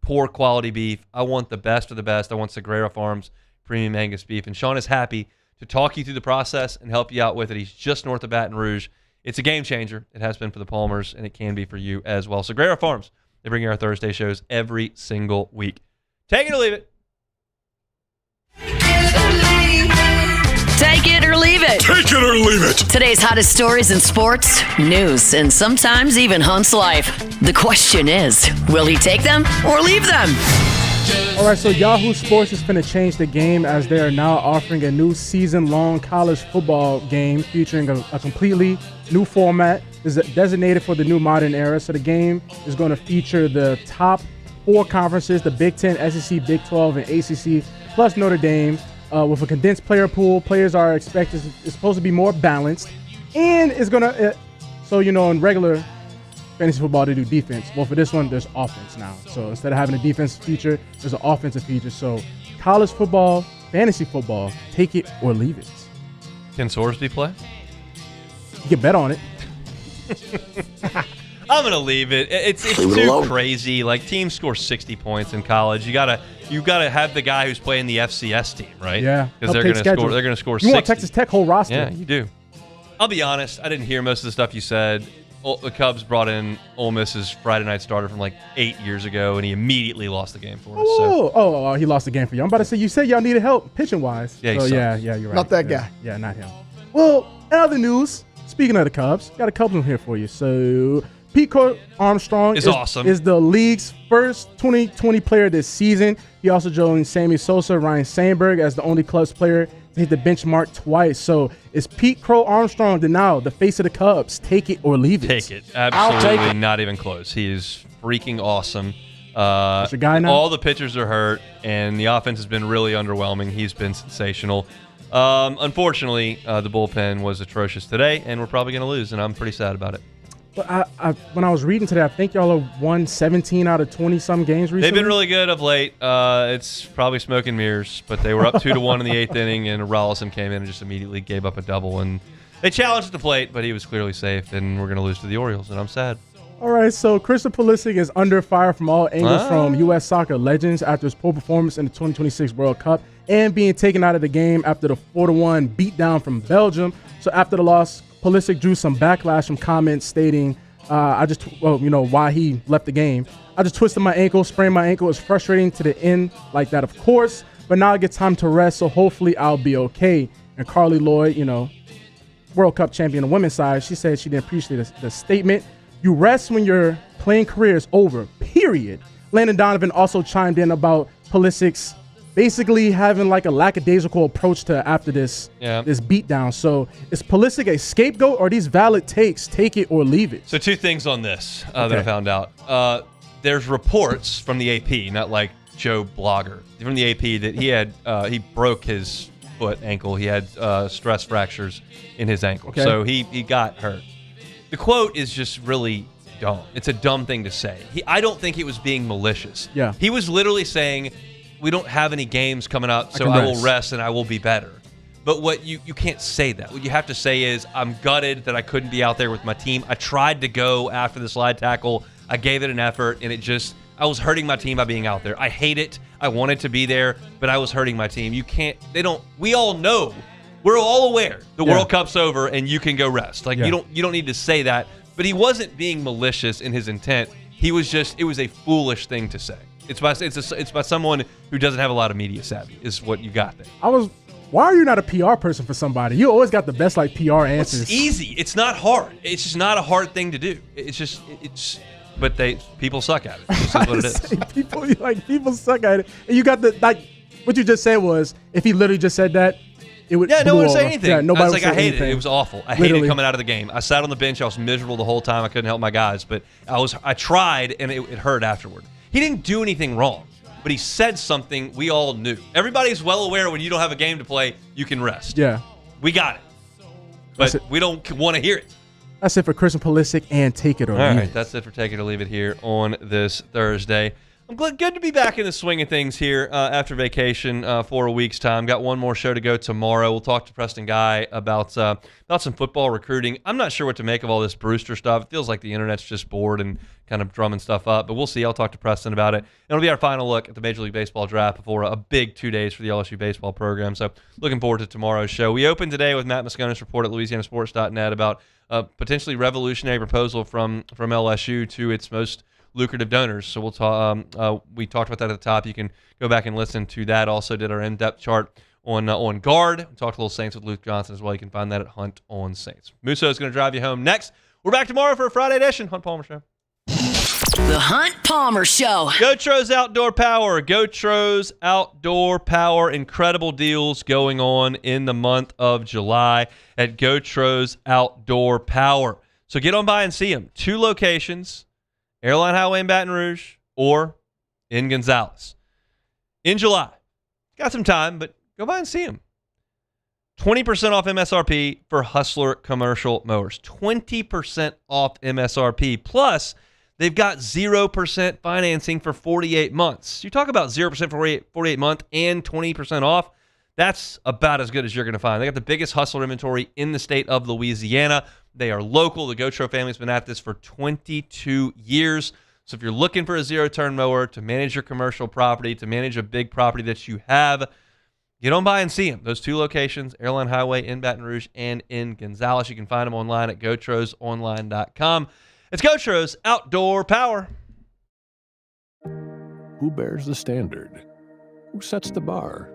Speaker 11: poor quality beef. I want the best of the best. I want Sagrera Farms Premium Angus Beef. And Sean is happy to talk you through the process and help you out with it. He's just north of Baton Rouge. It's a game changer. It has been for the Palmers, and it can be for you as well. Sagrera Farms, they bring you our Thursday shows every single week. Take it or leave it.
Speaker 8: Take it or leave it.
Speaker 6: Take it or leave it.
Speaker 8: Today's hottest stories in sports, news, and sometimes even Hunt's life. The question is, will he take them or leave them?
Speaker 3: All right, so Yahoo Sports is going to change the game as they are now offering a new season-long college football game featuring a completely new format. Is designated for the new modern era. So the game is going to feature the top 4 conferences, the Big Ten, SEC, Big 12, and ACC, plus Notre Dame. With a condensed player pool, players are expected, it's supposed to be more balanced, and it's going to, so, you know, in regular fantasy football, they do defense. Well, for this one, there's offense now. So instead of having a defensive feature, there's an offensive feature. So college football, fantasy football, take it or leave it.
Speaker 11: Can Sorsby play?
Speaker 3: You can bet on it.
Speaker 11: I'm going to leave it. It's too crazy. Like, teams score 60 points in college. You gotta have the guy who's playing the FCS team, right?
Speaker 3: Yeah.
Speaker 11: Because they're going to score 60.
Speaker 3: You want Texas Tech whole roster.
Speaker 11: Yeah, you do. I'll be honest. I didn't hear most of the stuff you said. The Cubs brought in Ole Miss's Friday night starter from like 8 years ago, and he immediately lost the game for us.
Speaker 3: Oh, he lost the game for you. I'm about to say, you said y'all needed help pitching-wise.
Speaker 11: Yeah,
Speaker 3: yeah, you're right.
Speaker 1: Not that guy.
Speaker 3: Yeah, not him. Well, in other news, speaking of the Cubs, got a couple of them here for you. So Pete Armstrong
Speaker 11: is awesome.
Speaker 3: Is the league's first 2020 player this season. He also joined Sammy Sosa, Ryan Sandberg as the only Cubs player hit the benchmark twice. So is Pete Crow Armstrong now the face of the Cubs? Take it or leave it.
Speaker 11: Take it. Absolutely not even close. He is freaking awesome.
Speaker 3: That's your guy now?
Speaker 11: All the pitchers are hurt, and the offense has been really underwhelming. He's been sensational. Unfortunately, the bullpen was atrocious today, and we're probably going to lose, and I'm pretty sad about it.
Speaker 3: But when I was reading today, I think y'all have won 17 out of 20-some games recently.
Speaker 11: They've been really good of late. It's probably smoke and mirrors, but they were up 2-1 in the 8th inning, and Rollison came in and just immediately gave up a double. And they challenged at the plate, but he was clearly safe, and we're going to lose to the Orioles, and I'm sad.
Speaker 3: All right, so Christian Pulisic is under fire from all angles from U.S. soccer legends after his poor performance in the 2026 World Cup and being taken out of the game after the 4-1 beatdown from Belgium. So after the loss, Pulisic drew some backlash from comments stating, why he left the game. I just twisted my ankle, sprained my ankle. It's frustrating to the end like that, of course, but now I get time to rest, so hopefully I'll be okay. And Carly Lloyd, World Cup champion on the women's side, she said she didn't appreciate the statement. You rest when your playing career is over, period. Landon Donovan also chimed in about Pulisic's basically having like a lackadaisical approach to after this beatdown. So is Pulisic a scapegoat or are these valid takes? Take it or leave it.
Speaker 11: So 2 things on this that I found out. There's reports from the AP, not like Joe Blogger, from the AP that he broke his ankle. He had stress fractures in his ankle.
Speaker 3: Okay.
Speaker 11: So he got hurt. The quote is just really dumb. It's a dumb thing to say. I don't think he was being malicious.
Speaker 3: Yeah.
Speaker 11: He was literally saying, we don't have any games coming up, so I will rest and I will be better. But what you can't say that. What you have to say is, I'm gutted that I couldn't be out there with my team. I tried to go after the slide tackle. I gave it an effort, and I was hurting my team by being out there. I hate it. I wanted to be there, but I was hurting my team. We all know. We're all aware the World Cup's over and you can go rest. You don't need to say that. But he wasn't being malicious in his intent. It was a foolish thing to say. It's by someone who doesn't have a lot of media savvy is what you got there.
Speaker 3: Why are you not a PR person for somebody? You always got the best PR answers.
Speaker 11: It's easy. It's not hard. It's just not a hard thing to do. But people suck at it. This is what it is.
Speaker 3: People suck at it. And you got what you just said was, if he literally just said that, it would
Speaker 11: no one would say anything.
Speaker 3: Yeah, nobody
Speaker 11: would say I hated it. It was awful. I
Speaker 3: Literally.
Speaker 11: hated coming out of the game. I sat on the bench. I was miserable the whole time. I couldn't help my guys, but I tried, and it hurt afterward. He didn't do anything wrong, but he said something we all knew. Everybody's well aware when you don't have a game to play, you can rest.
Speaker 3: Yeah.
Speaker 11: We got it. But we don't want to hear it.
Speaker 3: That's it for Christian Pulisic and Take It or Leave It.
Speaker 11: All right, that's it for Take It or Leave It here on this Thursday. I'm good to be back in the swing of things here after vacation for a week's time. Got one more show to go tomorrow. We'll talk to Preston Guy about some football recruiting. I'm not sure what to make of all this Brewster stuff. It feels like the internet's just bored and kind of drumming stuff up, but we'll see. I'll talk to Preston about it. It'll be our final look at the Major League Baseball draft before a big 2 days for the LSU baseball program. So looking forward to tomorrow's show. We opened today with Matt Moscona's report at LouisianaSports.net about a potentially revolutionary proposal from LSU to its most lucrative donors. So we'll talk. We talked about that at the top. You can go back and listen to that. Also did our in-depth chart on guard. We talked a little Saints with Luke Johnson as well. You can find that at Hunt on Saints. Musso is going to drive you home next. We're back tomorrow for a Friday edition. Hunt Palmer Show.
Speaker 8: The Hunt Palmer Show.
Speaker 11: GoTro's Outdoor Power. GoTro's Outdoor Power. Incredible deals going on in the month of July at GoTro's Outdoor Power. So get on by and see them. 2 locations. Airline Highway in Baton Rouge or in Gonzales. In July. Got some time, but go by and see them. 20% off MSRP for Hustler commercial mowers. 20% off MSRP. Plus, they've got 0% financing for 48 months. You talk about 0% for 48 months and 20% off. That's about as good as you're going to find. They got the biggest Hustler inventory in the state of Louisiana. They are local. The GoTro family's been at this for 22 years. So if you're looking for a zero-turn mower to manage your commercial property, to manage a big property that you have, get on by and see them. Those 2 locations, Airline Highway in Baton Rouge and in Gonzales. You can find them online at GoTrosOnline.com. It's GoTro's Outdoor Power.
Speaker 9: Who bears the standard? Who sets the bar?